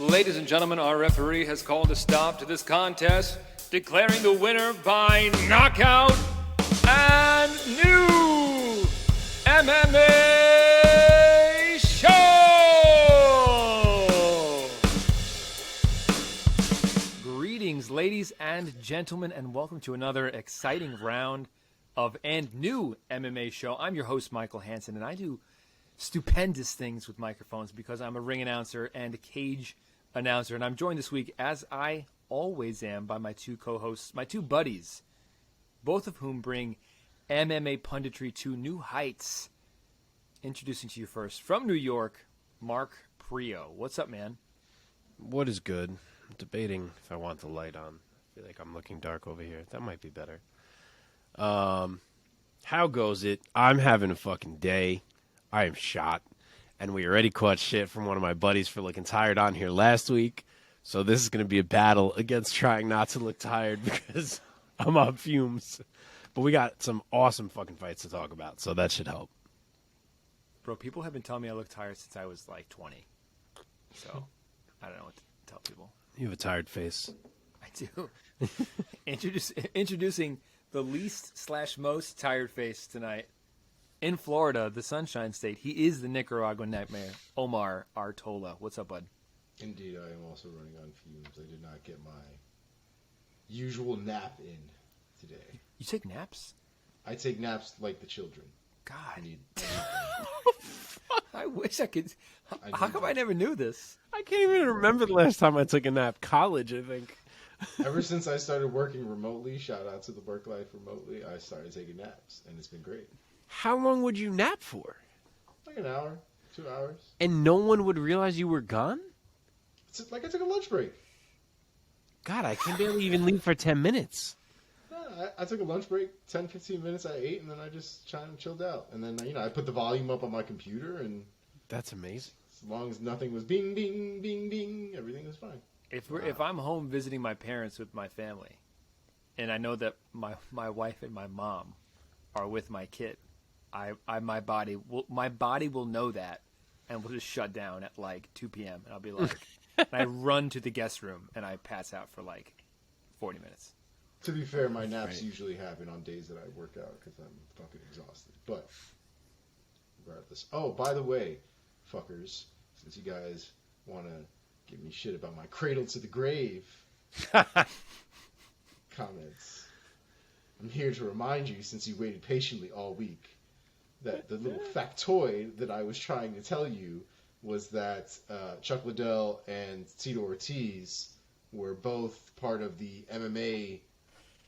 Ladies and gentlemen, our referee has called a stop to this contest, declaring the winner by knockout and new MMA show! Greetings, ladies and gentlemen, and welcome to another exciting round of and new MMA show. I'm your host, Michael Hansen, and I do stupendous things with microphones because I'm a ring announcer and a cage announcer, and I'm joined this week, as I always am, by my two co-hosts, my two buddies, both of whom bring MMA punditry to new heights. Introducing to you first, from New York, Mark Priaulx. What's up, man? What is good? I'm debating if I want the light on. I feel like I'm looking dark over here. That might be better. How goes it? I'm having a fucking day. I am shot. And we already caught shit from one of my buddies for looking tired on here last week. So this is going to be a battle against trying not to look tired because I'm on fumes. But we got some awesome fucking fights to talk about, so that should help. Bro, people have been telling me I look tired since I was like 20. So I don't know what to tell people. You have a tired face. I do. Introducing the least/most tired face tonight. In Florida, the Sunshine State, he is the Nicaraguan nightmare, Omar Artola. What's up, bud? Indeed, I am also running on fumes. I did not get my usual nap in today. You take naps? I take naps like the children. God. I wish I could. How come I never knew this? I can't even remember the last time I took a nap. College, I think. Ever since I started working remotely, shout out to the work life remotely, I started taking naps, and it's been great. How long would you nap for? Like an hour, 2 hours. And no one would realize you were gone? It's like I took a lunch break. God, I can barely even leave for 10 minutes. I took a lunch break, 10, 15 minutes, I ate, and then I just chilled out. And then, I put the volume up on my computer, and... That's amazing. As long as nothing was bing, bing, bing, bing, everything was fine. If I'm home visiting my parents with my family, and I know that my wife and my mom are with my kid, my body will know that, and will just shut down at like 2 p.m. and I'll be like, and I run to the guest room and I pass out for like 40 minutes. To be fair, my naps usually happen on days that I work out because I'm fucking exhausted. But regardless, oh, by the way, fuckers, since you guys want to give me shit about my cradle to the grave comments, I'm here to remind you, since you waited patiently all week, that the little factoid that I was trying to tell you was that Chuck Liddell and Tito Ortiz were both part of the MMA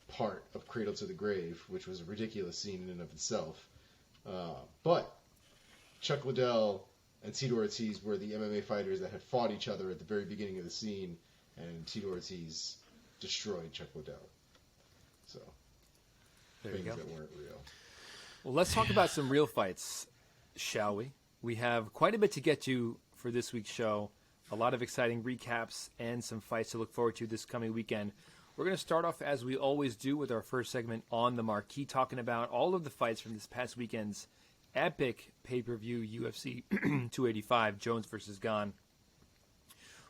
part of Cradle to the Grave, which was a ridiculous scene in and of itself. But Chuck Liddell and Tito Ortiz were the MMA fighters that had fought each other at the very beginning of the scene, and Tito Ortiz destroyed Chuck Liddell. So, there you go. That weren't real. Well, let's talk about some real fights, shall we? We have quite a bit to get to for this week's show. A lot of exciting recaps and some fights to look forward to this coming weekend. We're going to start off, as we always do, with our first segment on the marquee, talking about all of the fights from this past weekend's epic pay-per-view UFC 285, Jones versus Gane.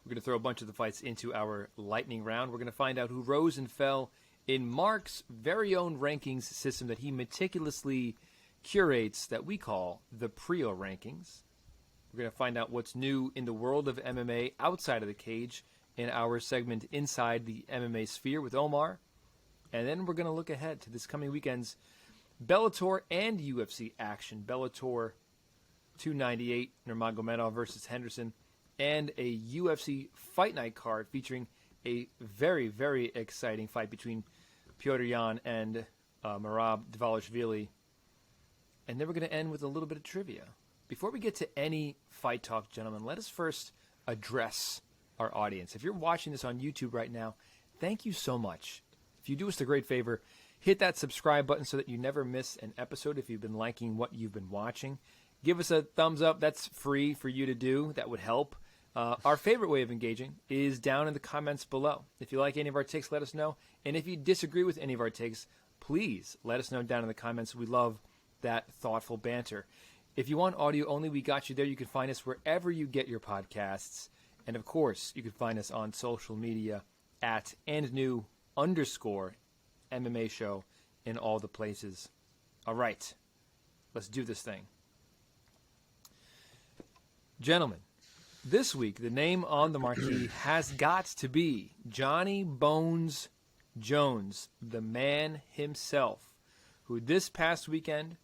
We're going to throw a bunch of the fights into our lightning round. We're going to find out who rose and fell in Mark's very own rankings system that he meticulously curates that we call the Priaulx Rankings. We're going to find out what's new in the world of MMA outside of the cage in our segment Inside the MMA Sphere with Omar. And then we're going to look ahead to this coming weekend's Bellator and UFC action. Bellator 298, Nurmagomedov versus Henderson, and a UFC Fight Night card featuring a very, very exciting fight between Petr Yan and Merab Dvalishvili. And then we're going to end with a little bit of trivia. Before we get to any fight talk, gentlemen, let us first address our audience. If you're watching this on YouTube right now, thank you so much. If you do us a great favor, hit that subscribe button so that you never miss an episode if you've been liking what you've been watching. Give us a thumbs up. That's free for you to do. That would help. Our favorite way of engaging is down in the comments below. If you like any of our takes, let us know. And if you disagree with any of our takes, please let us know down in the comments. We love that thoughtful banter. If you want audio only, we got you there. You can find us wherever you get your podcasts. And, of course, you can find us on social media at @andnew_MMA show in all the places. All right, let's do this thing. Gentlemen, this week the name on the marquee has got to be Johnny Bones Jones, the man himself, who this past weekend,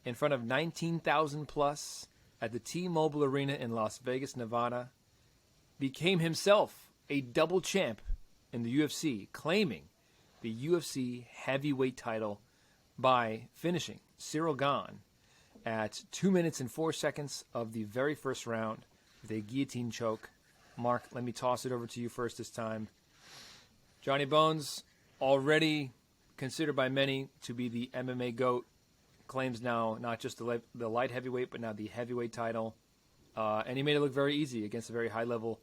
in front of 19,000 plus at the T-Mobile Arena in Las Vegas, Nevada, became himself a double champ in the UFC, claiming the UFC heavyweight title by finishing Ciryl Gane at 2 minutes and 4 seconds of the very first round with a guillotine choke. Mark, let me toss it over to you first this time. Johnny Bones, already considered by many to be the MMA GOAT, claims now not just the light heavyweight, but now the heavyweight title. And he made it look very easy against a very high-level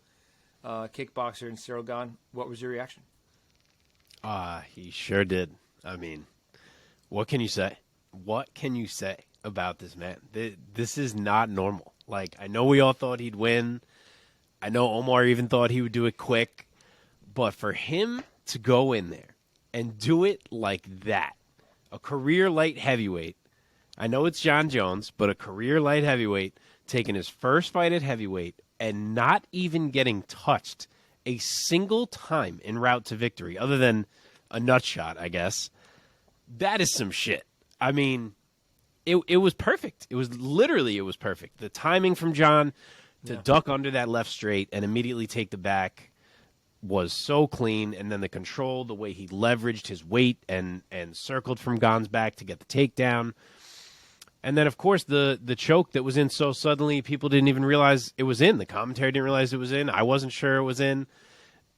kickboxer in Ciryl Gane. What was your reaction? He sure did. I mean, what can you say? What can you say about this man? This is not normal. Like, I know we all thought he'd win. I know Omar even thought he would do it quick. But for him to go in there and do it like that, a career light heavyweight, I know it's John Jones, but a career light heavyweight taking his first fight at heavyweight and not even getting touched a single time en route to victory, other than a nut shot, I guess. That is some shit. I mean, it was perfect. It was perfect. The timing from John to duck under that left straight and immediately take the back was so clean. And then the control, the way he leveraged his weight and circled from Gane's back to get the takedown. And then, of course, the choke that was in so suddenly, people didn't even realize it was in. The commentary didn't realize it was in. I wasn't sure it was in.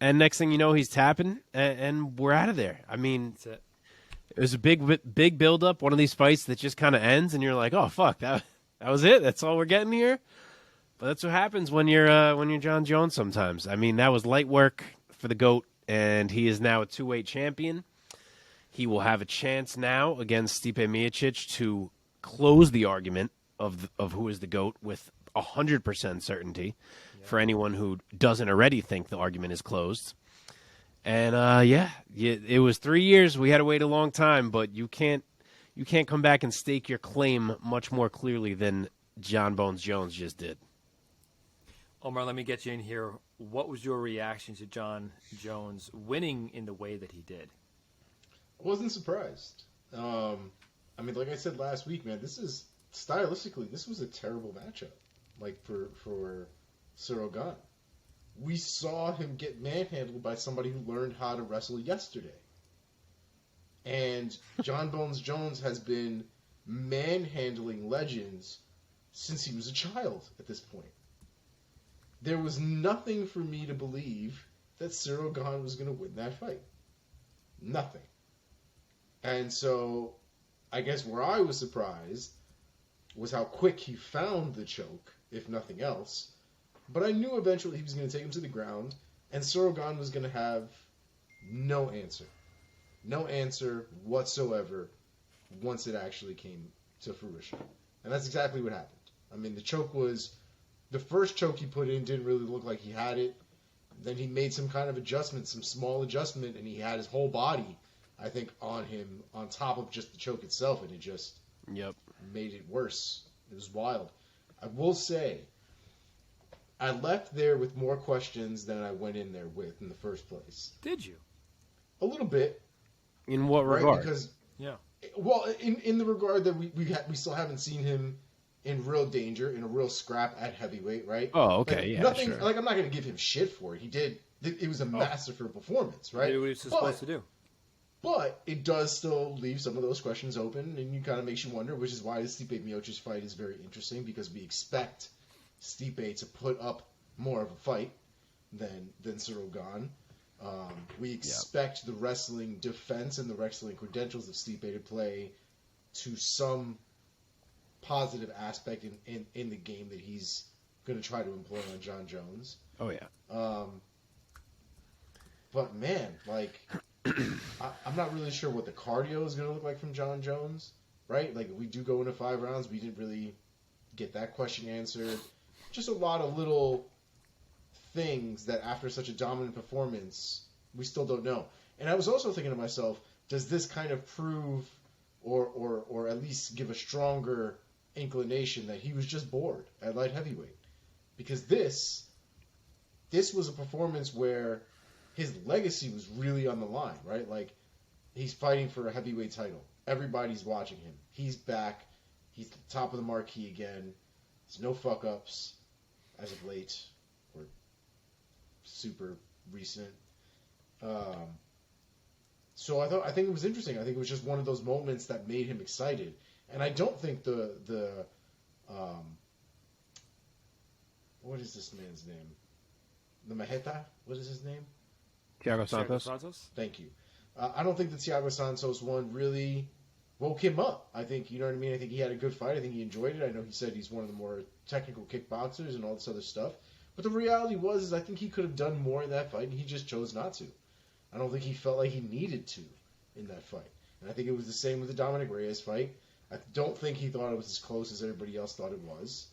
And next thing you know, he's tapping, and we're out of there. I mean, That's it. It was a big build-up, one of these fights that just kind of ends, and you're like, oh, fuck, that was it? That's all we're getting here? But that's what happens when you're John Jones sometimes. I mean, that was light work for the GOAT, and he is now a two-weight champion. He will have a chance now against Stipe Miocic to close the argument of who is the GOAT with 100% certainty for anyone who doesn't already think the argument is closed. And it was 3 years. We had to wait a long time, but you can't come back and stake your claim much more clearly than John Bones Jones just did. Omar, let me get you in here. What was your reaction to John Jones winning in the way that he did? I wasn't surprised. I mean, like I said last week, man, this is stylistically, this was a terrible matchup. Like for Ciryl Gane. We saw him get manhandled by somebody who learned how to wrestle yesterday. And John Bones Jones has been manhandling legends since he was a child at this point. There was nothing for me to believe that Ciryl Gane was going to win that fight. Nothing. And so, I guess where I was surprised was how quick he found the choke, if nothing else. But I knew eventually he was going to take him to the ground, and Ciryl Gane was going to have no answer. No answer whatsoever once it actually came to fruition. And that's exactly what happened. I mean, the first choke he put in didn't really look like he had it. Then he made some kind of adjustment, some small adjustment, and he had his whole body, I think, on him, on top of just the choke itself, and it just made it worse. It was wild. I will say, I left there with more questions than I went in there with in the first place. Did you? A little bit. In what regard? Because, well, in the regard that we still haven't seen him in real danger, in a real scrap at heavyweight, right? Oh, okay, like, yeah, nothing, sure. Like, I'm not going to give him shit for it. He did. It was a masterful performance, right? He did what he was supposed to do. But it does still leave some of those questions open, and it kind of makes you wonder, which is why the Stipe Miocic fight is very interesting, because we expect Stipe to put up more of a fight than Ciryl Gane. We expect the wrestling defense and the wrestling credentials of Stipe to play to some positive aspect in the game that he's going to try to employ on John Jones. Oh, yeah. But, man, like, I'm not really sure what the cardio is going to look like from John Jones, right? Like, if we do go into 5 rounds, we didn't really get that question answered. Just a lot of little things that after such a dominant performance, we still don't know. And I was also thinking to myself, does this kind of prove or at least give a stronger inclination that he was just bored at light heavyweight? Because this was a performance where his legacy was really on the line, right? Like, he's fighting for a heavyweight title. Everybody's watching him. He's back. He's the top of the marquee again. There's no fuck-ups as of late or super recent. So I think it was interesting. I think it was just one of those moments that made him excited. And I don't think the what is this man's name? The Maheta? What is his name? Thiago Santos. Santos? Thank you. I don't think the Thiago Santos one really woke him up. I think, you know what I mean? I think he had a good fight. I think he enjoyed it. I know he said he's one of the more technical kickboxers and all this other stuff. But the reality is I think he could have done more in that fight, and he just chose not to. I don't think he felt like he needed to in that fight. And I think it was the same with the Dominic Reyes fight. I don't think he thought it was as close as everybody else thought it was.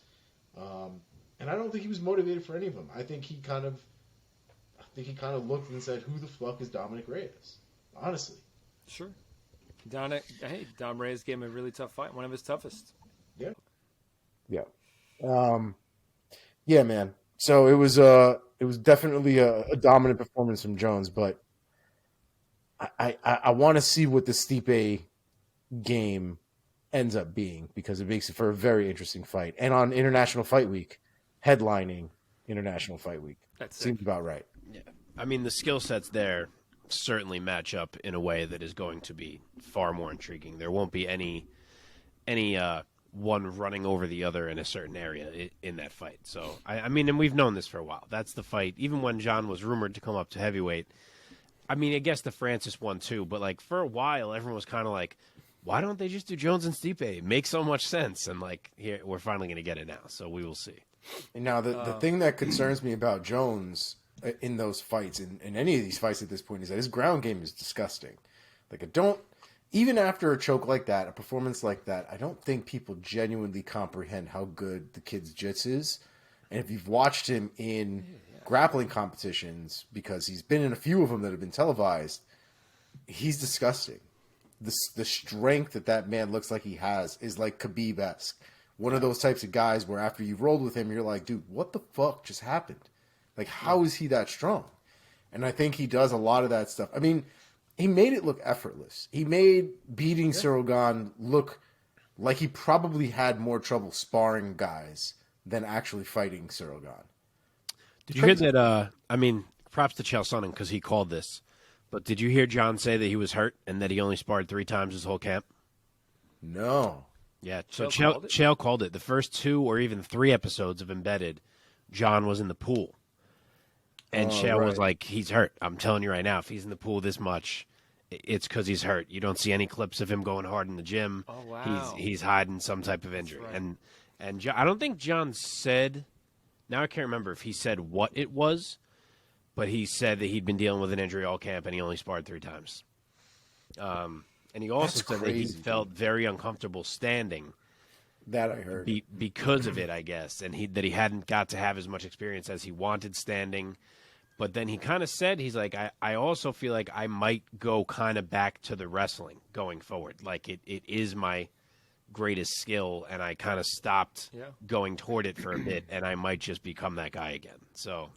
And I don't think he was motivated for any of them. I think he kind of looked and said, "Who the fuck is Dominic Reyes?" Honestly. Sure. Dom Reyes gave him a really tough fight, one of his toughest. Yeah. Yeah. Yeah, man. So it was definitely a dominant performance from Jones, but I want to see what the Stipe game ends up being, because it makes it for a very interesting fight. And on International Fight Week, headlining International Fight Week. That's Seems about right. Yeah. I mean, the skill sets there certainly match up in a way that is going to be far more intriguing. There won't be any one running over the other in a certain area in that fight. So, I mean, and we've known this for a while. That's the fight. Even when John was rumored to come up to heavyweight, I mean, I guess the Francis one too, but like for a while, everyone was kind of like, why don't they just do Jones and Stipe? It makes so much sense. And like, here, we're finally going to get it now. So we will see. And now the thing that concerns me about Jones in those fights, in any of these fights at this point, is that his ground game is disgusting. Like, even after a choke like that, a performance like that, I don't think people genuinely comprehend how good the kid's jiu-jitsu is. And if you've watched him in grappling competitions, because he's been in a few of them that have been televised, he's disgusting. The strength that man looks like he has is like Khabib-esque. One of those types of guys where after you've rolled with him, you're like, dude, what the fuck just happened? Like, how is he that strong? And I think he does a lot of that stuff. I mean, he made it look effortless. He made beating Ciryl Gane look like he probably had more trouble sparring guys than actually fighting Ciryl Gane. Did you hear that? I mean, props to Chael Sonnen because he called this. But did you hear John say that he was hurt and that he only sparred 3 times his whole camp? No. Yeah, so Chael called it. The first 2 or even 3 episodes of Embedded, John was in the pool. And Chael was like, he's hurt. I'm telling you right now, if he's in the pool this much, it's because he's hurt. You don't see any clips of him going hard in the gym. Oh, wow. He's hiding some type of injury. Right. And John, I don't think John said, now I can't remember if he said what it was, but he said that he'd been dealing with an injury all camp and he only sparred 3 times. And he also said that he felt very uncomfortable standing. That I heard. Because of it, I guess, and that he hadn't got to have as much experience as he wanted standing. But then he kind of said, he's like, I also feel like I might go kind of back to the wrestling going forward. Like, it is my greatest skill, and I kind of stopped going toward it for a bit, and I might just become that guy again. So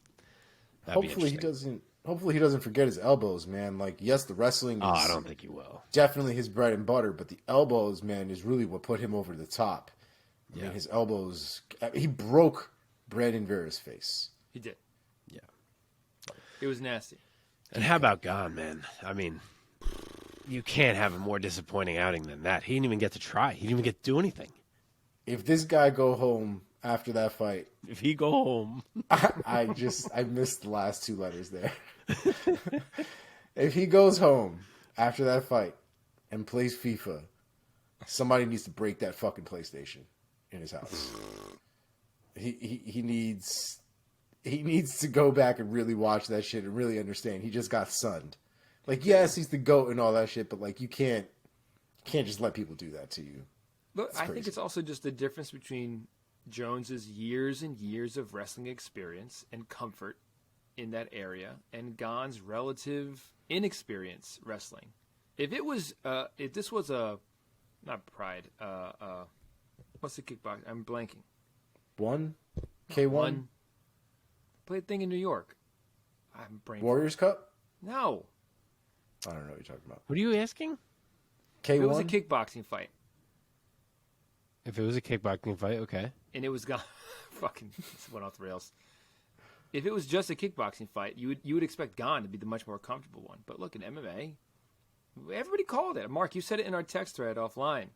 hopefully he doesn't forget his elbows, man. Like, yes, the wrestling is I don't think he will. Definitely his bread and butter, but the elbows, man, is really what put him over the top. I mean, his elbows, he broke Brandon Vera's face. He did. Yeah. It was nasty. And how about Gane, man? I mean, you can't have a more disappointing outing than that. He didn't even get to try. He didn't even get to do anything. If this guy go home after that fight, if he go home, I missed the last 2 letters there. If he goes home after that fight and plays FIFA, somebody needs to break that fucking PlayStation in his house. He needs to go back and really watch that shit and really understand. He just got sunned. Like, yes, he's the GOAT and all that shit, but like, you can't just let people do that to you. Look, I think it's also just the difference between Jones's years and years of wrestling experience and comfort in that area and Gane's relative inexperience wrestling. If this was not Pride, what's the kickbox? I'm blanking. K1 Played thing in New York. I'm brain. Warriors Cup. No. I don't know what you're talking about. What are you asking? K1. It was a kickboxing fight. If it was a kickboxing fight, okay. And it was gone. Fucking this went off the rails. If it was just a kickboxing fight, you would expect Gane to be the much more comfortable one. But look, in MMA, everybody called it. Mark, you said it in our text thread offline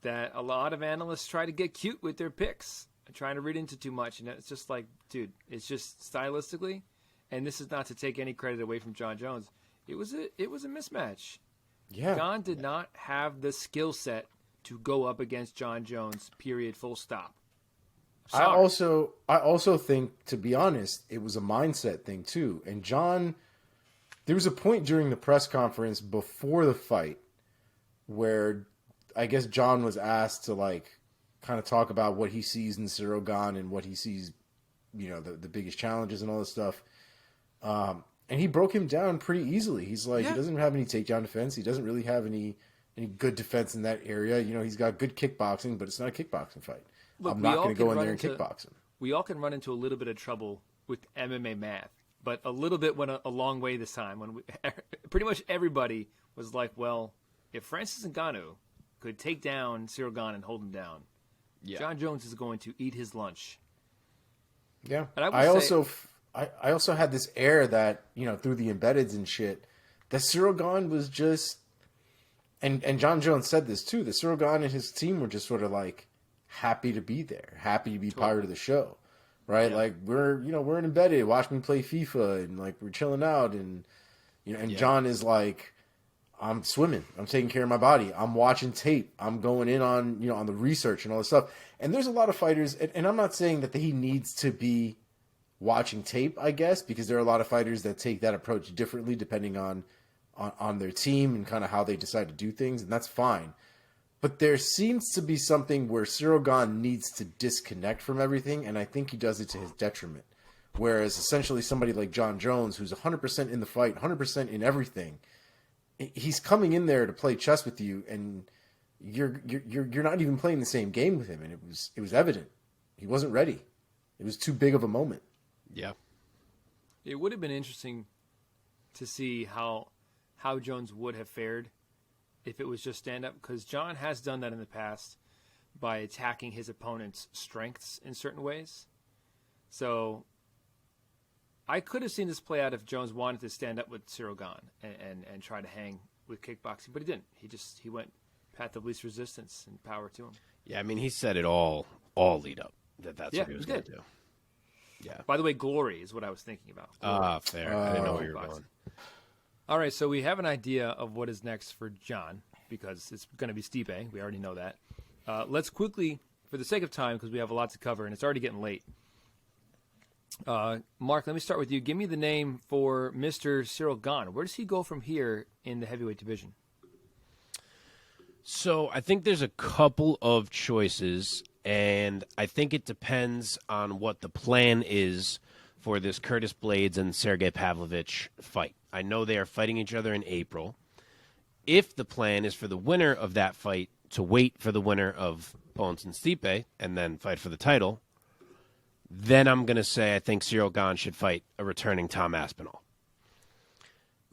that a lot of analysts try to get cute with their picks, trying to read into too much, and it's just like, dude, it's just stylistically. And this is not to take any credit away from Jon Jones. It was a mismatch. Yeah. Gane did not have the skill set to go up against Jon Jones. Period. Full stop. I Sorry. also think, to be honest, it was a mindset thing too. And Jon, there was a point during the press conference before the fight where I guess Jon was asked to like kind of talk about what he sees in Ciryl Gane and what he sees, you know, the biggest challenges and all this stuff. And he broke him down pretty easily. He's like, He doesn't have any takedown defense. He doesn't really have any good defense in that area. You know, he's got good kickboxing, but it's not a kickboxing fight. Look, I'm not going to go in there and kickbox him. We all can run into a little bit of trouble with MMA math, but a little bit went a long way this time. When pretty much everybody was like, well, if Francis Ngannou could take down Ciryl Gane and hold him down, Jon Jones is going to eat his lunch. Yeah. And I also had this air that, you know, through the embeddeds and shit, that Ciryl Gane was just, and Jon Jones said this too, that Ciryl Gane and his team were just sort of like happy to be there, happy to be part of the show, right? Yeah. Like we're embedded, watch me play FIFA, and like we're chilling out, and you know, and Jon is like, I'm swimming, I'm taking care of my body, I'm watching tape, I'm going in on, you know, on the research and all this stuff. And there's a lot of fighters, and I'm not saying that he needs to be watching tape, I guess, because there are a lot of fighters that take that approach differently depending on their team and kind of how they decide to do things, and that's fine. But there seems to be something where Ciryl Gane needs to disconnect from everything, and I think he does it to his detriment. Whereas essentially somebody like Jon Jones, who's 100% in the fight, 100% in everything, he's coming in there to play chess with you, and you're not even playing the same game with him, and it was evident he wasn't ready. It was too big of a moment. Yeah, it would have been interesting to see how Jones would have fared if it was just stand-up, because Jon has done that in the past by attacking his opponent's strengths in certain ways. So I could have seen this play out if Jones wanted to stand up with Ciryl Gane and try to hang with kickboxing, but he didn't. He went path of least resistance and power to him. Yeah, I mean, he said it all lead up that's what he was going to do. Yeah. By the way, glory is what I was thinking about. Fair. I didn't know where you were going. All right, so we have an idea of what is next for Jon, because it's going to be Stipe. We already know that. Let's quickly, for the sake of time, because we have a lot to cover, and it's already getting late. Mark, let me start with you. Give me the name for Mr. Ciryl Gane. Where does he go from here in the heavyweight division? So I think there's a couple of choices, and I think it depends on what the plan is for this Curtis Blades and Sergey Pavlovich fight. I know they are fighting each other in April. If the plan is for the winner of that fight to wait for the winner of Bones and Stipe and then fight for the title, then I'm going to say I think Ciryl Gane should fight a returning Tom Aspinall.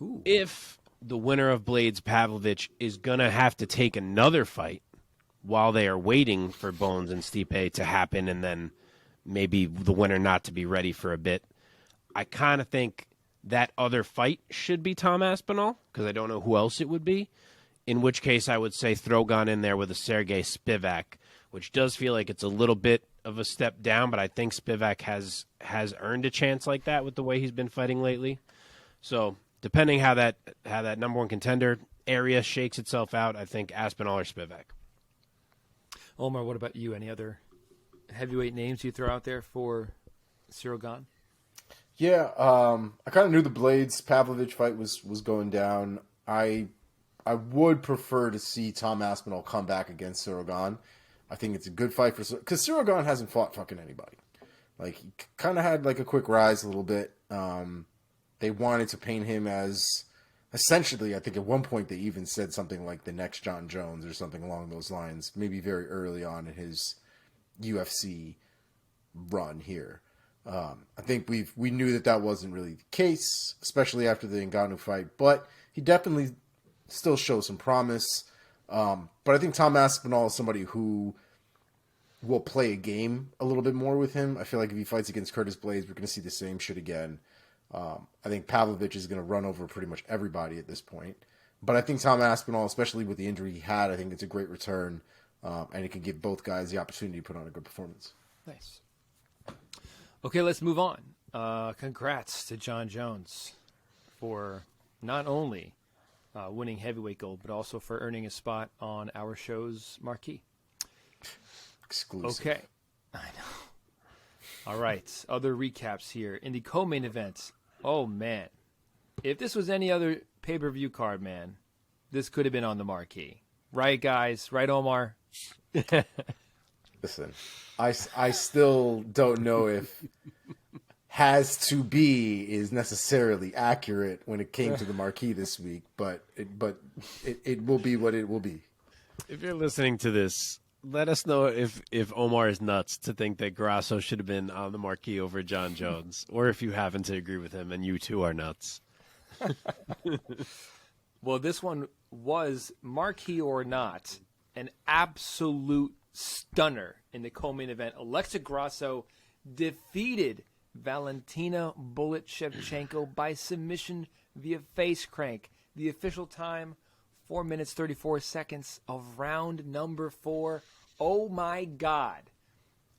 Ooh. If the winner of Blades Pavlovich is going to have to take another fight while they are waiting for Bones and Stipe to happen and then maybe the winner not to be ready for a bit, I kind of think that other fight should be Tom Aspinall, because I don't know who else it would be, in which case I would say throw Gane in there with a Sergey Spivak, which does feel like it's a little bit of a step down, but I think Spivak has earned a chance like that with the way he's been fighting lately. So depending how that number one contender area shakes itself out, I think Aspinall or Spivak. Omar, what about you? Any other heavyweight names you throw out there for Ciryl Gane? Yeah, I kind of knew the Blades Pavlovich fight was going down. I would prefer to see Tom Aspinall come back against Ciryl Gane. I think it's a good fight because Ciryl Gane hasn't fought fucking anybody. Like, he kind of had like a quick rise a little bit. They wanted to paint him as essentially, I think at one point they even said something like the next John Jones or something along those lines, maybe very early on in his UFC run here. I think we knew that wasn't really the case, especially after the Ngannou fight, but he definitely still shows some promise. But I think Tom Aspinall is somebody who will play a game a little bit more with him. I feel like if he fights against Curtis Blaydes, we're going to see the same shit again. I think Pavlovich is going to run over pretty much everybody at this point. But I think Tom Aspinall, especially with the injury he had, I think it's a great return, and it can give both guys the opportunity to put on a good performance. Nice. Okay, let's move on. Congrats to John Jones for not only winning heavyweight gold, but also for earning a spot on our show's marquee. Exclusive. Okay. I know. All right. Other recaps here. In the co-main event, oh, man. If this was any other pay-per-view card, man, this could have been on the marquee. Right, guys? Right, Omar? Listen, I still don't know if has to be is necessarily accurate when it came to the marquee this week, but it will be what it will be. If you're listening to this, let us know if Omar is nuts to think that Grasso should have been on the marquee over John Jones, or if you happen to agree with him and you too are nuts. Well, this one was, marquee or not, an absolute stunner in the co-main event. Alexa Grasso defeated Valentina Bullet Shevchenko by submission via face crank. The official time, 4 minutes 34 seconds of round number 4. Oh my God.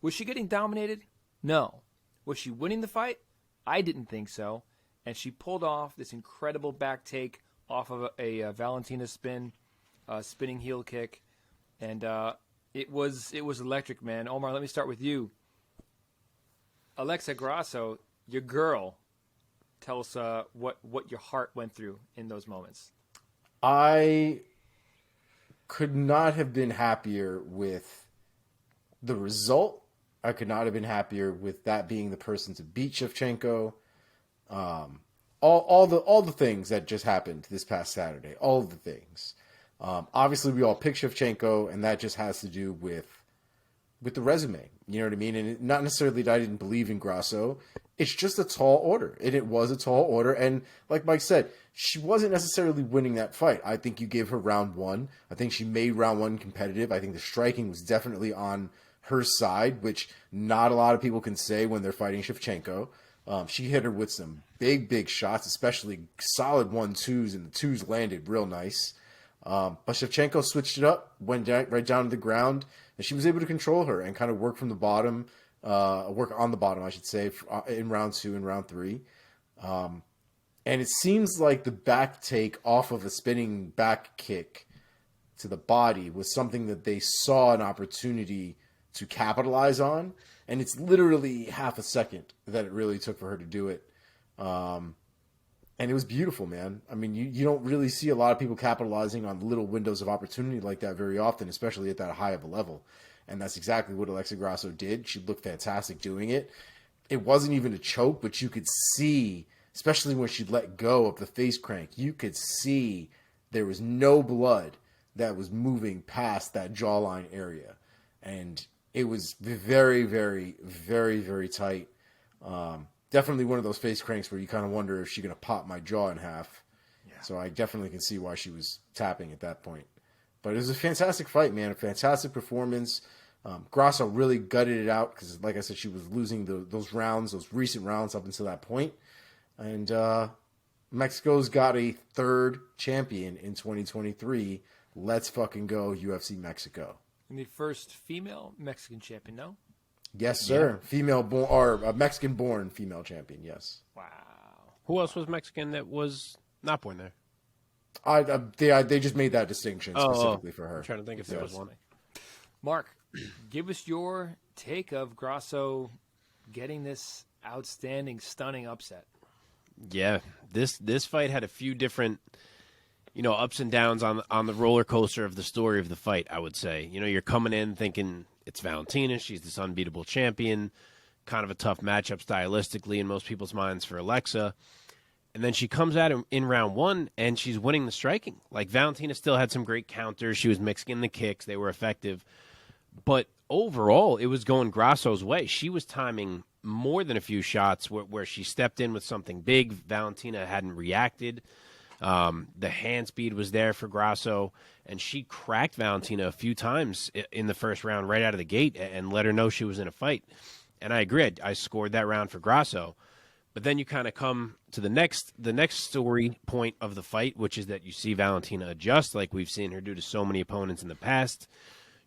Was she getting dominated? No. Was she winning the fight? I didn't think so. And she pulled off this incredible back take off of a Valentina spinning heel kick. And it was electric, man. Omar, let me start with you. Alexa Grasso, your girl, tell us what your heart went through in those moments. I could not have been happier with the result. I could not have been happier with that being the person to beat Shevchenko. All the things that just happened this past Saturday, all of the things. Obviously, we all pick Shevchenko, and that just has to do with the resume. You know what I mean? And not necessarily that I didn't believe in Grasso. It's just a tall order, and it was a tall order. And like Mike said, she wasn't necessarily winning that fight. I think you gave her round 1. I think she made round 1 competitive. I think the striking was definitely on her side, which not a lot of people can say when they're fighting Shevchenko. She hit her with some big shots, especially solid 1-2s, and the 2s landed real nice. But Shevchenko switched it up, went right down to the ground, and she was able to control her and kind of work from the bottom, work on the bottom, I should say, in round 2 and round 3. And it seems like the back take off of a spinning back kick to the body was something that they saw an opportunity to capitalize on. And it's literally half a second that it really took for her to do it. And it was beautiful, man. I mean, you don't really see a lot of people capitalizing on little windows of opportunity like that very often, especially at that high of a level. And that's exactly what Alexa Grasso did. She looked fantastic doing it. It wasn't even a choke, but you could see, especially when she let go of the face crank, you could see there was no blood that was moving past that jawline area. And it was very, very, very, very tight. Definitely one of those face cranks where you kind of wonder if she's going to pop my jaw in half. Yeah. So I definitely can see why she was tapping at that point. But it was a fantastic fight, man. A fantastic performance. Grasso really gutted it out because, like I said, she was losing those rounds, those recent rounds up until that point. And Mexico's got a third champion in 2023. Let's fucking go, UFC Mexico. And the first female Mexican champion, no? Yes, sir. Yeah. Female born or Mexican-born female champion. Yes. Wow. Who else was Mexican that was not born there? They just made that distinction specifically for her. I'm trying to think if there was one. Mark, give us your take of Grasso getting this outstanding, stunning upset. Yeah, this fight had a few different, ups and downs on the roller coaster of the story of the fight. I would say, you're coming in thinking it's Valentina, she's this unbeatable champion. kind of a tough matchup stylistically in most people's minds for Alexa. And then she comes out in round 1, and she's winning the striking. Like, Valentina still had some great counters. She was mixing in the kicks. They were effective. But overall, it was going Grasso's way. She was timing more than a few shots where she stepped in with something big. Valentina hadn't reacted. The hand speed was there for Grasso, and she cracked Valentina a few times in the first round right out of the gate and let her know she was in a fight. And I agree. I scored that round for Grasso. But then you kind of come to the next story point of the fight, which is that you see Valentina adjust like we've seen her do to so many opponents in the past.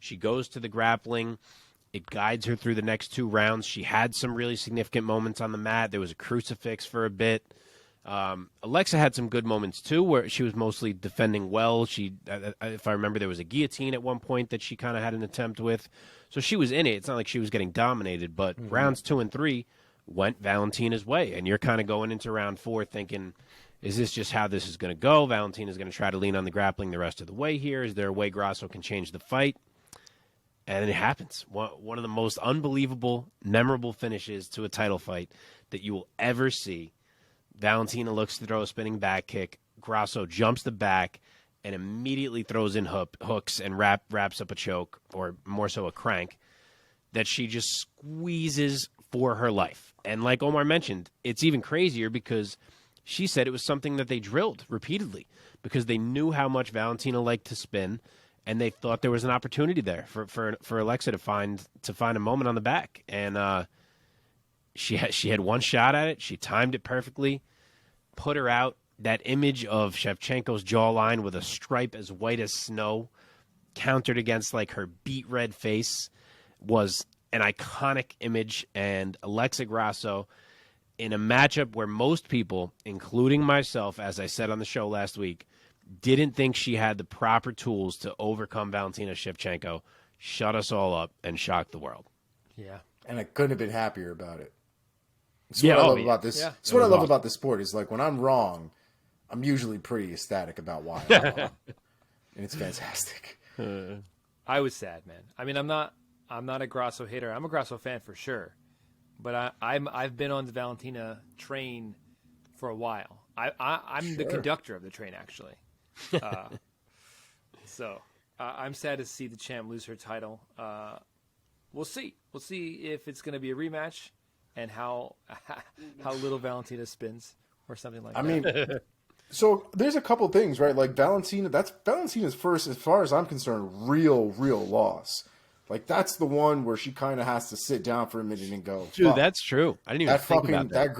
She goes to the grappling. It guides her through the next 2 rounds. She had some really significant moments on the mat. There was a crucifix for a bit. Alexa had some good moments, too, where she was mostly defending well. She, if I remember, there was a guillotine at one point that she kind of had an attempt with. So she was in it. It's not like she was getting dominated, but rounds 2 and 3 went Valentina's way. And you're kind of going into round 4 thinking, is this just how this is going to go? Valentina's going to try to lean on the grappling the rest of the way here. Is there a way Grasso can change the fight? And it happens. One of the most unbelievable, memorable finishes to a title fight that you will ever see. Valentina looks to throw a spinning back kick. Grasso jumps the back and immediately throws in hooks and wraps up a choke, or more so a crank, that she just squeezes for her life. And like Omar mentioned, it's even crazier because she said it was something that they drilled repeatedly because they knew how much Valentina liked to spin, and they thought there was an opportunity there for Alexa to find a moment on the back. And she had one shot at it. She timed it perfectly, put her out. That image of Shevchenko's jawline with a stripe as white as snow countered against like her beet red face was an iconic image. And Alexa Grasso, in a matchup where most people, including myself, as I said on the show last week, didn't think she had the proper tools to overcome Valentina Shevchenko, shut us all up and shocked the world. Yeah. And I couldn't have been happier about it. That's Yeah, what I oh, love yeah. about this. Yeah. That's what I was love awesome. about this sport is like when I'm wrong, I'm usually pretty ecstatic about why I'm wrong. And it's fantastic. I was sad, man. I mean, I'm not a Grasso hater. I'm a Grasso fan for sure. But I've been on the Valentina train for a while. I'm the Sure. conductor of the train, actually. So I'm sad to see the champ lose her title. We'll see. We'll see if it's going to be a rematch and how little Valentina spins or something like that. I mean, so there's a couple things, right? Like Valentina, that's Valentina's first, as far as I'm concerned, real loss. Like that's the one where she kind of has to sit down for a minute and go, Dude, fuck, that's true. I didn't even think about that.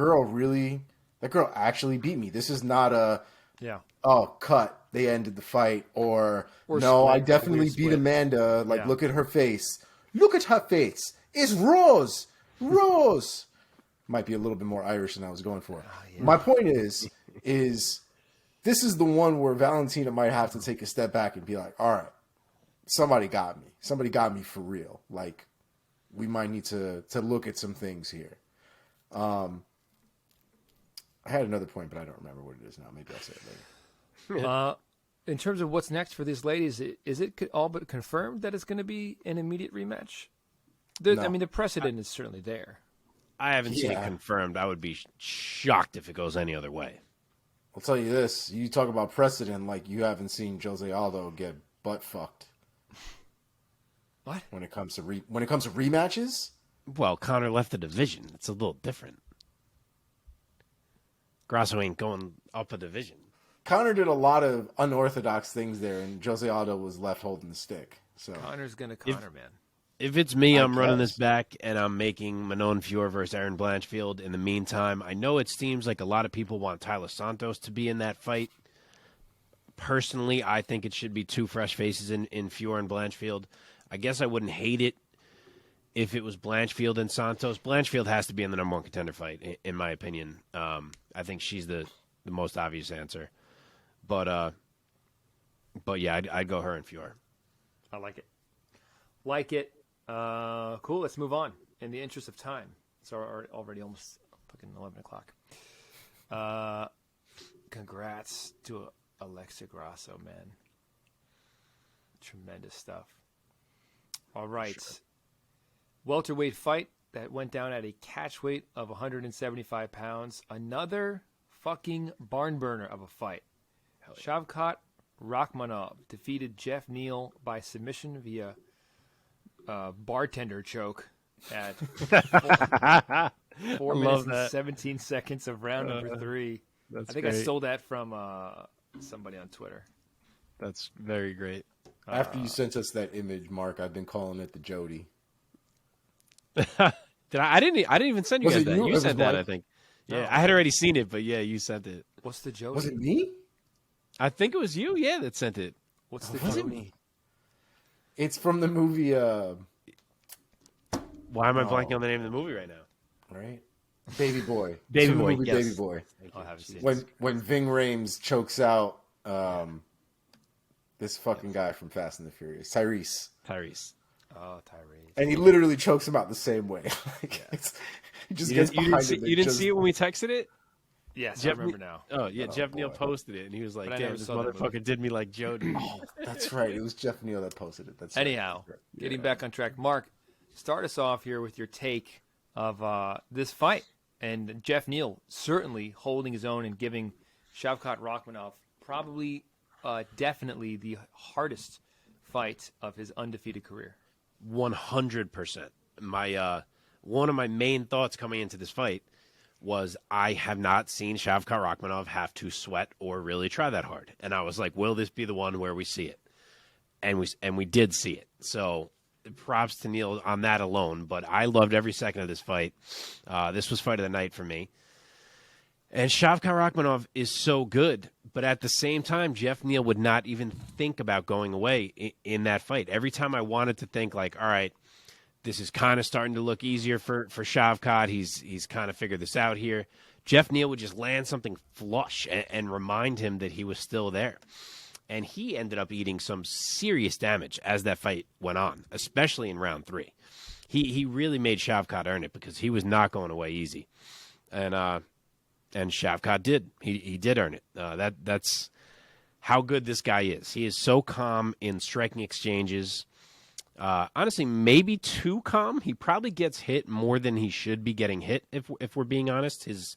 that girl actually beat me. This is not a, Yeah. oh, cut, they ended the fight, or no, split, I definitely weird beat split. Amanda. Like, Yeah. look at her face. Look at her face. It's Rose. Rose. Might be a little bit more Irish than I was going for. My point is this is the one where Valentina might have to take a step back and be like, all right, somebody got me. Somebody got me for real. Like, we might need to look at some things here. I had another point, but I don't remember what it is now. Maybe I'll say it later. In terms of what's next for these ladies, is it all but confirmed that it's going to be an immediate rematch? No. I mean, the precedent is certainly there. I haven't seen it Yeah. confirmed. I would be shocked if it goes any other way. I'll tell you this. You talk about precedent like you haven't seen Jose Aldo get butt fucked. What? When it comes to rematches? Well, Conor left the division. It's a little different. Grasso ain't going up a division. Conor did a lot of unorthodox things there, and Jose Aldo was left holding the stick. So Connor's going to Connor, man. If it's me, I I'm running guess. this back, and I'm making Manon Fior versus Aaron Blanchfield. In the meantime, I know it seems like a lot of people want Tyler Santos to be in that fight. Personally, I think it should be two fresh faces in Fior and Blanchfield. I guess I wouldn't hate it if it was Blanchfield and Santos. Blanchfield has to be in the number one contender fight, in my opinion. I think she's the most obvious answer. But yeah, I'd go her and Fior. I like it. Like it. Cool. Let's move on. In the interest of time, it's already almost fucking 11 o'clock. Congrats to Alexa Grasso, man. Tremendous stuff. All right. Sure. Welterweight fight that went down at a catch weight of 175 pounds. Another fucking barn burner of a fight. Shavkat Rakhmonov defeated Geoff Neal by submission via bartender choke at 4 minutes and 17 seconds of round number 3. I think great. I stole that from somebody on Twitter. That's very great. After you sent us that image, Mark, I've been calling it the Jody. Did I didn't even send you guys that. You sent that, I think. Yeah, No. I had already seen it, but yeah, you sent it. What's the Jody? Was it me? I think it was you, yeah, that sent it. What's the Was Jody? it me? It's from the movie. Why am I blanking on the name of the movie right now? Right, Baby Boy. Baby It's from the Boy, movie yes. Baby Boy. I haven't seen When it. when Ving Rhames chokes out this fucking guy from Fast and the Furious, Tyrese, Oh, Tyrese. and he literally chokes him out the same way. He just gets behind him. You didn't see it when we texted it? Yes, Jeff I remember now. Oh, yeah, Geoff Neal posted it, and he was like, But I damn, never this saw that motherfucker movie. did me like Jody. Oh, that's right. It was Geoff Neal that posted it. That's Anyhow, right. getting back on track. Mark, start us off here with your take of this fight. And Geoff Neal certainly holding his own and giving Shavkat Rakhmonov probably, definitely the hardest fight of his undefeated career. 100%. One of my main thoughts coming into this fight was I have not seen Shavkat Rakhmonov have to sweat or really try that hard. And I was like, will this be the one where we see it? And we did see it. So props to Neal on that alone. But I loved every second of this fight. This was fight of the night for me. And Shavkat Rakhmonov is so good. But at the same time, Geoff Neal would not even think about going away in that fight. Every time I wanted to think like, all right, this is kind of starting to look easier for Shavkat. He's kind of figured this out here. Geoff Neal would just land something flush and remind him that he was still there. And he ended up eating some serious damage as that fight went on, especially in round 3. He really made Shavkat earn it because he was not going away easy. And Shavkat did. He did earn it. That's how good this guy is. He is so calm in striking exchanges. Honestly, maybe too calm. He probably gets hit more than he should be getting hit, if we're being honest. His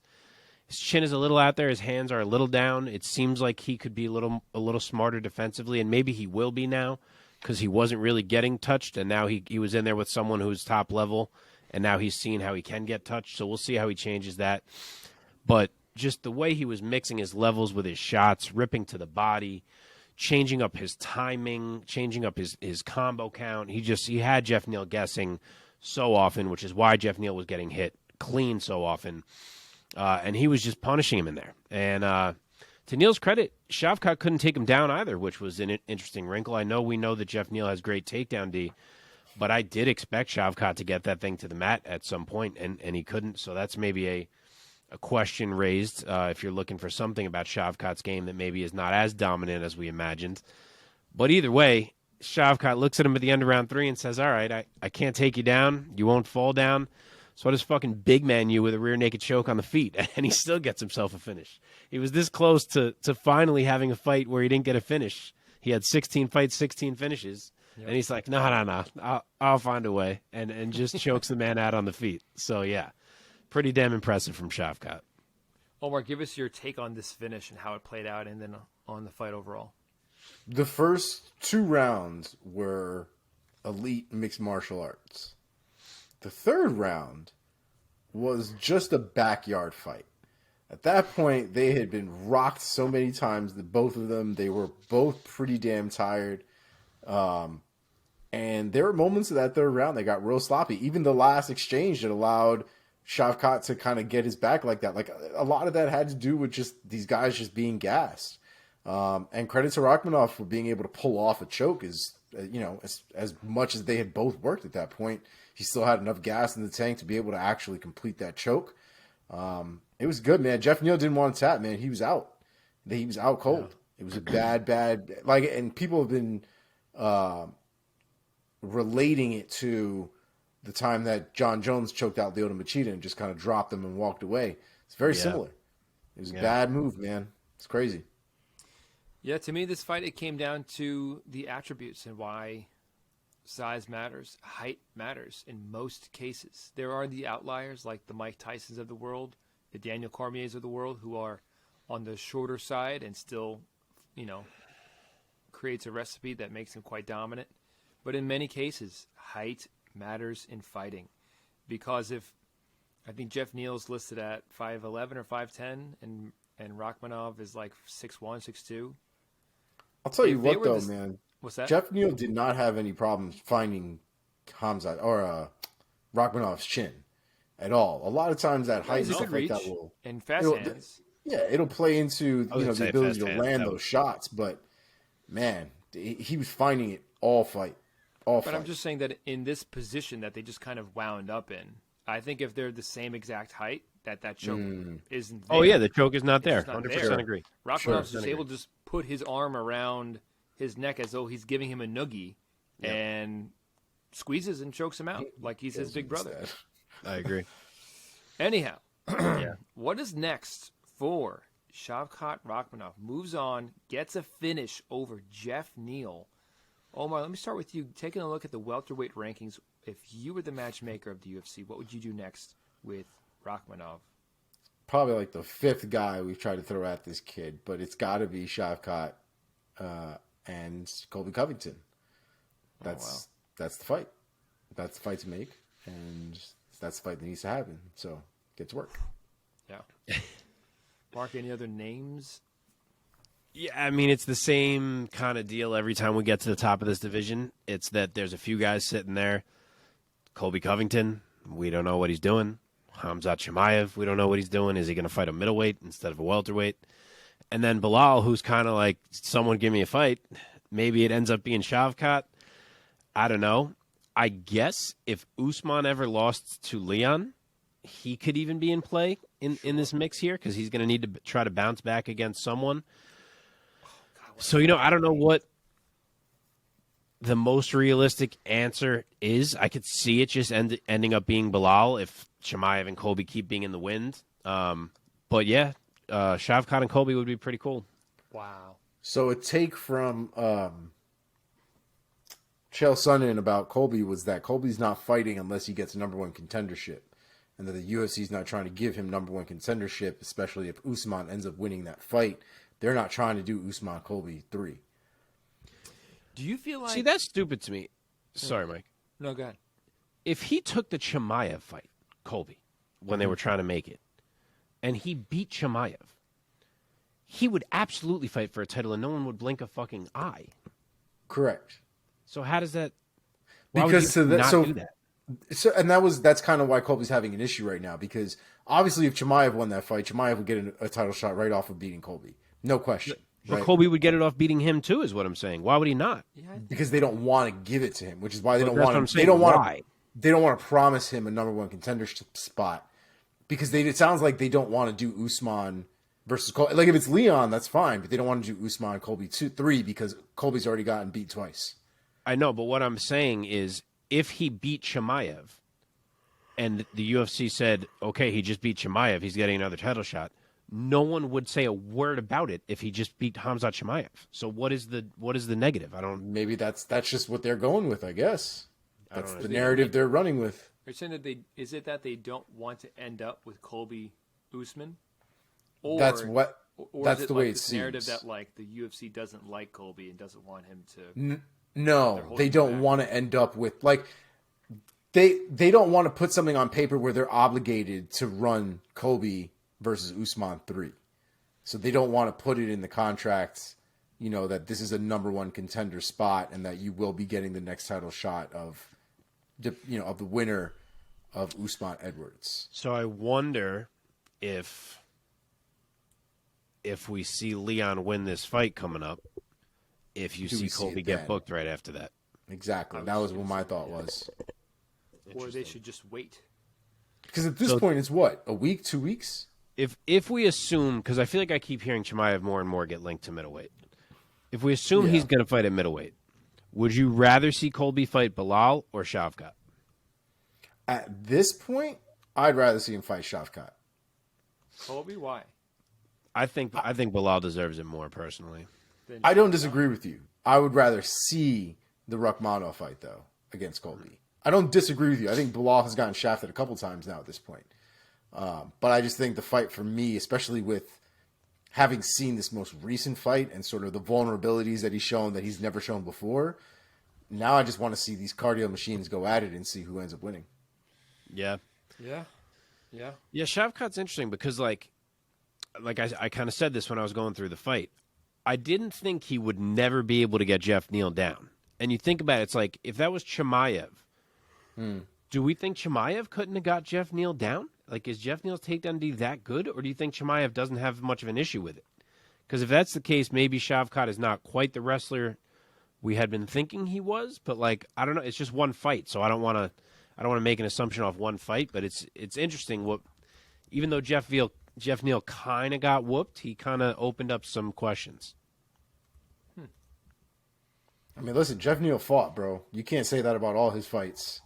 chin is a little out there. His hands are a little down. It seems like he could be a little smarter defensively, and maybe he will be now because he wasn't really getting touched, and now he was in there with someone who's top level, and now he's seen how he can get touched. So we'll see how he changes that. But just the way he was mixing his levels with his shots, ripping to the body, changing up his timing, changing up his combo count. He had Geoff Neal guessing so often, which is why Geoff Neal was getting hit clean so often. And he was just punishing him in there. And to Neal's credit, Shavkat couldn't take him down either, which was an interesting wrinkle. We know that Geoff Neal has great takedown D, but I did expect Shavkat to get that thing to the mat at some point, and he couldn't. So that's maybe a question raised if you're looking for something about Shavkat's game that maybe is not as dominant as we imagined. But either way, Shavkat looks at him at the end of round 3 and says, all right, I can't take you down. You won't fall down. So I just fucking big man you with a rear naked choke on the feet. And he still gets himself a finish. He was this close to finally having a fight where he didn't get a finish. He had 16 fights, 16 finishes. Yep. And he's like, no. I'll find a way. And just chokes the man out on the feet. So, yeah. Pretty damn impressive from Shavkat. Omar, give us your take on this finish and how it played out and then on the fight overall. The first 2 rounds were elite mixed martial arts. The third round was just a backyard fight. At that point, they had been rocked so many times that both of them, they were both pretty damn tired. And there were moments of that third round that got real sloppy. Even the last exchange that allowed Shavkat to kind of get his back like that. Like a lot of that had to do with just these guys just being gassed. And credit to Rakhmonov for being able to pull off a choke as much as they had both worked at that point. He still had enough gas in the tank to be able to actually complete that choke. It was good, man. Geoff Neal didn't want to tap, man. He was out. He was out cold. Yeah. It was a bad, and people have been relating it to the time that John Jones choked out Lyoto Machida and just kind of dropped him and walked away. It's very similar. It was a bad move, man. It's crazy. Yeah, to me, this fight, it came down to the attributes and why size matters, height matters in most cases. There are the outliers like the Mike Tysons of the world, the Daniel Cormiers of the world, who are on the shorter side and still, creates a recipe that makes him quite dominant. But in many cases, height matters in fighting. Because if, I think Jeff Neal's listed at 5'11 or 5'10, and Rakhmonov is like 6'1", 6'2". I'll tell you If they what, were though, the- man. What's that? Jeff Neal did not have any problems finding Hamzat or Rakhmonov's chin at all. A lot of times that height and He's a stuff good like reach that will, and fast it'll- hands. yeah, it'll play into I was gonna the say ability fast to hands, land that those would- shots. But man, he was finding it all fight. But I'm just saying that in this position that they just kind of wound up in, I think if they're the same exact height, that choke isn't there. Oh yeah, the choke is not there. just not 100% there. agree. Rakhmonov's Sure. just able to just put his arm around his neck as though he's giving him a noogie and squeezes and chokes him out like he's his big brother. Instead. I agree. Anyhow, what is next for Shavkat Rakhmonov? Moves on, gets a finish over Jeff Neal. Omar, let me start with you. Taking a look at the welterweight rankings, if you were the matchmaker of the UFC, what would you do next with Rakhmonov? Probably like the fifth guy we've tried to throw at this kid, but it's got to be Shavkat and Colby Covington. That's the fight. That's the fight to make, and that's the fight that needs to happen. So get to work. Yeah. Mark, any other names? Yeah, I mean, it's the same kind of deal every time we get to the top of this division. It's that there's a few guys sitting there. Colby Covington, we don't know what he's doing. Khamzat Chimaev, we don't know what he's doing. Is he going to fight a middleweight instead of a welterweight? And then Belal, who's kind of like, someone give me a fight. Maybe it ends up being Shavkat. I don't know. I guess if Usman ever lost to Leon, he could even be in play in this mix here because he's going to need to try to bounce back against someone. So, I don't know what the most realistic answer is. I could see it just ending up being Belal if Chimaev and Colby keep being in the wind. But yeah, Shavkat and Colby would be pretty cool. Wow. So a take from Chael Sonnen about Colby was that Colby's not fighting unless he gets number one contendership, and that the UFC is not trying to give him number one contendership, especially if Usman ends up winning that fight. They're not trying to do Usman Colby 3. Do you feel like... See, that's stupid to me. Sorry, Mike. No, go ahead. If he took the Chimaev fight, Colby, when they were trying to make it, and he beat Chimaev, he would absolutely fight for a title and no one would blink a fucking eye. Correct. So how does that... Why Because would you not do that? So, and that's kind of why Colby's having an issue right now, because obviously if Chimaev won that fight, Chimaev would get a title shot right off of beating Colby. No question. But Right? Colby would get it off beating him too, is what I'm saying. Why would he not? Yeah, Because they don't want to give it to him, which is why they But don't that's want what I'm to. saying. They don't want Why? to. They don't want to promise him a number one contendership spot because it sounds like they don't want to do Usman versus Colby. Like if it's Leon, that's fine, but they don't want to do Usman Colby 2-3 because Colby's already gotten beat twice. I know, but what I'm saying is if he beat Chimaev and the UFC said, okay, he just beat Chimaev, he's getting another title shot, no one would say a word about it if he just beat Khamzat Chimaev. So what is the negative? I don't... Maybe that's just what they're going with, I guess. That's know. the narrative they're running with. Are you saying that is it that they don't want to end up with Colby Usman? Or, That's is it the like way it this narrative seems. that like the UFC doesn't like Colby and doesn't want him to... No, holding they him don't back. want to end up with like they don't want to put something on paper where they're obligated to run Colby versus Usman 3. So they don't want to put it in the contract, that this is a number one contender spot and that you will be getting the next title shot of the winner of Usman Edwards. So I wonder if we see Leon win this fight coming up, if you Do see we see Colby it get then? booked right after that. Exactly. That was what my thought was. Or they should just wait. Because at this point, it's what? A week, 2 weeks? If we assume, because I feel like I keep hearing Chimaev more and more get linked to middleweight. If we assume he's going to fight at middleweight, would you rather see Colby fight Belal or Shavkat? At this point, I'd rather see him fight Shavkat. Colby, why? I think Belal deserves it more personally. Then I don't disagree with you. I would rather see the Rakhmonov fight, though. against Colby. I don't disagree with you. I think Belal has gotten shafted a couple times now at this point. But I just think the fight for me, especially with having seen this most recent fight and sort of the vulnerabilities that he's shown that he's never shown before, now I just want to see these cardio machines go at it and see who ends up winning. Yeah. Yeah. Yeah, Shavkat's interesting because, like I kind of said this when I was going through the fight. I didn't think he would never be able to get Geoff Neal down. And you think about it, it's like, if that was Chimaev, do we think Chimaev couldn't have got Geoff Neal down? Like, is Geoff Neal's takedown D that good, or do you think Chimaev doesn't have much of an issue with it? Because if that's the case, maybe Shavkat is not quite the wrestler we had been thinking he was. But, like, I don't know. It's just one fight, so I don't want to make an assumption off one fight. But it's interesting what, even though Geoff Neal kind of got whooped, he kind of opened up some questions. I mean, listen, Geoff Neal fought, bro. You can't say that about all his fights.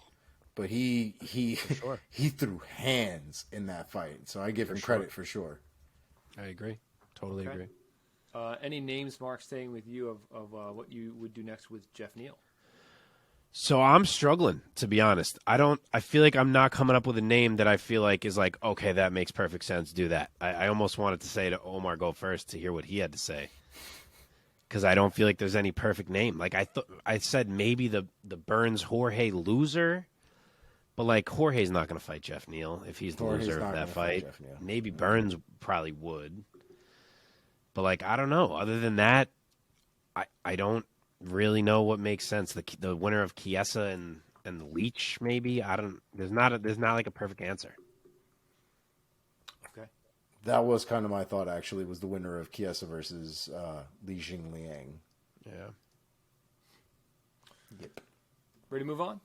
But he threw hands in that fight, so I give him credit for sure. I agree. Totally agree. Any names, Mark, staying with you of what you would do next with Geoff Neal? So I'm struggling, to be honest. I feel like I'm not coming up with a name that I feel like is like, okay, that makes perfect sense. Do that. I almost wanted to say to Omar go first to hear what he had to say, because I don't feel like there's any perfect name. Like I said maybe the Burns Jorge loser. But, like, Jorge's not going to fight Geoff Neal if he's the loser of that fight. Maybe Burns probably would. But, like, I don't know. Other than that, I don't really know what makes sense. The winner of Chiesa and the Leech, maybe? There's not like a perfect answer. Okay. That was kind of my thought, actually, was the winner of Chiesa versus Li Jingliang. Yeah. Yep. Ready to move on?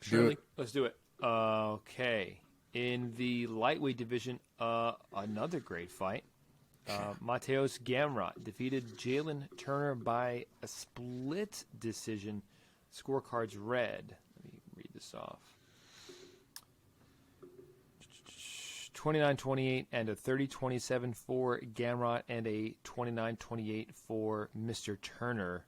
Surely. Let's do it. Okay. In the lightweight division, another great fight. Mateusz Gamrot defeated Jalin Turner by a split decision. Scorecards red. Let me read this off. 29-28 and a 30-27 for Gamrot and a 29-28 for Mr. Turner.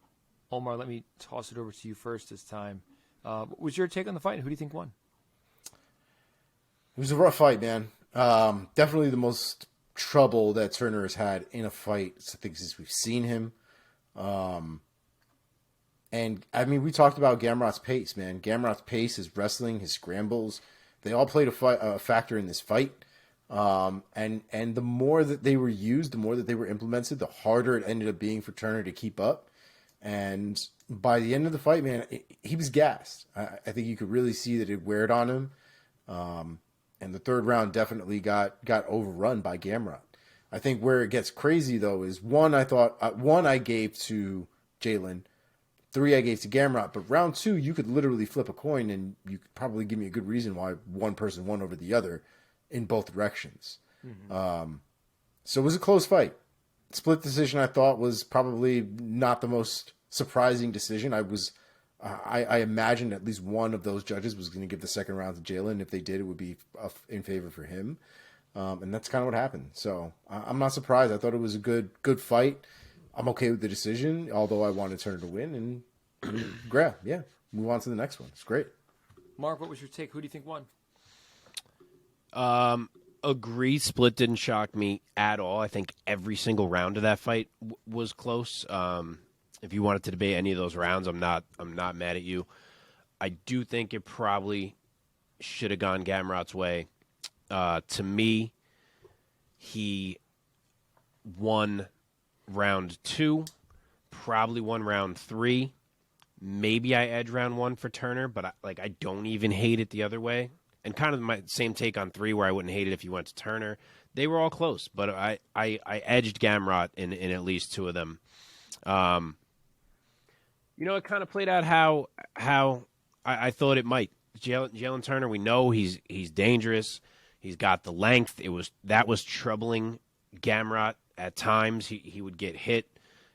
Omar, let me toss it over to you first this time. What was your take on the fight? Who do you think won? It was a rough fight, man. Definitely the most trouble that Turner has had in a fight, I think, since we've seen him. And, I mean, we talked about Gamrot's pace, man. Gamrot's pace, his wrestling, his scrambles, they all played a factor in this fight. And the more that they were used, the more that they were implemented, the harder it ended up being for Turner to keep up. And by the end of the fight, man, he was gassed. I think you could really see that it weared on him. And the third round definitely got overrun by Gamrot. I think where it gets crazy, though, is one I gave to Jalin, 3 I gave to Gamrot. But round 2, you could literally flip a coin, and you could probably give me a good reason why one person won over the other in both directions. Mm-hmm. So it was a close fight. Split decision, I thought, was probably not the most surprising decision. I imagined at least one of those judges was going to give the second round to Jalin. If they did, it would be in favor for him. And that's kind of what happened. So I'm not surprised. I thought it was a good fight. I'm okay with the decision, although I wanted Turner to win. And move on to the next one. It's great. Mark, what was your take? Who do you think won? Agree. Split didn't shock me at all. I think every single round of that fight was close. If you wanted to debate any of those rounds, I'm not mad at you. I do think it probably should have gone Gamrot's way. To me, he won round 2, probably won round 3. Maybe I edge round 1 for Turner, but I don't even hate it the other way. And kind of my same take on 3, where I wouldn't hate it if you went to Turner. They were all close, but I edged Gamrot in at least 2 of them. It kind of played out how I thought it might. Jalin Turner, we know he's dangerous. He's got the length. That was troubling Gamrot at times. He would get hit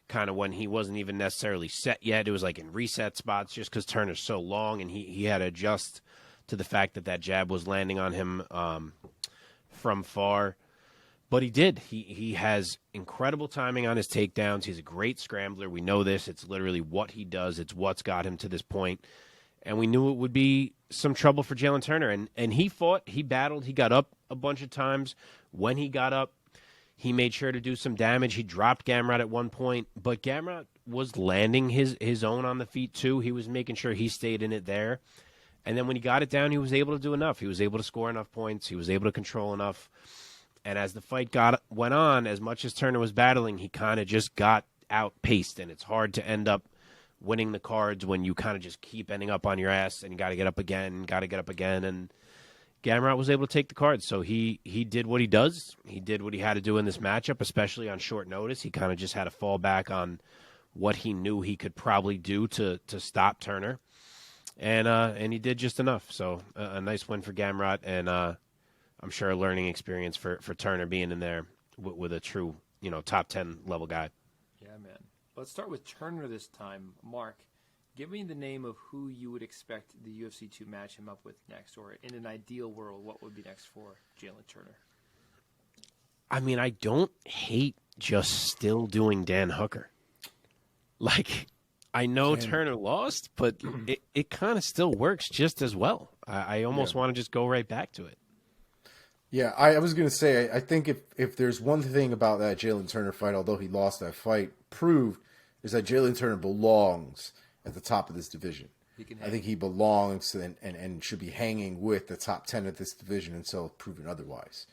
kind of when he wasn't even necessarily set yet. It was like in reset spots just because Turner's so long, and he had to adjust to the fact that jab was landing on him from far. But he did. He has incredible timing on his takedowns. He's a great scrambler. We know this. It's literally what he does. It's what's got him to this point. and we knew it would be some trouble for Jalin Turner. And he fought, he battled, he got up a bunch of times. When he got up, he made sure to do some damage. He dropped Gamrot at one point, but Gamrot was landing his own on the feet too. He was making sure he stayed in it there. And then when he got it down, he was able to do enough. He was able to score enough points. He was able to control enough. And as the fight went on, as much as Turner was battling, he kind of just got outpaced. And it's hard to end up winning the cards when you kind of just keep ending up on your ass and you got to get up again, And Gamrot was able to take the cards. So he did what he does. He did what he had to do in this matchup, especially on short notice. He kind of just had to fall back on what he knew he could probably do to stop Turner. And he did just enough. So a nice win for Gamrot, and I'm sure a learning experience for Turner being in there with a true, top 10 level guy. Yeah, man. Let's start with Turner this time. Mark, give me the name of who you would expect the UFC to match him up with next, or in an ideal world, what would be next for Jalin Turner? I mean, I don't hate just still doing Dan Hooker. Like, I know Turner lost, but it kind of still works just as well. I almost want to just go right back to it. Yeah, I was going to say, I think if there's one thing about that Jalin Turner fight, although he lost that fight, proved is that Jalin Turner belongs at the top of this division. I think he belongs and should be hanging with the top 10 of this division until proven otherwise.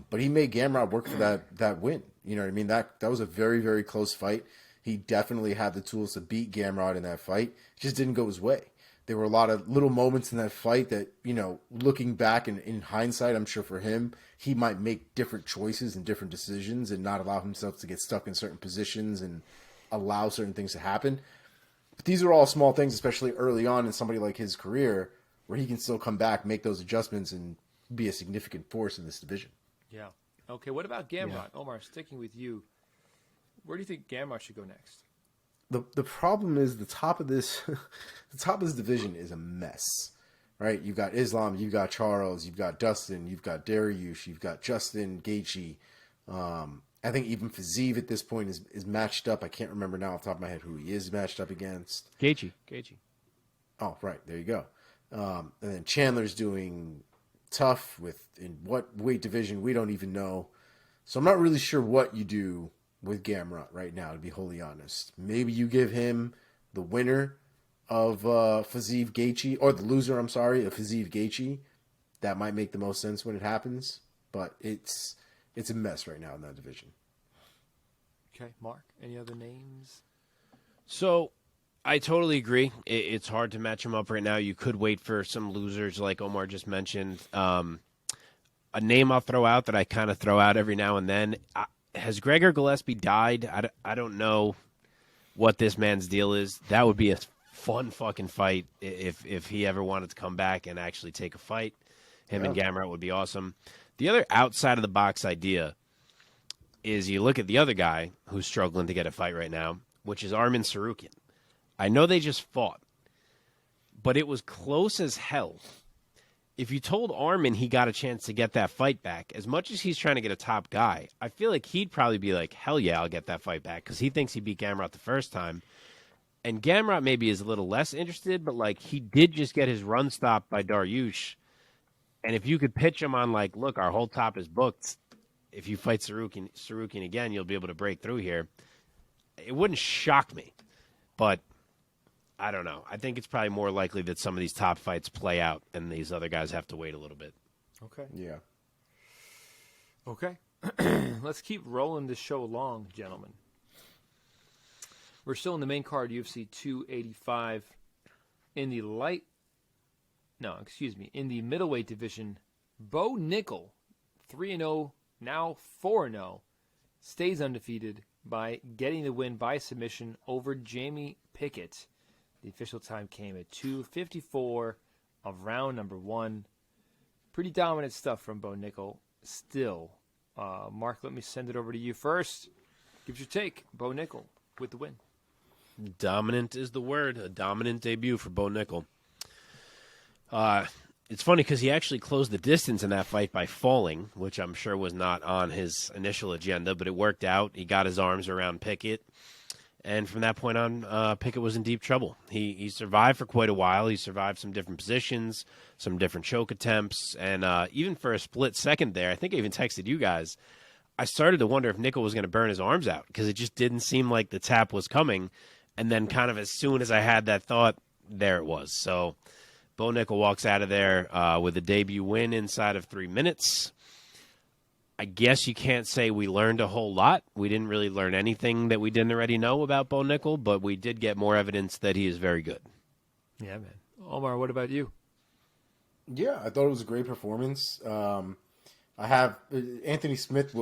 But he made Gamrot work for that win. You know what I mean? That was a very, very close fight. He definitely had the tools to beat Gamrot in that fight. It just didn't go his way. There were a lot of little moments in that fight that, looking back in hindsight, I'm sure for him, he might make different choices and different decisions and not allow himself to get stuck in certain positions and allow certain things to happen. But these are all small things, especially early on in somebody like his career, where he can still come back, make those adjustments, and be a significant force in this division. Yeah. Okay, what about Gamrot? Yeah. Omar, sticking with you, where do you think Gamrot should go next? The problem is the top of this division is a mess, right? You've got Islam, you've got Charles, you've got Dustin, you've got Dariush, you've got Justin, Gaethje. I think even Fiziev at this point is matched up. I can't remember now off the top of my head who he is matched up against. Gaethje. Oh, right. There you go. And then Chandler's doing tough in what weight division, we don't even know. So I'm not really sure what you do with Gamrot right now, to be wholly honest. Maybe you give him the winner of Fiziev Gaethje, or the loser, of Fiziev Gaethje. That might make the most sense when it happens, but it's a mess right now in that division. Okay, Mark, any other names? So I totally agree. It's hard to match him up right now. You could wait for some losers like Omar just mentioned. A name I'll throw out that I kind of throw out every now and then. Has Gregor Gillespie died? I don't know what this man's deal is. That would be a fun fucking fight if he ever wanted to come back and actually take a fight. Him and Gamrot would be awesome. The other outside of the box idea is you look at the other guy who's struggling to get a fight right now, which is Arman Tsarukyan. I know they just fought, but it was close as hell. If you told Arman he got a chance to get that fight back, as much as he's trying to get a top guy, I feel like he'd probably be like, hell yeah, I'll get that fight back, because he thinks he beat Gamrot the first time. And Gamrot maybe is a little less interested, but like he did just get his run stopped by Dariush. And if you could pitch him on like, look, our whole top is booked. If you fight Tsarukyan again, you'll be able to break through here. It wouldn't shock me, but I don't know. I think it's probably more likely that some of these top fights play out and these other guys have to wait a little bit. Okay. Yeah. Okay. Let's keep rolling this show along, gentlemen. We're still in the main card, UFC 285. In the middleweight division, Bo Nickal, 3-0, now 4-0, stays undefeated by getting the win by submission over Jamie Pickett. The official time came at 2:54 of round number 1. Pretty dominant stuff from Bo Nickal still. Mark, let me send it over to you first. Give your take. Bo Nickal with the win. Dominant is the word. A dominant debut for Bo Nickal. It's funny because he actually closed the distance in that fight by falling, which I'm sure was not on his initial agenda, but it worked out. He got his arms around Pickett, And from that point on, Pickett was in deep trouble. He survived for quite a while. He survived some different positions, some different choke attempts, and even for a split second there, I think I even texted you guys, I started to wonder if Nickal was going to burn his arms out because it just didn't seem like the tap was coming. And then kind of as soon as I had that thought, there it was. So Bo Nickal walks out of there with a debut win inside of 3 minutes. I guess you can't say we learned a whole lot. We didn't really learn anything that we didn't already know about Bo Nickal, but we did get more evidence that he is very good. Yeah, man. Omar, what about you? Yeah, I thought it was a great performance. I have Anthony Smith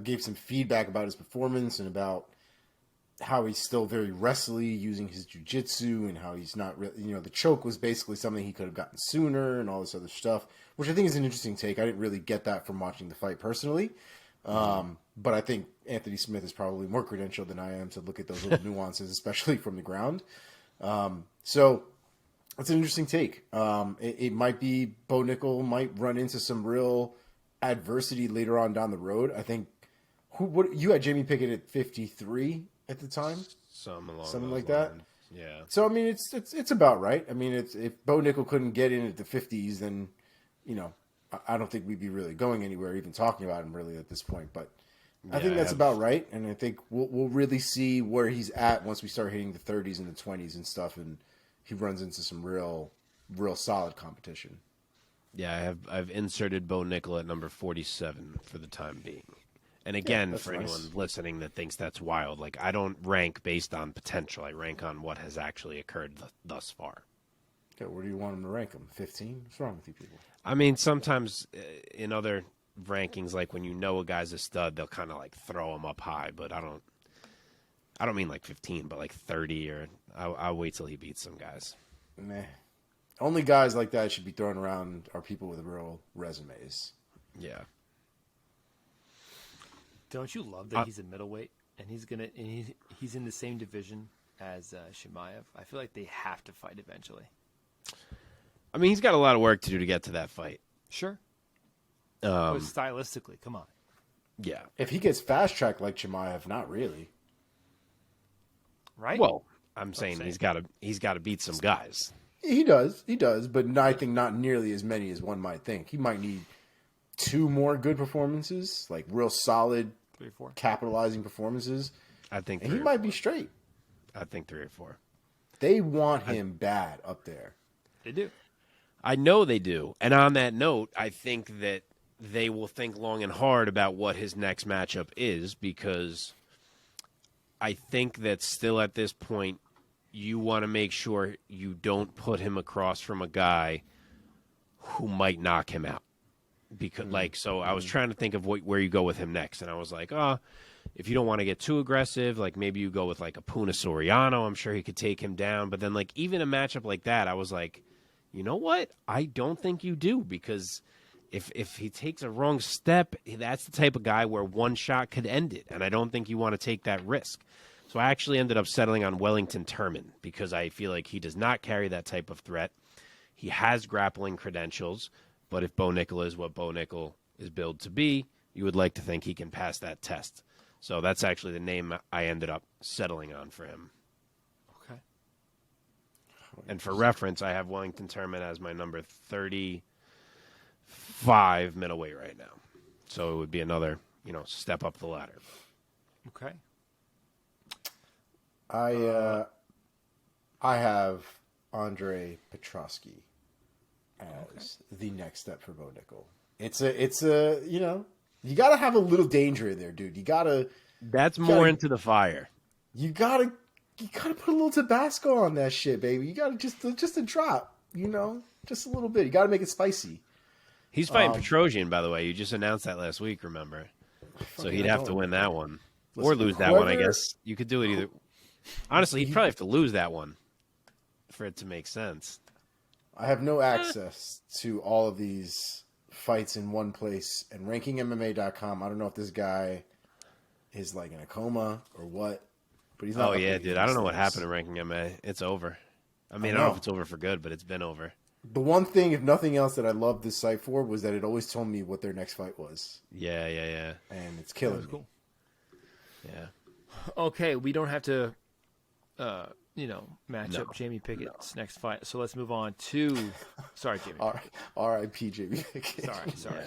gave some feedback about his performance and about how he's still very wrestly using his jiu-jitsu and how he's not really, the choke was basically something he could have gotten sooner and all this other stuff, which I think is an interesting take. I didn't really get that from watching the fight personally. But I think Anthony Smith is probably more credentialed than I am to look at those little nuances, especially from the ground. So it's an interesting take. It might be Bo Nickal might run into some real adversity later on down the road. I think you had Jamie Pickett at 53 at the time, something like that. Yeah. So I mean, it's about right. I mean, if Bo Nickal couldn't get in at the 50s, then I don't think we'd be really going anywhere, even talking about him really at this point. But I think that's about right, and I think we'll really see where he's at once we start hitting the 30s and the 20s and stuff, and he runs into some real solid competition. Yeah, I've inserted Bo Nickal at number 47 for the time being. And again, for anyone listening that thinks that's wild, like I don't rank based on potential. I rank on what has actually occurred thus far. Okay, where do you want him to rank him? 15? What's wrong with you people? I mean, sometimes in other rankings, like when a guy's a stud, they'll kind of like throw him up high. But I don't mean like 15, but like 30, or I'll wait till he beats some guys. Meh. Only guys like that should be thrown around are people with real resumes. Yeah. Don't you love that he's a middleweight and he's in the same division as Chimaev? I feel like they have to fight eventually. I mean, he's got a lot of work to do to get to that fight. Sure. But stylistically, come on. Yeah. If he gets fast-tracked like Chimaev, not really. Right? Well, I'm saying he's got to beat some guys. He does, but I think not nearly as many as one might think. He might need 2 more good performances, like real solid, 3 or 4 capitalizing performances. I think, and he might be straight. I think 3 or 4. They want him bad up there. They do. I know they do. And on that note, I think that they will think long and hard about what his next matchup is, because I think that still at this point, you want to make sure you don't put him across from a guy who might knock him out. Because I was trying to think of where you go with him next, and I was like, if you don't want to get too aggressive, like maybe you go with like a Puna Soriano. I'm sure he could take him down. But then like even a matchup like that, I was like, you know what? I don't think you do, because if he takes a wrong step, that's the type of guy where one shot could end it, and I don't think you want to take that risk. So I actually ended up settling on Wellington Turman because I feel like he does not carry that type of threat. He has grappling credentials. But if Bo Nickal is what Bo Nickal is billed to be, you would like to think he can pass that test. So that's actually the name I ended up settling on for him. Okay. And for reference, I have Wellington Turman as my number 35 middleweight right now. So it would be another, step up the ladder. Okay. I have Andre Petrosky as the next step for Bo Nickal. It's a you got to have a little danger in there, dude. That's more into the fire. You gotta put a little Tabasco on that shit, baby. You gotta just a drop, just a little bit. You gotta make it spicy. He's fighting Petrosian, by the way. You just announced that last week, remember? So he'd have to win that one. Or lose that one, I guess. You could do it either. Honestly, he'd probably have to lose that one for it to make sense. I have no access to all of these fights in one place. And RankingMMA.com, I don't know if this guy is like in a coma or what, but he's not. Oh, yeah, dude. I don't know what happened to Ranking MMA. It's over. I mean, I don't know if it's over for good, but it's been over. The one thing, if nothing else, that I loved this site for was that it always told me what their next fight was. Yeah. And it's killing me. Cool. Yeah. Okay, we don't have to, match up Jamie Pickett's next fight. So let's move on to. Sorry, Jamie. R.I.P. Jamie Pickett. Sorry.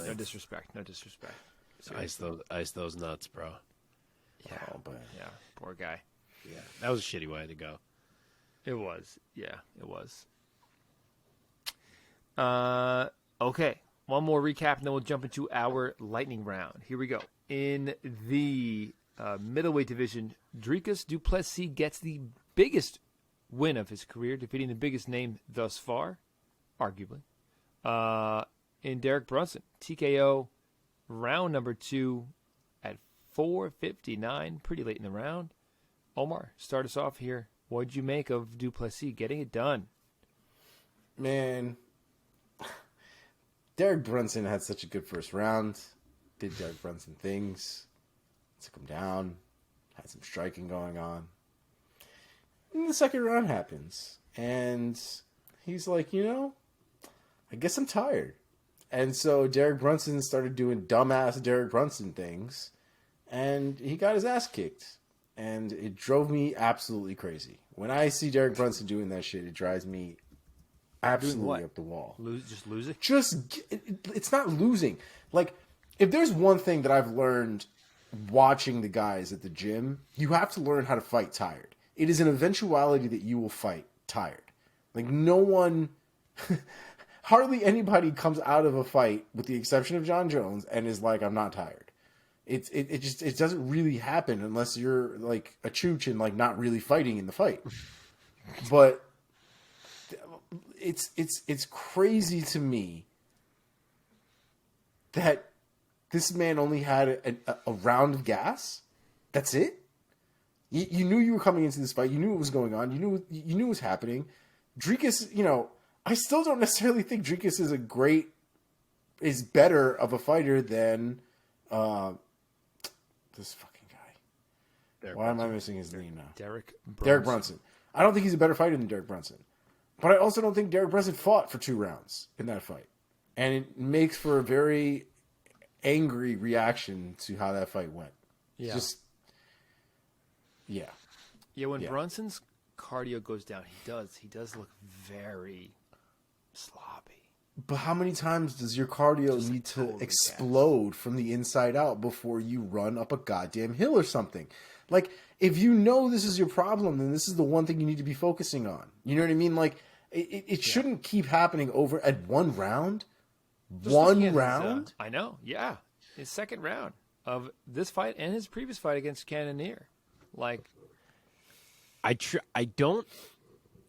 No disrespect. Ice those nuts, bro. Yeah, yeah, poor guy. Yeah, that was a shitty way to go. It was. Yeah, it was. Okay. One more recap, and then we'll jump into our lightning round. Here we go. In the middleweight division, Dricus du Plessis gets the biggest win of his career, defeating the biggest name thus far, arguably. In Derek Brunson, TKO round number 2 at 4:59, pretty late in the round. Omar, start us off here. What'd you make of du Plessis getting it done? Man, Derek Brunson had such a good first round. Did Derek Brunson things. Took him down. Had some striking going on. And the second round happens. And he's like, I guess I'm tired. And so Derek Brunson started doing dumbass Derek Brunson things. And he got his ass kicked. And it drove me absolutely crazy. When I see Derek Brunson doing that shit, it drives me absolutely up the wall. Just losing? It's not losing. Like, if there's one thing that I've learned watching the guys at the gym, you have to learn how to fight tired. It is an eventuality that you will fight tired. Like, no one, hardly anybody comes out of a fight, with the exception of John Jones, and is like, I'm not tired. It doesn't really happen unless you're like a chooch and like not really fighting in the fight. But it's crazy to me that this man only had a round of gas. That's it. You knew you were coming into this fight. You knew what was going on. You knew what was happening. Dricus, I still don't necessarily think Dricus is better of a fighter than this fucking guy. Why am I missing his name now? Derek Brunson. I don't think he's a better fighter than Derek Brunson. But I also don't think Derek Brunson fought for 2 rounds in that fight. And it makes for a very angry reaction to how that fight went. Yeah. When Brunson's cardio goes down, he does look very sloppy. But how many times does your cardio need to explode from the inside out before you run up a goddamn hill or something? Like, if you know this is your problem, then this is the one thing you need to be focusing on. You know what I mean? Like, it shouldn't keep happening over at one round. One round? I know, yeah. His second round of this fight and his previous fight against Cannonier. Like, I don't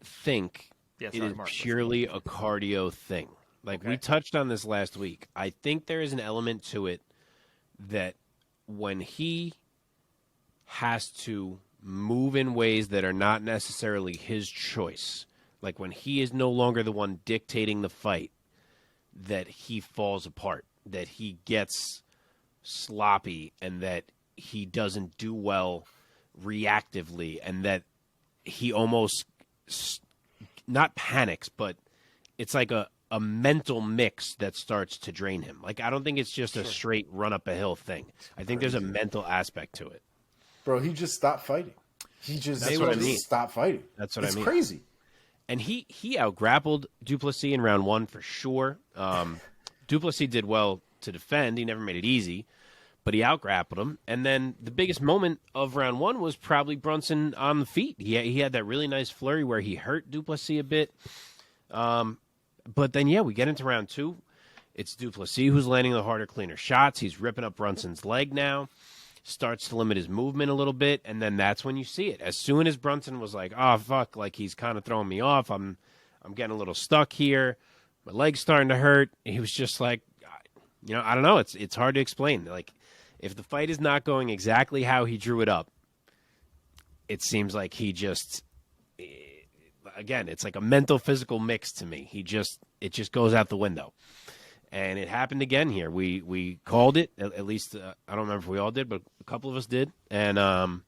think it is Mark, purely a cardio thing. Like, we touched on this last week. I think there is an element to it that when he has to move in ways that are not necessarily his choice, like when he is no longer the one dictating the fight, that he falls apart, that he gets sloppy, and that he doesn't do well reactively, and that he almost not panics, but it's like a mental mix that starts to drain him. Like, I don't think it's just a straight run up a hill thing. I think there's a mental aspect to it. Bro, he just stopped fighting. That's what I mean. Stopped fighting. That's what I mean. It's crazy. And he out-grappled du Plessis in round 1 for sure. Du Plessis did well to defend. He never made it easy, but he out-grappled him. And then the biggest moment of round 1 was probably Brunson on the feet. He had that really nice flurry where he hurt du Plessis a bit. But then, we get into round 2. It's du Plessis who's landing the harder, cleaner shots. He's ripping up Brunson's leg now. Starts to limit his movement a little bit, and then that's when you see it. As soon as Brunson was like, oh, fuck, like he's kind of throwing me off. I'm getting a little stuck here. My leg's starting to hurt. He was just like, I don't know. It's hard to explain. Like, if the fight is not going exactly how he drew it up, it seems like he just... Again, it's like a mental physical mix to me. It just goes out the window, and it happened again here. We called it, at least I don't remember if we all did, but a couple of us did, and and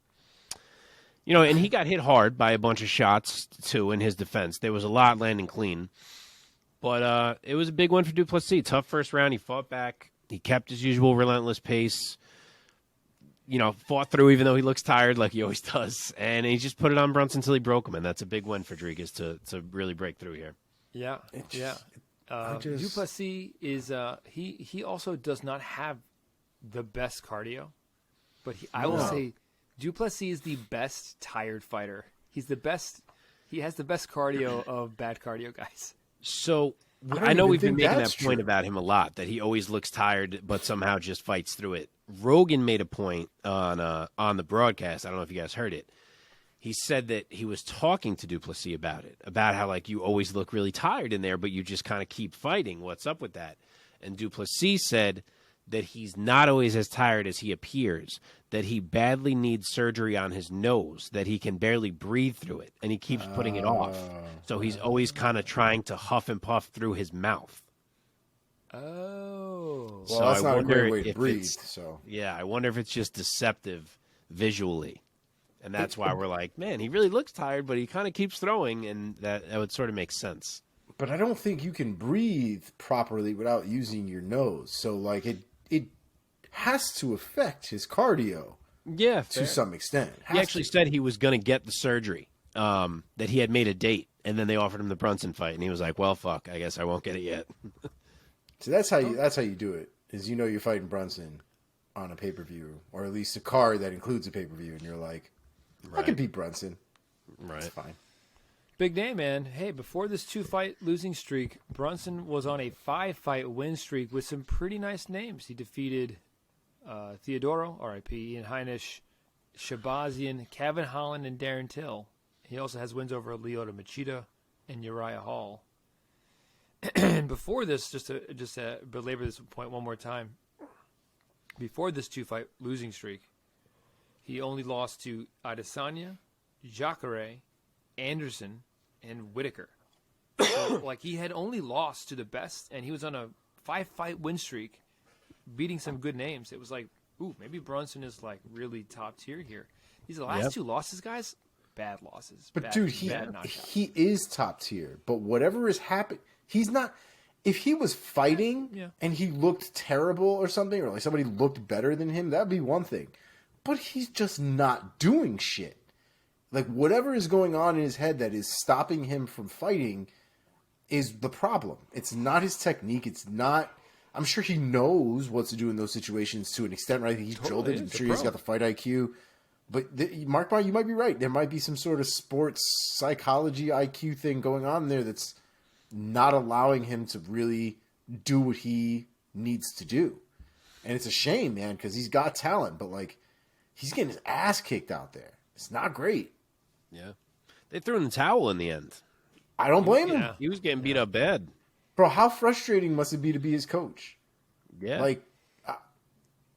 he got hit hard by a bunch of shots too. In his defense, there was a lot landing clean, but it was a big one for du Plessis. Tough first round. He fought back. He kept his usual relentless pace. fought through even though he looks tired like he always does. And he just put it on Brunson until he broke him. And that's a big win for Dricus to really break through here. Yeah, Du Plessis is he also does not have the best cardio, but I will say Du Plessis is the best tired fighter. He's the best. He has the best cardio of bad cardio guys. So I know we've been making that point about him a lot, that he always looks tired but somehow just fights through it. Rogan made a point on the broadcast. I don't know if you guys heard it. He said that he was talking to Du Plessis about it, about how like you always look really tired in there, but you just kind of keep fighting. What's up with that? And Du Plessis said that he's not always as tired as he appears, that he badly needs surgery on his nose, that he can barely breathe through it, and he keeps putting it off. So he's always kind of trying to huff and puff through his mouth. Oh. Well, that's not a great way to breathe. So yeah, I wonder if it's just deceptive visually. And that's why we're like, man, he really looks tired, but he kind of keeps throwing, and that would sort of make sense. But I don't think you can breathe properly without using your nose. So, like, it has to affect his cardio. Yeah, to some extent. He actually said he was going to get the surgery, that he had made a date, and then they offered him the Brunson fight, and he was like, well, fuck, I guess I won't get it yet. So that's how you do it, is you're fighting Brunson on a pay-per-view, or at least a card that includes a pay-per-view, and you're like, I could beat Brunson. Right. That's fine. Big name, man. Hey, before this 2-fight losing streak, Brunson was on a 5-fight win streak with some pretty nice names. He defeated Theodoro, R.I.P., Ian Heinisch, Shabazian, Kevin Holland, and Darren Till. He also has wins over Lyoto Machida and Uriah Hall. And before this, just to belabor this point one more time, before this 2-fight losing streak, he only lost to Adesanya, Jacare, Anderson, and Whitaker. So, like, he had only lost to the best, and he was on a 5-fight win streak, beating some good names. It was like, ooh, maybe Brunson is, like, really top tier here. These last two losses, guys, bad losses. But, dude, he is top tier. But whatever has happened, he's not... If he was fighting and he looked terrible or something, or like somebody looked better than him, that would be one thing. But he's just not doing shit. Like, whatever is going on in his head that is stopping him from fighting is the problem. It's not his technique. It's not... I'm sure he knows what to do in those situations to an extent, right? He's drilled it. I'm sure he's got the fight IQ. But, Mark, you might be right. There might be some sort of sports psychology IQ thing going on there that's not allowing him to really do what he needs to do. And it's a shame, man, because he's got talent. But, like, he's getting his ass kicked out there. It's not great. Yeah. They threw in the towel in the end. I don't blame him. He was getting beat up bad. Bro, how frustrating must it be to be his coach? Yeah. Like,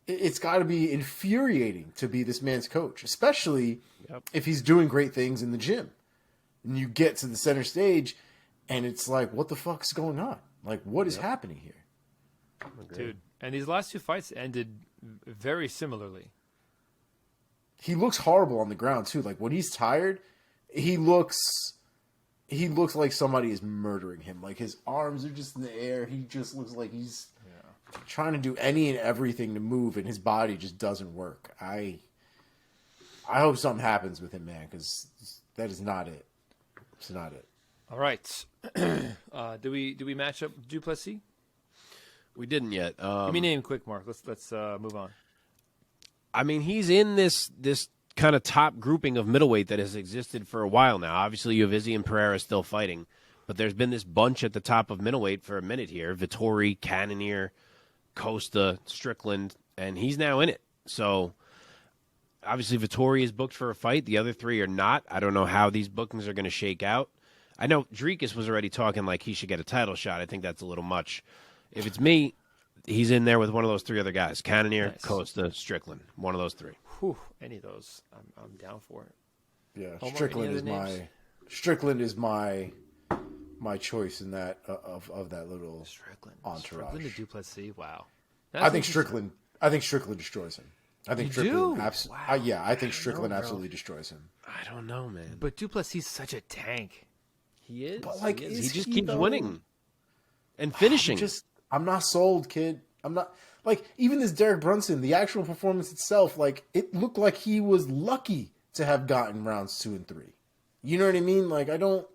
it's got to be infuriating to be this man's coach, especially if he's doing great things in the gym. And you get to the center stage, and it's like, what the fuck's going on? Like, what is happening here? Dude, and these last 2 fights ended very similarly. He looks horrible on the ground, too. Like, when he's tired, he looks like somebody is murdering him. Like, his arms are just in the air. He just looks like he's trying to do any and everything to move, and his body just doesn't work. I hope something happens with him, man, because that is not it. It's not it. All right. Do we match up Du Plessis? We didn't yet. Give me a name quick, Mark. Let's move on. I mean, he's in this kind of top grouping of middleweight that has existed for a while now. Obviously, you have Izzy and Pereira still fighting, but there's been this bunch at the top of middleweight for a minute here. Vettori, Cannonier, Costa, Strickland, and he's now in it. So, obviously, Vettori is booked for a fight. The other 3 are not. I don't know how these bookings are going to shake out. I know Dricus was already talking like he should get a title shot. I think that's a little much. If it's me, he's in there with one of those 3 other guys. Cannonier, Costa, Strickland. One of those 3. Whew, any of those, I'm down for it. Yeah, Omar, Strickland is my choice in that of that little entourage. Strickland to Du Plessis, wow. I think Strickland destroys him. I think Strickland. Wow. I think Strickland absolutely destroys him. I don't know, man. But Du Plessis is such a tank. He is. But like, he just keeps winning and finishing. I'm not sold, kid. I'm not. like even this Derek Brunson, the actual performance itself, like it looked like he was lucky to have gotten rounds 2 and 3. You know what I mean? Like I don't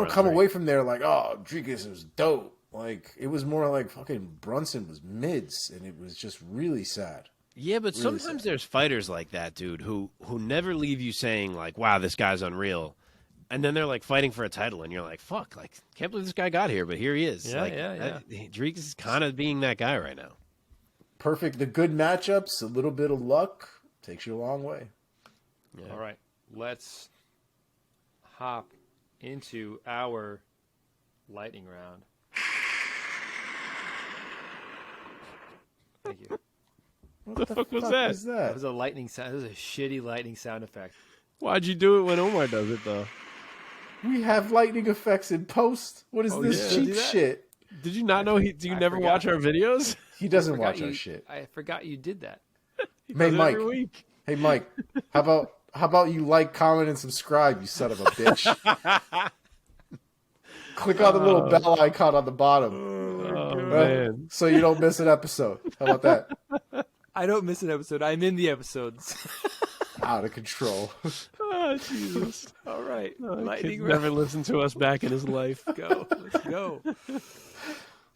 come away from there like, oh, Dricus was dope. Like it was more like fucking Brunson was mids, and it was just really sad. Yeah, but really sometimes sad. there's fighters like that, dude, who never leave you saying like, wow, this guy's unreal. And then they're like fighting for a title, and you're like, "Fuck! Like, can't believe this guy got here, but here he is." Yeah, like, yeah. Dricus is kind of being that guy right now. Perfect. The good matchups, a little bit of luck takes you a long way. Yeah. All right, let's hop into our lightning round. Thank you. What the fuck was that? Is That that? was a lightning sound. That was a shitty lightning sound effect. Why'd you do it when Omar does it though? We have lightning effects in post. What is Oh, this yeah. cheap Do that? shit? Did you not know? Do you I never forgot. watch our videos? He doesn't Forgot watch our you- shit. I forgot you did that. He Hey, does it Mike. every week. Hey, Mike. How about you like, comment, and subscribe? You son of a bitch. Click on the little bell icon on the bottom, Oh man, so you don't miss an episode. How about that? I don't miss an episode. I'm in the episodes. Out of control. oh, Jesus! All right, Kid's lightning never round. listened to us back in his life. Go. Let's go.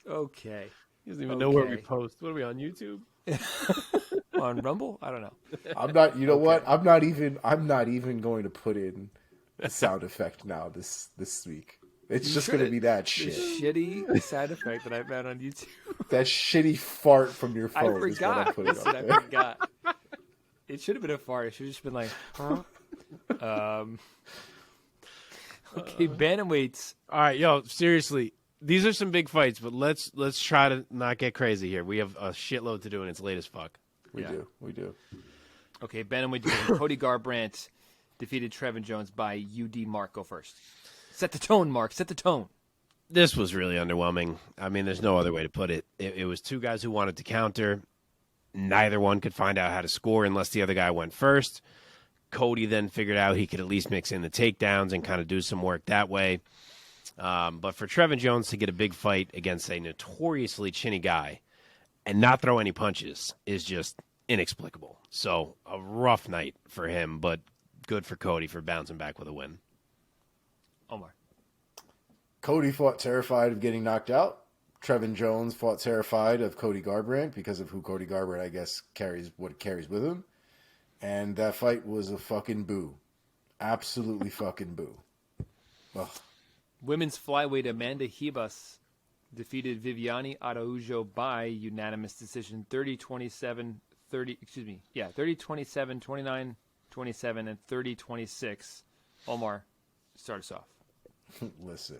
Okay. He doesn't even know where we Okay. post. What are we on YouTube? On Rumble? I don't know. I'm not. You know what? I'm not even going to put in the sound effect now. This week. It's just going to be that The shit. shitty sound effect that I found on YouTube. That shitty fart from your I phone is what I'm forgot. putting Listen, up I there. forgot. It should have been a fart. It should have just been like, huh? Okay, bantamweights. All right, yo, seriously, these are some big fights, but let's try to not get crazy here. We have a shitload to do, and it's late as fuck. We do. Okay, bantamweight division. Cody Garbrandt defeated Trevin Jones by UD. Mark, go first. Set the tone, Mark. Set the tone. This was really underwhelming. I mean, there's no other way to put it. It was two guys who wanted to counter. Neither one could find out how to score unless the other guy went first. Cody then figured out he could at least mix in the takedowns and kind of do some work that way. But for Trevin Jones to get a big fight against a notoriously chinny guy and not throw any punches is just inexplicable. So a rough night for him, but good for Cody for bouncing back with a win. Omar. Cody fought terrified of getting knocked out. Trevin Jones fought terrified of Cody Garbrandt because of who Cody Garbrandt, I guess, carries with him. And that fight was a fucking boo. Absolutely fucking boo. Ugh. Women's flyweight Amanda Ribas defeated Viviane Araújo by unanimous decision 30-27, 30-27, 29-27, and 30-26. Omar, start us off. Listen,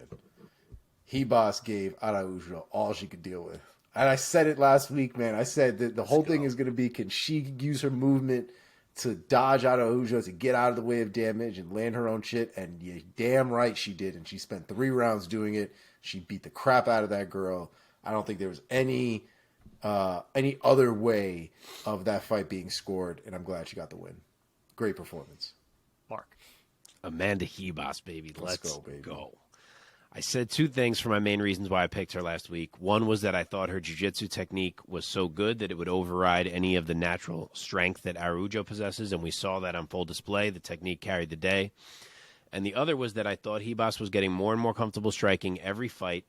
Ribas gave Araújo all she could deal with. And I said it last week, man. I said that the whole thing is going to be, can she use her movement to dodge Araújo, to get out of the way of damage and land her own shit? And yeah, damn right she did. And she spent 3 rounds doing it. She beat the crap out of that girl. I don't think there was any other way of that fight being scored. And I'm glad she got the win. Great performance. Mark. Amanda Ribas, baby. Let's go, baby. go. I said 2 things for my main reasons why I picked her last week. One was that I thought her jiu-jitsu technique was so good that it would override any of the natural strength that Araújo possesses, and we saw that on full display. The technique carried the day. And the other was that I thought Ribas was getting more and more comfortable striking every fight,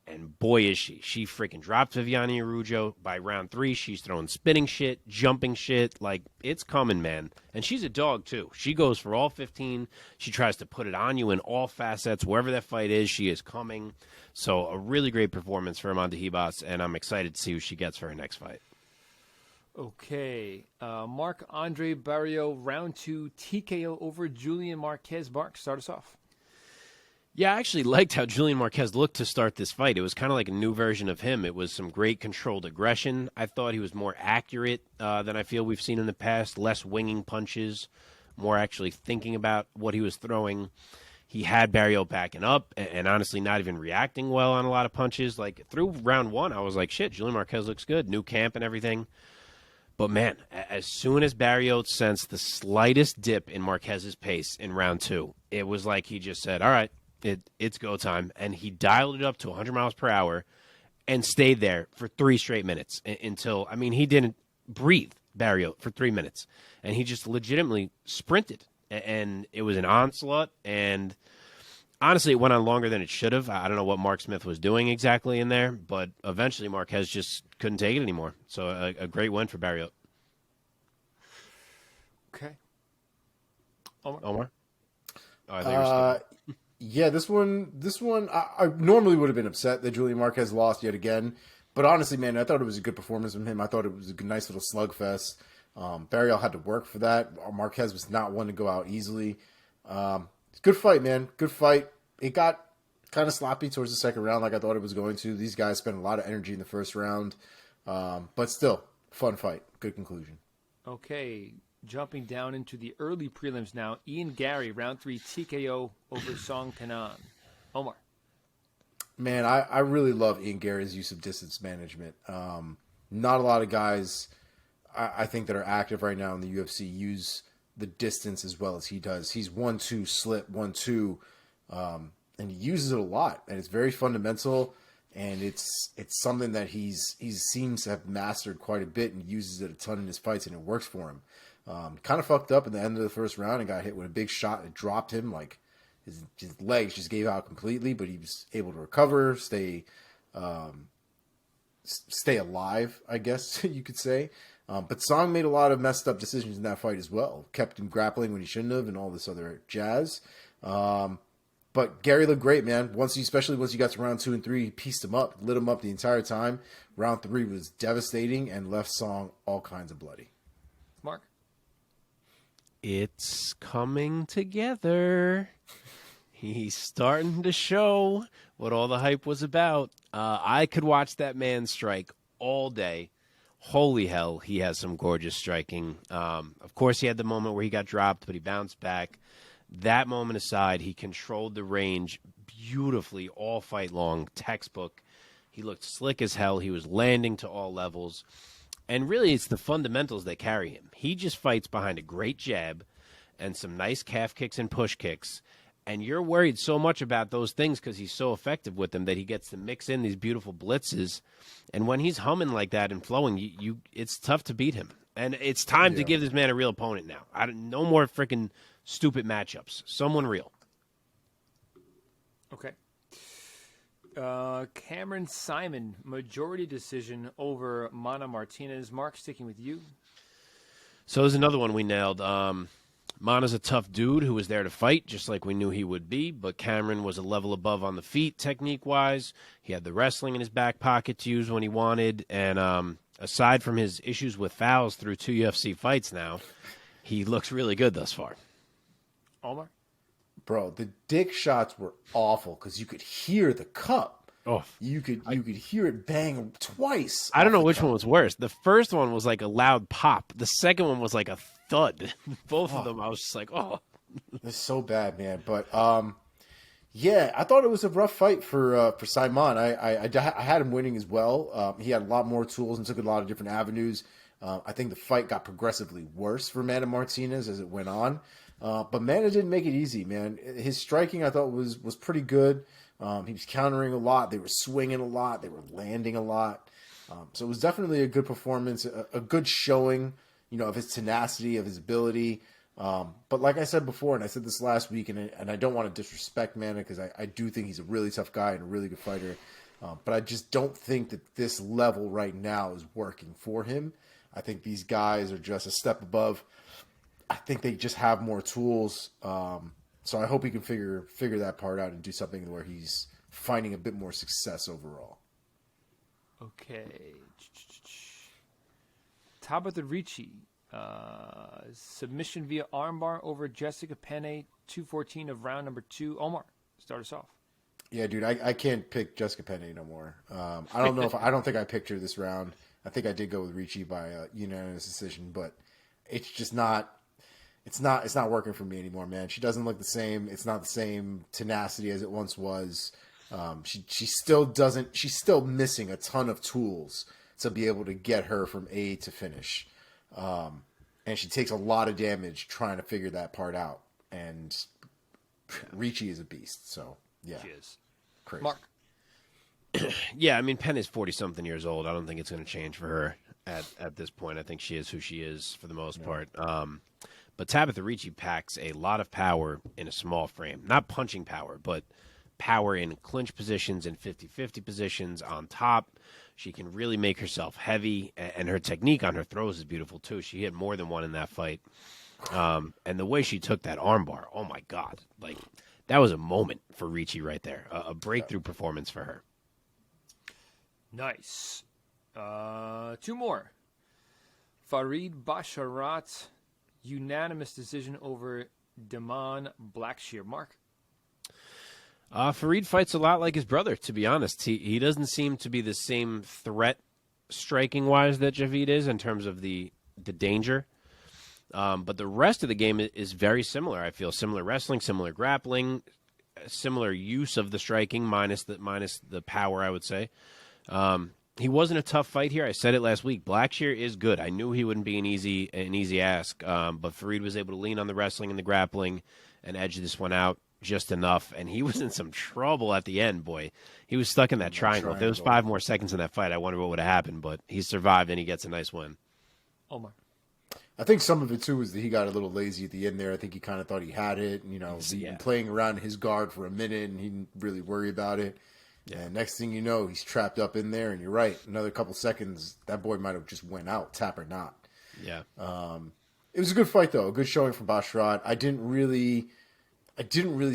and boy is she. She freaking dropped Viviane Araújo. By round 3, she's throwing spinning shit, jumping shit. Like, it's coming, man. And she's a dog, too. She goes for all 15. She tries to put it on you in all facets. Wherever that fight is, she is coming. So a really great performance for Amanda Ribas, and I'm excited to see who she gets for her next fight. Okay. Marc-Andre Barriault, round 2, TKO over Julian Marquez. Mark, start us off. Yeah, I actually liked how Julian Marquez looked to start this fight. It was kind of like a new version of him. It was some great controlled aggression. I thought he was more accurate than I feel we've seen in the past, less winging punches, more actually thinking about what he was throwing. He had Barriault backing up and honestly not even reacting well on a lot of punches. Like through round 1, I was like, shit, Julian Marquez looks good, new camp and everything. But man, as soon as Barriault sensed the slightest dip in Marquez's pace in round 2, it was like he just said, all right, it's go time, and he dialed it up to 100 miles per hour and stayed there for 3 straight minutes until, I mean, he didn't breathe, Barrios, for 3 minutes. And he just legitimately sprinted. And it was an onslaught. And honestly, it went on longer than it should have. I don't know what Mark Smith was doing exactly in there, but eventually Marquez just couldn't take it anymore. So a great win for Barrios. Okay. Omar? Oh, I thought you were skipping. Yeah, this one, I normally would have been upset that Julian Marquez lost yet again. But honestly, man, I thought it was a good performance from him. I thought it was a nice little slugfest. Barrios had to work for that. Marquez was not one to go out easily. Good fight, man. Good fight. It got kind of sloppy towards the second round like I thought it was going to. These guys spent a lot of energy in the first round. But still, fun fight. Good conclusion. Okay, jumping down into the early prelims now. Ian Gary, round 3 TKO over Song Kanan. Omar. Man, I really love Ian Gary's use of distance management. Not a lot of guys, I think, that are active right now in the UFC use the distance as well as he does. He's 1-2 slip, 1-2, and he uses it a lot. And it's very fundamental, and it's something that he seems to have mastered quite a bit and uses it a ton in his fights, and it works for him. Kind of fucked up in the end of the first round and got hit with a big shot that dropped him. Like his legs just gave out completely, but he was able to recover, stay alive, I guess you could say. But Song made a lot of messed up decisions in that fight as well. Kept him grappling when he shouldn't have and all this other jazz. But Gary looked great, man. Especially once you got to round 2 and 3, he pieced him up, lit him up the entire time. Round 3 was devastating and left Song all kinds of bloody. Mark? It's coming together. He's starting to show what all the hype was about. I could watch that man strike all day. Holy hell, he has some gorgeous striking. Of course, he had the moment where he got dropped, but he bounced back. That moment aside, he controlled the range beautifully all fight long. Textbook. He looked slick as hell. He was landing to all levels. And really, it's the fundamentals that carry him. He just fights behind a great jab and some nice calf kicks and push kicks. And you're worried so much about those things because he's so effective with them that he gets to mix in these beautiful blitzes. And when he's humming like that and flowing, it's tough to beat him. And it's time to give this man a real opponent now. No more freaking stupid matchups. Someone real. Okay. Cameron Simon, majority decision over Mana Martinez. Mark, sticking with you. So there's another one we nailed. Mana's a tough dude who was there to fight, just like we knew he would be, but Cameron was a level above on the feet technique-wise. He had the wrestling in his back pocket to use when he wanted, and aside from his issues with fouls through 2 UFC fights now, he looks really good thus far. Omar? Bro, the dick shots were awful because you could hear the cup. Oh, You could hear it bang twice. I don't know which one was worse. The first one was like a loud pop. The second one was like a thud. Both of them, I was just like, oh. It's so bad, man. But yeah, I thought it was a rough fight for Simon. I had him winning as well. He had a lot more tools and took a lot of different avenues. I think the fight got progressively worse for Mana Martinez as it went on. But Mana didn't make it easy, man. His striking, I thought, was pretty good. He was countering a lot. They were swinging a lot. They were landing a lot. So it was definitely a good performance, a good showing, of his tenacity, of his ability. But like I said before, and I said this last week, and I don't want to disrespect Mana because I do think he's a really tough guy and a really good fighter. But I just don't think that this level right now is working for him. I think these guys are just a step above. I think they just have more tools. So I hope he can figure that part out and do something where he's finding a bit more success overall. Okay. Tabitha Ricci, submission via armbar over Jessica Penne, 2:14 of round number 2. Omar, start us off. Yeah, dude, I can't pick Jessica Penne no more. I don't know I don't think I picked her this round. I think I did go with Ricci by unanimous decision, but it's just not. It's not working for me anymore, man. She doesn't look the same. It's not the same tenacity as it once was. She's still missing a ton of tools to be able to get her from A to finish. And she takes a lot of damage trying to figure that part out. And Ricci is a beast. So, yeah. She is. Crazy. Mark. Yeah, I mean, Penn is 40-something years old. I don't think it's going to change for her at this point. I think she is who she is for the most part. But Tabitha Ricci packs a lot of power in a small frame. Not punching power, but power in clinch positions and 50-50 positions on top. She can really make herself heavy, and her technique on her throws is beautiful, too. She hit more than one in that fight. And the way she took that armbar, oh, my God. Like, that was a moment for Ricci right there. A breakthrough performance for her. Nice. Two more. Farid Basharat, unanimous decision over Damon Blackshear. Mark? Farid fights a lot like his brother, to be honest. He doesn't seem to be the same threat striking-wise that Javid is in terms of the danger. But the rest of the game is very similar, I feel. Similar wrestling, similar grappling, similar use of the striking, minus the power, I would say. He wasn't a tough fight here. I said it last week. Blackshear is good. I knew he wouldn't be an easy ask, but Farid was able to lean on the wrestling and the grappling and edge this one out just enough, and he was in some trouble at the end, boy. He was stuck in that triangle. If there was 5 more seconds in that fight, I wonder what would have happened, but he survived, and he gets a nice win. Omar? I think some of it, too, is that he got a little lazy at the end there. I think he kind of thought he had it. And, he'd been playing around his guard for a minute, and he didn't really worry about it. Yeah. And next thing you know, he's trapped up in there, and you're right. Another couple seconds, that boy might have just went out, tap or not. Yeah. It was a good fight, though. A good showing from Basharat. I didn't really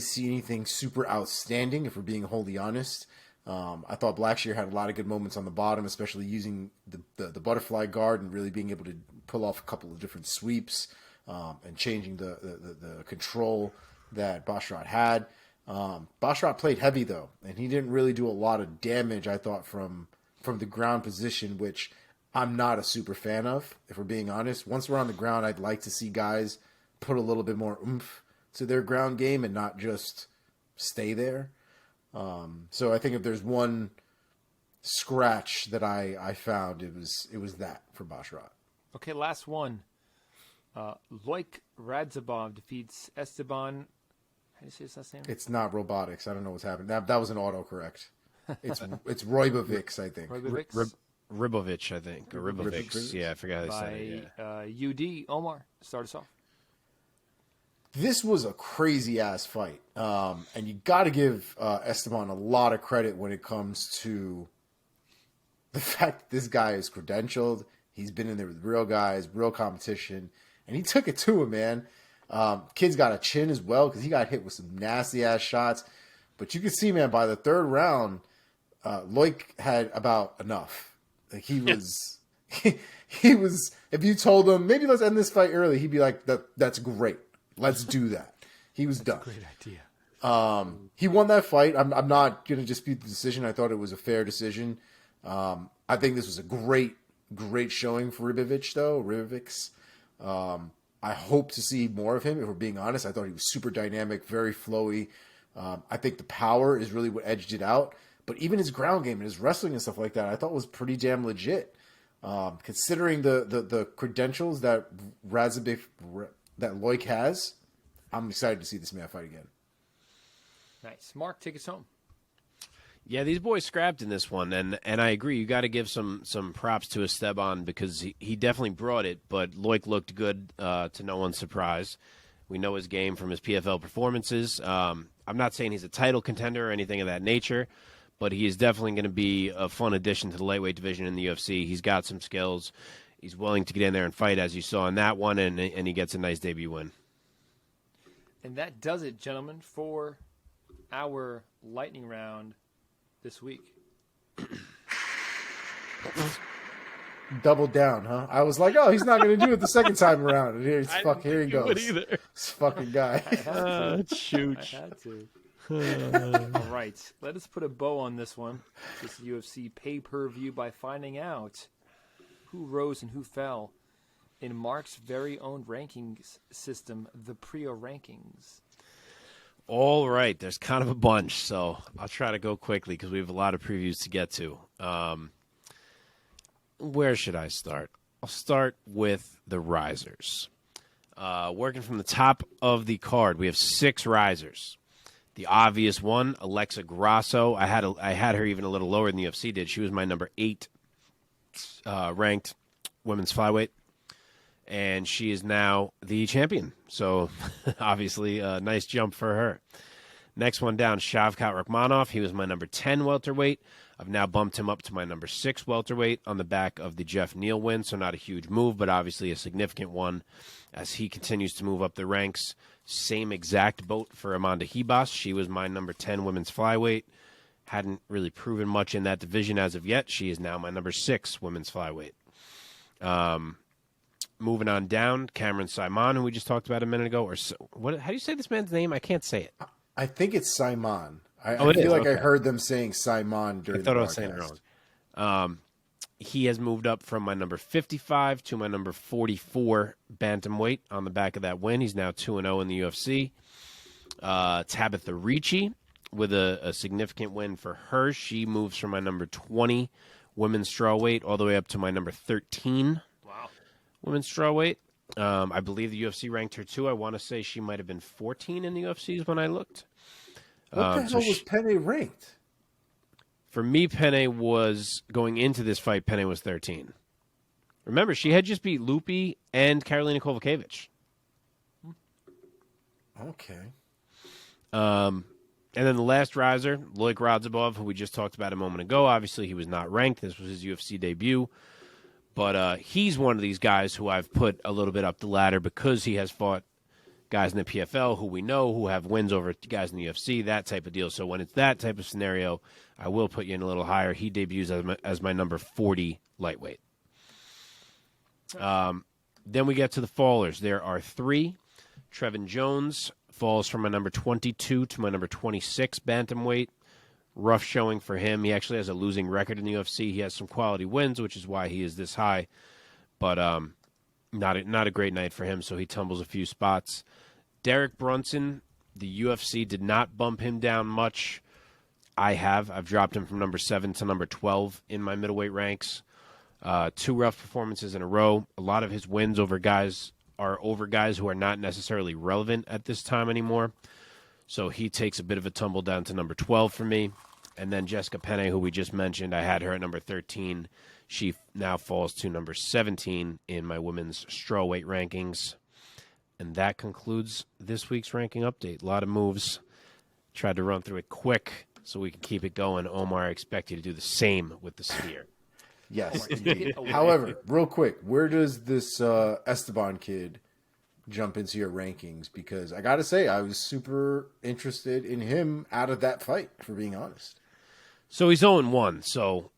see anything super outstanding, if we're being wholly honest. I thought Blackshear had a lot of good moments on the bottom, especially using the butterfly guard and really being able to pull off a couple of different sweeps and changing the control that Basharat had. Basharat played heavy, though, and he didn't really do a lot of damage, I thought, from the ground position, which I'm not a super fan of, if we're being honest. Once we're on the ground, I'd like to see guys put a little bit more oomph to their ground game and not just stay there. So I think if there's one scratch that I found, it was that for Basharat. Okay, last one. Loik Radzhabov defeats Esteban. How do you say his last name? It's not robotics. I don't know what's happening. That was an autocorrect. It's Roybovics, I think. Ribovich, I think. Or Ribovics. Yeah, I forgot how they said it. Yeah. UD. Omar, start us off. This was a crazy-ass fight. And you got to give Esteban a lot of credit when it comes to the fact that this guy is credentialed. He's been in there with real guys, real competition, and he took it to him, man. Kid's got a chin as well because he got hit with some nasty-ass shots. But you can see, man, by the third round, Loik had about enough. Like he was, he was. If you told him maybe let's end this fight early, he'd be like, "That's great. Let's do that." He was done. Great idea. He won that fight. I'm not going to dispute the decision. I thought it was a fair decision. I think this was a great showing for Ribovics. I hope to see more of him. If we're being honest, I thought he was super dynamic, very flowy. I think the power is really what edged it out. But even his ground game and his wrestling and stuff like that, I thought was pretty damn legit. Considering the credentials that that Loik has, I'm excited to see this man fight again. Nice. Mark, take us home. Yeah, these boys scrapped in this one, and I agree. You got to give some props to Esteban because he definitely brought it, but Loik looked good to no one's surprise. We know his game from his PFL performances. I'm not saying he's a title contender or anything of that nature, but he is definitely going to be a fun addition to the lightweight division in the UFC. He's got some skills. He's willing to get in there and fight, as you saw in that one, and he gets a nice debut win. And that does it, gentlemen, for our lightning round this week. Double down, huh? I was like, oh, he's not going to do it the second time around. And here he goes. This fucking guy. Shoot. I had to. All right. Let us put a bow on this one. This UFC pay-per-view by finding out who rose and who fell in Mark's very own rankings system, the Priaulx Rankings. All right, there's kind of a bunch, so I'll try to go quickly because we have a lot of previews to get to. Where should I start? I'll start with the risers. Working from the top of the card, we have 6 risers. The obvious one, Alexa Grasso. I had her even a little lower than the UFC did. She was my number 8 ranked women's flyweight, and she is now the champion. So obviously a nice jump for her. Next one down, Shavkat Rakhmonov. He was my number 10 welterweight. I've now bumped him up to my number 6 welterweight on the back of the Geoff Neal win, so not a huge move, but obviously a significant one as he continues to move up the ranks. Same exact boat for Amanda Ribas. She was my number 10 women's flyweight. Hadn't really proven much in that division as of yet. She is now my number 6 women's flyweight. Moving on down, Cameron Simon, who we just talked about a minute ago. How do you say this man's name? I can't say it. I think it's Simon. I it feel is? like Okay. I heard them saying Simon during I thought the I was saying it broadcast. wrong. He has moved up from my number 55 to my number 44 bantamweight on the back of that win. He's now 2-0 in the UFC. Tabitha Ricci with a significant win for her. She moves from my number 20 women's strawweight all the way up to my number 13 women's strawweight. I believe the UFC ranked her too. I want to say she might have been 14 in the UFCs when I looked. What the hell was Penne ranked? For me, Penne was going into this fight. Penne was 13. Remember, she had just beat Lupi and Karolina Kovacevic. Okay. And then the last riser, Loic Radzhabov, who we just talked about a moment ago. Obviously, he was not ranked. This was his UFC debut. But he's one of these guys who I've put a little bit up the ladder because he has fought guys in the PFL who we know who have wins over guys in the UFC, that type of deal. So when it's that type of scenario, I will put you in a little higher. He debuts as my number 40 lightweight. Then we get to the fallers. There are 3. Trevin Jones falls from my number 22 to my number 26 bantamweight. Rough showing for him. He actually has a losing record in the UFC. He has some quality wins, which is why he is this high. But not a great night for him, so he tumbles a few spots. Derek Brunson, the UFC did not bump him down much. I've dropped him from number 7 to number 12 in my middleweight ranks. 2 rough performances in a row. A lot of his wins over guys who are not necessarily relevant at this time anymore. So he takes a bit of a tumble down to number 12 for me. And then Jessica Penne, who we just mentioned, I had her at number 13. She now falls to number 17 in my women's strawweight rankings. And that concludes this week's ranking update. A lot of moves. Tried to run through it quick so we can keep it going. Omar, I expect you to do the same with the sphere. Yes, indeed. However, real quick, where does this Esteban kid jump into your rankings? Because I got to say, I was super interested in him out of that fight, for being honest. So he's 0-1. So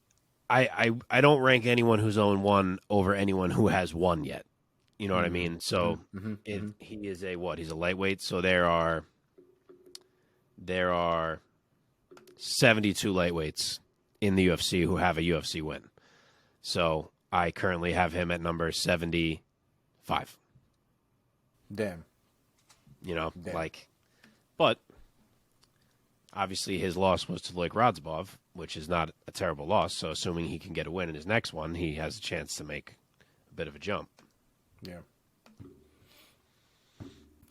I don't rank anyone who's 0-1 over anyone who has won yet. You know what I mean? So he is he's a lightweight. So there are 72 lightweights in the UFC who have a UFC win. So I currently have him at number 75. Damn. But obviously his loss was to Loic Radzhabov, which is not a terrible loss. So assuming he can get a win in his next one, he has a chance to make a bit of a jump. Yeah.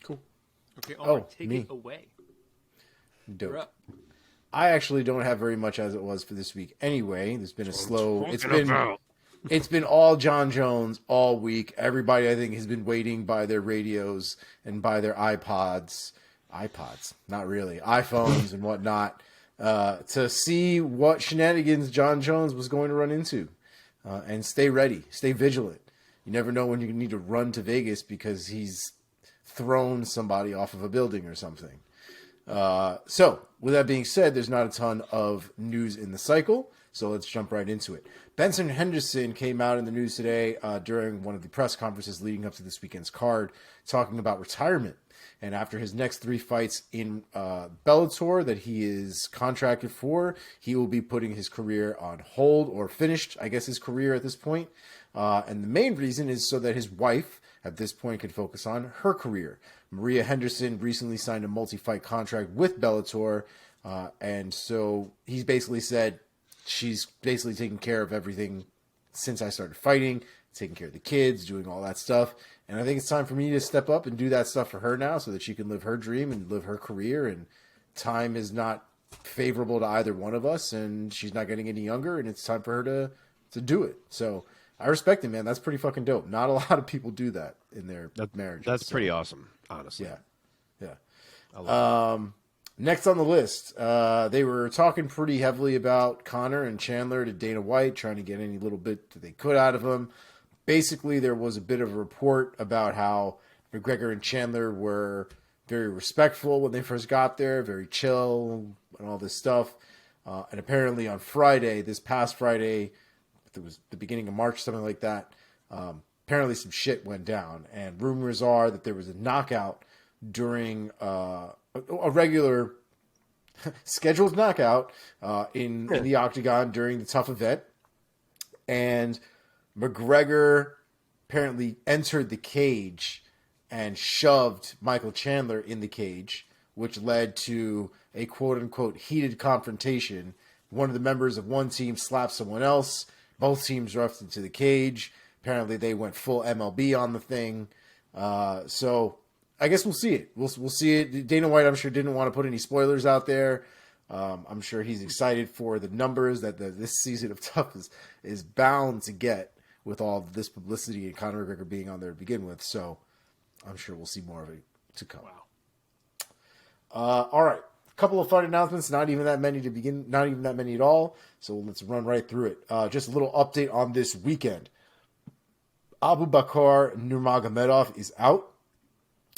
Cool. Okay, Omar, take me. it away. Dope. You're up. I actually don't have very much as it was for this week anyway. There's been a slow. It's been all John Jones all week. Everybody, I think, has been waiting by their radios and by their iPods, not really, iPhones and whatnot, to see what shenanigans John Jones was going to run into. And stay ready, stay vigilant. You never know when you need to run to Vegas because he's thrown somebody off of a building or something. So, with that being said, there's not a ton of news in the cycle, so let's jump right into it. Benson Henderson came out in the news today during one of the press conferences leading up to this weekend's card, talking about retirement. And after his next 3 fights in Bellator that he is contracted for, he will be putting his career on hold, or finished, I guess, his career at this point. And the main reason is so that his wife, at this point, can focus on her career. Maria Henderson recently signed a multi-fight contract with Bellator, and so he's basically said, she's basically taking care of everything since I started fighting, taking care of the kids, doing all that stuff. And I think it's time for me to step up and do that stuff for her now so that she can live her dream and live her career and time is not favorable to either one of us, and she's not getting any younger, and it's time for her to do it. So I respect it, man. That's pretty fucking dope. Not a lot of people do that in their marriage. That's pretty awesome, honestly. Yeah. Next on the list, they were talking pretty heavily about Conor and Chandler to Dana White, trying to get any little bit that they could out of him. Basically, there was a bit of a report about how McGregor and Chandler were very respectful when they first got there, very chill and all this stuff. And apparently on Friday, this past Friday, it was the beginning of March, something like that, apparently some shit went down. And rumors are that there was a knockout during a regular scheduled knockout in the octagon during the tough event. And McGregor apparently entered the cage and shoved Michael Chandler in the cage, which led to a quote-unquote heated confrontation. One of the members of one team slapped someone else. Both teams rushed into the cage. Apparently they went full MLB on the thing. So I guess we'll see it. We'll see it. Dana White, I'm sure, didn't want to put any spoilers out there. I'm sure he's excited for the numbers that this season of Tough is bound to get with all this publicity and Conor McGregor being on there to begin with. So I'm sure we'll see more of it to come. Wow. All right. A couple of fight announcements. Not even that many to begin. Not even that many at all. So let's run right through it. Just a little update on this weekend. Abu Bakr Nurmagomedov is out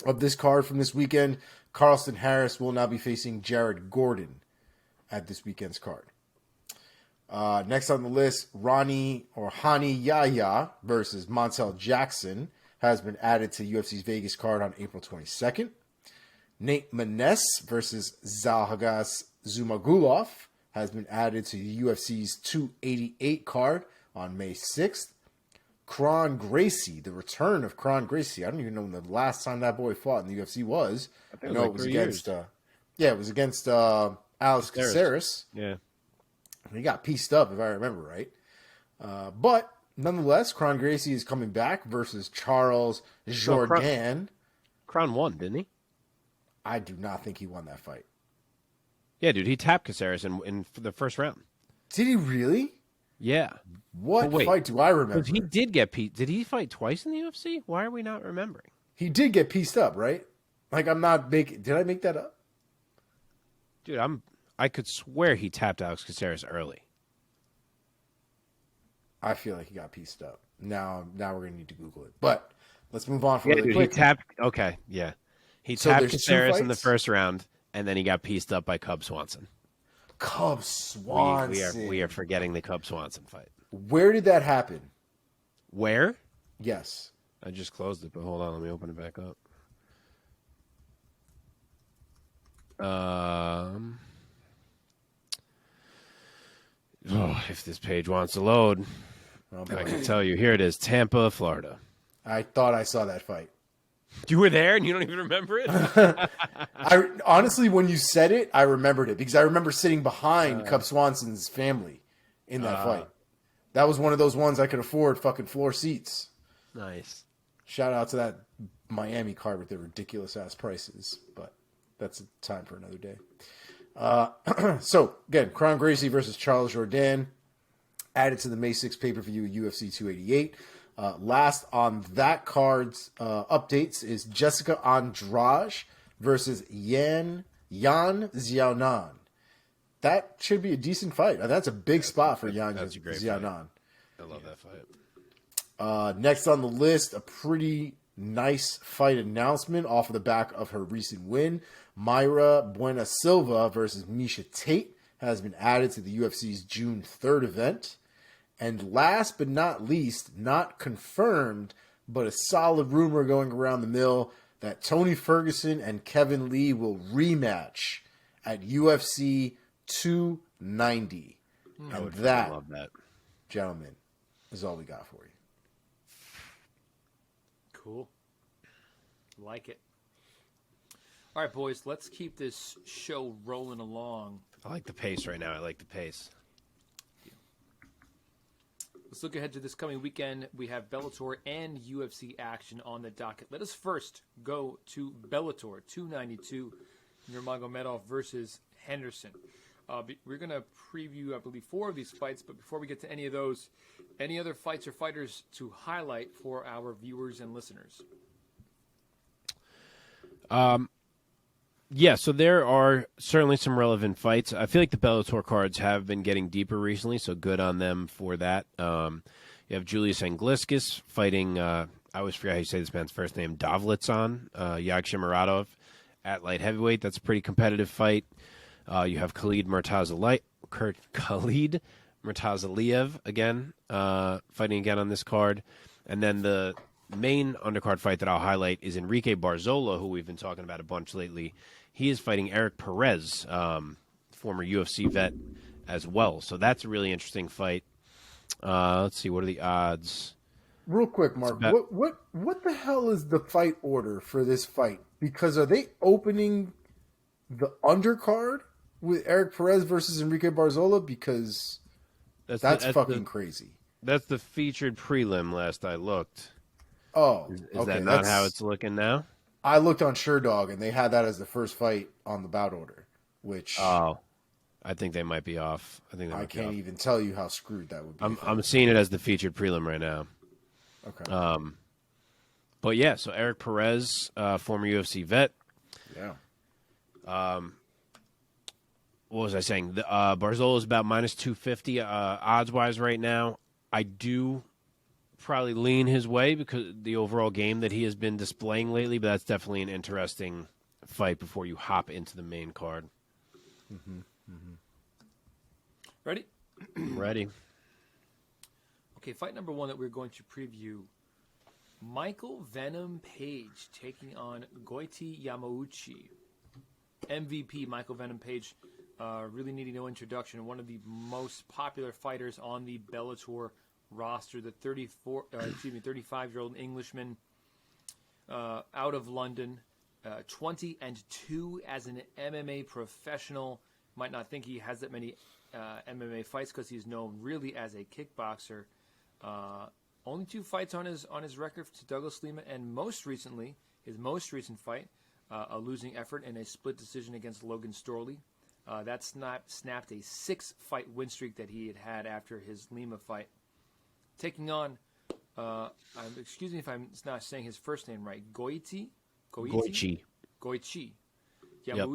of this card from this weekend. Carlston Harris will now be facing Jared Gordon at this weekend's card. Next on the list, Hani Yahya versus Montel Jackson has been added to UFC's Vegas card on April 22nd. Nate Maness versus Zhalgas Zumagulov has been added to UFC's 288 card on May 6th. Kron Gracie, the return of Kron Gracie. I don't even know when the last time that boy fought in the UFC was. I know it was against it was against Alex Caceres. Yeah. He got pieced up, if I remember right. But nonetheless, Kron Gracie is coming back versus Charles Jourdain. Kron won, didn't he? I do not think he won that fight. Yeah, dude, he tapped Caceres in the first round. Did he really? Yeah. What fight do I remember? He did get pieced. Did he fight twice in the UFC? Why are we not remembering? He did get pieced up, right? Like, I'm not making... Did I make that up? Dude, I could swear he tapped Alex Caceres early. I feel like he got pieced up. Now we're going to need to Google it. But let's move on for really quick. He tapped... Okay, yeah. He tapped Caceres in the first round, and then he got pieced up by Cub Swanson. Cub Swanson. We are forgetting the Cub Swanson fight. Where did that happen? Where? Yes. I just closed it, but hold on. Let me open it back up. If this page wants to load, I can tell you. Here it is, Tampa, Florida. I thought I saw that fight. You were there and you don't even remember it? I honestly, when you said it, I remembered it because I remember sitting behind Cub Swanson's family in that fight. That was one of those ones I could afford fucking floor seats. Nice. Shout out to that Miami card with their ridiculous ass prices, but that's a time for another day. So again, Kron Gracie versus Charles Jourdain added to the May 6th pay-per-view UFC 288. Last on that card's updates is Jessica Andrade versus Yan Xiaonan. That should be a decent fight. That's a big spot for Yan Xiaonan. I love that fight. Next on the list, a pretty nice fight announcement off of the back of her recent win. Mayra Buena Silva versus Miesha Tate has been added to the UFC's June 3rd event. And last but not least, not confirmed, but a solid rumor going around the mill that Tony Ferguson and Kevin Lee will rematch at UFC 290. I would that, love that. Gentlemen, is all we got for you. Cool. Like it. All right, boys, let's keep this show rolling along. I like the pace right now. I like the pace. Let's look ahead to this coming weekend. We have Bellator and UFC action on the docket. Let us first go to Bellator 292. Nurmagomedov versus Henderson. We're going to preview, I believe, 4 of these fights, but before we get to any of those, any other fights or fighters to highlight for our viewers and listeners? Yeah, so there are certainly some relevant fights. I feel like the Bellator cards have been getting deeper recently, so good on them for that. You have Julius Angliscus fighting, I always forget how you say this man's first name, Dvalishvili, Yagshimuradov at light heavyweight. That's a pretty competitive fight. You have Khalid Murtazaliev again, fighting again on this card. And then the main undercard fight that I'll highlight is Enrique Barzola, who we've been talking about a bunch lately. He is fighting Eric Perez, former UFC vet as well. So that's a really interesting fight. Let's see, what are the odds? Real quick, Mark, what the hell is the fight order for this fight? Because are they opening the undercard with Eric Perez versus Enrique Barzola? Because that's fucking crazy. That's the featured prelim last I looked. Oh, is that not how it's looking now? I looked on SureDog, and they had that as the first fight on the bout order, which... Oh, I think they might be off. I can't even tell you how screwed that would be. I'm seeing it as the featured prelim right now. Okay. But yeah, so Eric Perez, former UFC vet. Yeah. What was I saying? Barzola is about minus 250 odds-wise right now. I do probably lean his way because the overall game that he has been displaying lately, but that's definitely an interesting fight before you hop into the main card. Mm-hmm. Mm-hmm. Ready? Ready. Okay, fight number 1 that we're going to preview. Michael Venom Page taking on Goiti Yamauchi. MVP Michael Venom Page, really needing no introduction. One of the most popular fighters on the Bellator roster. The 35-year-old Englishman out of London, 20-2 as an MMA professional. Might not think he has that many MMA fights because he's known really as a kickboxer. Only 2 fights on his record to Douglas Lima, and his most recent fight, a losing effort in a split decision against Logan Storley. That snapped a 6-fight win streak that he had after his Lima fight. Taking on, excuse me if I'm not saying his first name right, Goiti Yamauchi, yep.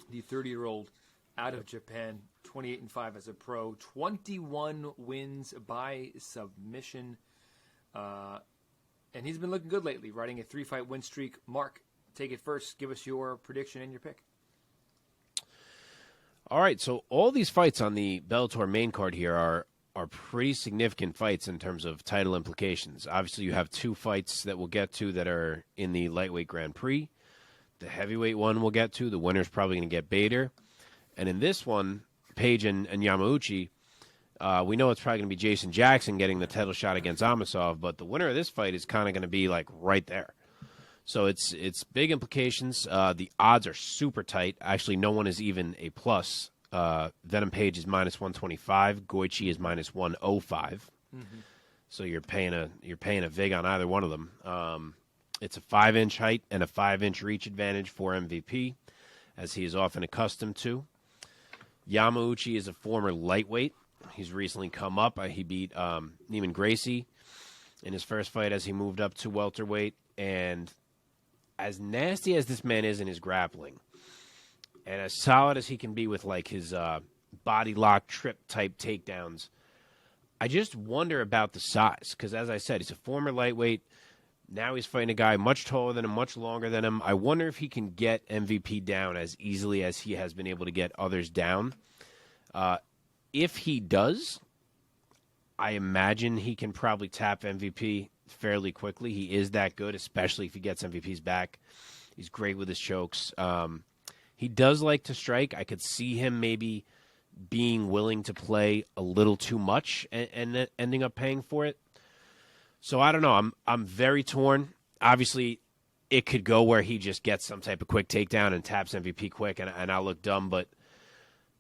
The 30-year-old out of Japan, 28-5 as a pro, 21 wins by submission, and he's been looking good lately, riding a 3-fight win streak. Mark, take it first. Give us your prediction and your pick. All right, so all these fights on the Bellator main card here are pretty significant fights in terms of title implications. Obviously, you have 2 fights that we'll get to that are in the lightweight Grand Prix. The heavyweight one we'll get to. The winner's probably going to get Bader. And in this one, Page and Yamauchi, we know it's probably going to be Jason Jackson getting the title shot against Amosov, but the winner of this fight is kind of going to be like right there. So it's big implications. The odds are super tight. Actually, no one is even a plus. Venom Page is minus 125. Goichi is minus 105. Mm-hmm. So you're paying a vig on either one of them. It's a 5-inch height and a 5-inch reach advantage for MVP, as he is often accustomed to. Yamauchi is a former lightweight. He's recently come up. He beat Neiman Gracie in his first fight as he moved up to welterweight. And as nasty as this man is in his grappling, and as solid as he can be with like his body lock trip type takedowns, I just wonder about the size. Because as I said, he's a former lightweight. Now he's fighting a guy much taller than him, much longer than him. I wonder if he can get MVP down as easily as he has been able to get others down. If he does, I imagine he can probably tap MVP fairly quickly. He is that good, especially if he gets MVP's back. He's great with his chokes. He does like to strike. I could see him maybe being willing to play a little too much and ending up paying for it. So I don't know. I'm very torn. Obviously, it could go where he just gets some type of quick takedown and taps MVP quick, and I'll look dumb. But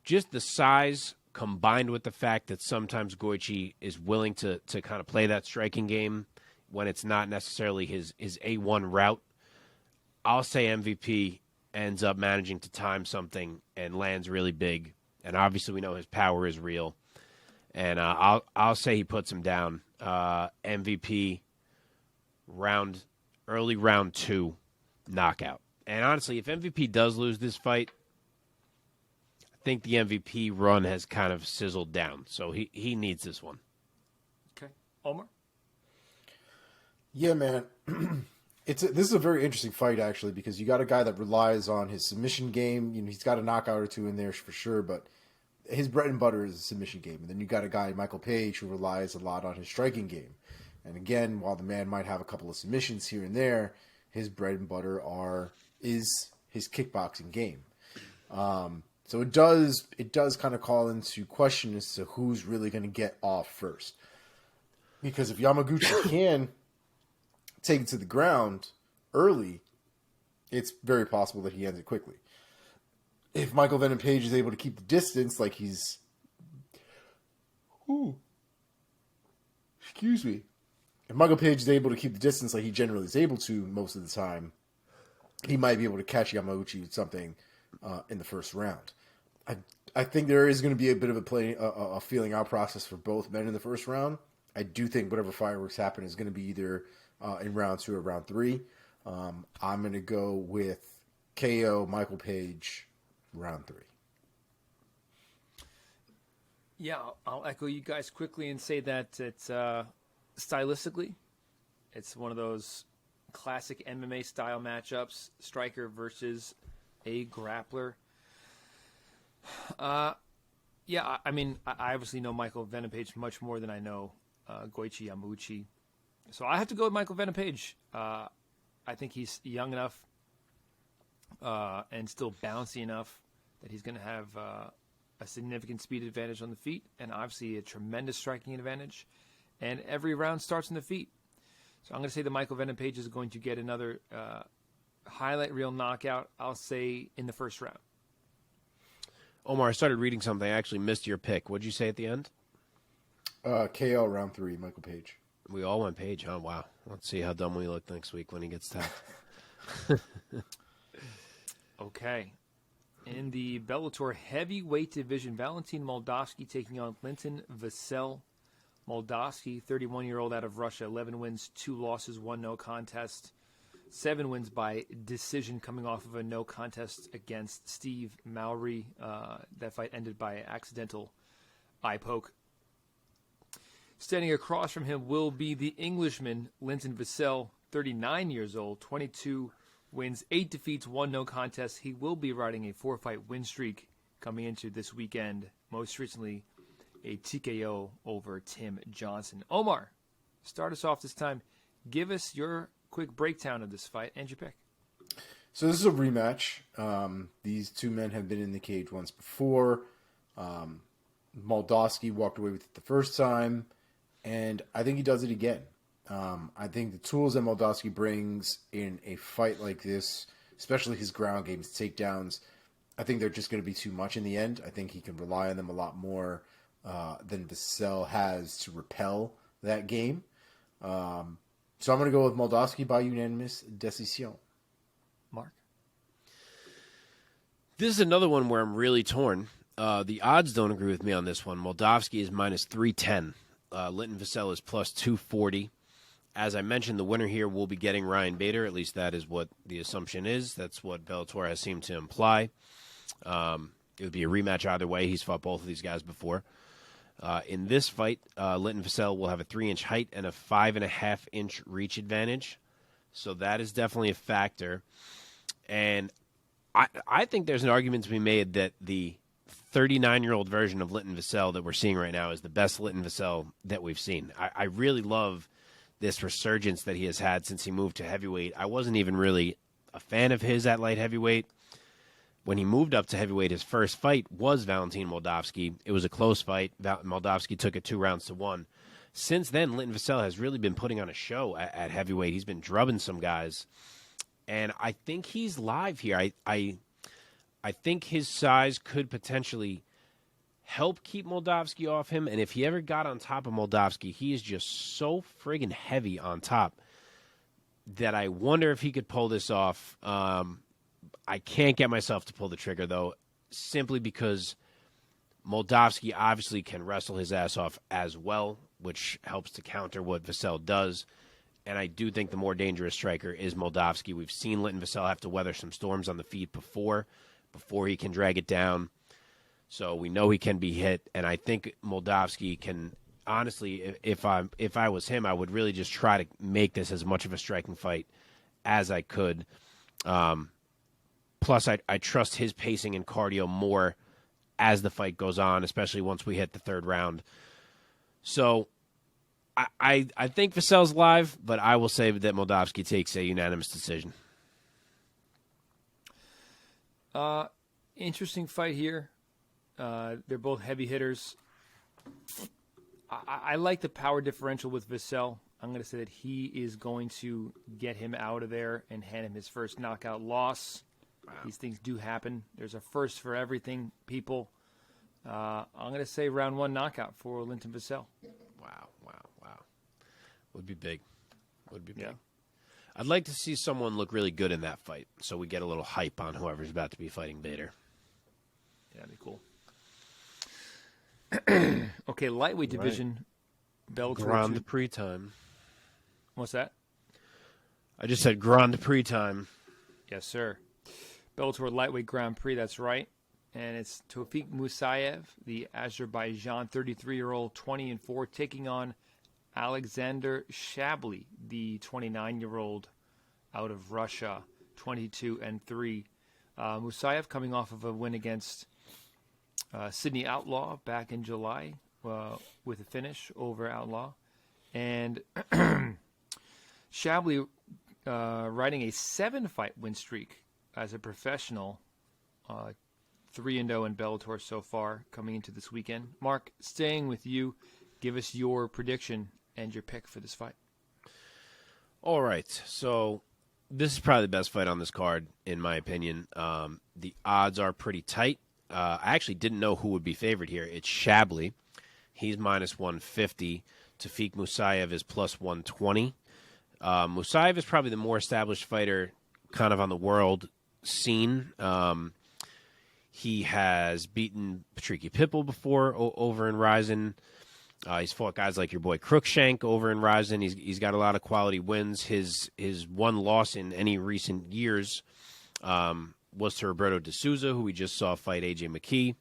just the size combined with the fact that sometimes Goichi is willing to kind of play that striking game when it's not necessarily his A1 route, I'll say MVP ends up managing to time something and lands really big. And obviously we know his power is real. And I'll say he puts him down. MVP early round 2 knockout. And honestly, if MVP does lose this fight, I think the MVP run has kind of sizzled down. So he needs this one. Okay. Omar? Yeah, man. This is a very interesting fight, actually, because you got a guy that relies on his submission game. You know, he's got a knockout or two in there for sure, but his bread and butter is a submission game. And then you got a guy, Michael Page, who relies a lot on his striking game. And again, while the man might have a couple of submissions here and there, his bread and butter is his kickboxing game. So it does kind of call into question as to who's really going to get off first. Because if Yamaguchi can take it to the ground early, it's very possible that he ends it quickly. If Michael Venom Page is able to keep the distance like he's... Excuse me. If Michael Page is able to keep the distance like he generally is able to most of the time, he might be able to catch Yamauchi with something in the first round. I think there is going to be a bit of a feeling out process for both men in the first round. I do think whatever fireworks happen is going to be either in round 2 or round 3. I'm going to go with KO Michael Page round 3. Yeah, I'll echo you guys quickly and say that it's stylistically, it's one of those classic MMA style matchups, striker versus a grappler. Yeah, I mean, I obviously know Michael Venom Page much more than I know Goiti Yamauchi. So I have to go with Michael Venom Page. I think he's young enough and still bouncy enough that he's going to have a significant speed advantage on the feet and obviously a tremendous striking advantage. And every round starts on the feet. So I'm going to say that Michael Venom Page is going to get another highlight reel knockout, I'll say, in the first round. Omar, I started reading something. I actually missed your pick. What'd you say at the end? KO round 3, Michael Page. We all went Page, huh? Wow. Let's see how dumb we look next week when he gets tapped. Okay. In the Bellator heavyweight division, Valentin Moldavsky taking on Linton Vassell. Moldavsky, 31-year-old out of Russia, 11 wins, 2 losses, 1 no contest. 7 wins by decision coming off of a no contest against Steve Mowry. That fight ended by accidental eye poke. Standing across from him will be the Englishman, Linton Vassell, 39 years old, 22 wins, 8 defeats, 1 no contest. He will be riding a 4-fight win streak coming into this weekend. Most recently, a TKO over Tim Johnson. Omar, start us off this time. Give us your quick breakdown of this fight and your pick. So this is a rematch. These two men have been in the cage once before. Moldavsky walked away with it the first time, and I think he does it again. I think the tools that Moldavsky brings in a fight like this, especially his ground game, his takedowns, I think they're just going to be too much in the end. I think he can rely on them a lot more than Vassell has to repel that game. So I'm going to go with Moldavsky by unanimous decision. Mark? This is another one where I'm really torn. The odds don't agree with me on this one. Moldavsky is minus 310. Linton Vassell is plus 240. As I mentioned, the winner here will be getting Ryan Bader. At least that is what the assumption is. That's what Bellator has seemed to imply. It would be a rematch either way. He's fought both of these guys before. In this fight, Linton Vassell will have a 3-inch height and a 5.5-inch reach advantage. So that is definitely a factor. And I think there's an argument to be made that the 39-year-old version of Linton Vassell that we're seeing right now is the best Linton Vassell that we've seen. I really love this resurgence that he has had since he moved to heavyweight. I wasn't even really a fan of his at light heavyweight. When he moved up to heavyweight, his first fight was Valentin Moldavsky. It was a close fight. Moldavsky took it 2 rounds to 1. Since then, Linton Vassell has really been putting on a show at heavyweight. He's been drubbing some guys. And I think he's live here. I think his size could potentially help keep Moldavsky off him. And if he ever got on top of Moldavsky, he is just so friggin' heavy on top that I wonder if he could pull this off. I can't get myself to pull the trigger, though, simply because Moldavsky obviously can wrestle his ass off as well, which helps to counter what Vassell does. And I do think the more dangerous striker is Moldavsky. We've seen Linton Vassell have to weather some storms on the feet before he can drag it down. So we know he can be hit, and I think Moldavsky can. Honestly, if I was him, I would really just try to make this as much of a striking fight as I could. Plus, I trust his pacing and cardio more as the fight goes on, especially once we hit the third round. So I think Vassell's live, but I will say that Moldavsky takes a unanimous decision. Interesting fight here. They're both heavy hitters. I like the power differential with Vassell. I'm going to say that he is going to get him out of there and hand him his first knockout loss. Wow. These things do happen. There's a first for everything, people. I'm going to say round 1 knockout for Linton Vassell. Wow. Would be big. Yeah. I'd like to see someone look really good in that fight so we get a little hype on whoever's about to be fighting Bader. Yeah, that'd be cool. Okay, lightweight division. Bellator. Grand Prix time. What's that? I just said Grand Prix time. Yes, sir. Bellator lightweight Grand Prix, that's right. And it's Tofiq Musayev, the Azerbaijan 33-year-old, 20-4, taking on Alexander Shabily, the 29-year-old out of Russia, 22-3. Musayev coming off of a win against Sydney Outlaw back in July with a finish over Outlaw. And Shabily riding a 7-fight win streak as a professional, 3-0 in Bellator so far coming into this weekend. Mark, staying with you, give us your prediction and your pick for this fight. All right, so this is probably the best fight on this card, in my opinion. The odds are pretty tight. I actually didn't know who would be favored here. It's Shabily. He's minus 150. Tofiq Musayev is plus 120. Musayev is probably the more established fighter kind of on the world scene. He has beaten Patricky Pitbull before over in Ryzen. He's fought guys like your boy Cruikshank over in Ryzen. He's got a lot of quality wins. His one loss in any recent years was to Roberto D'Souza, who we just saw fight AJ McKee.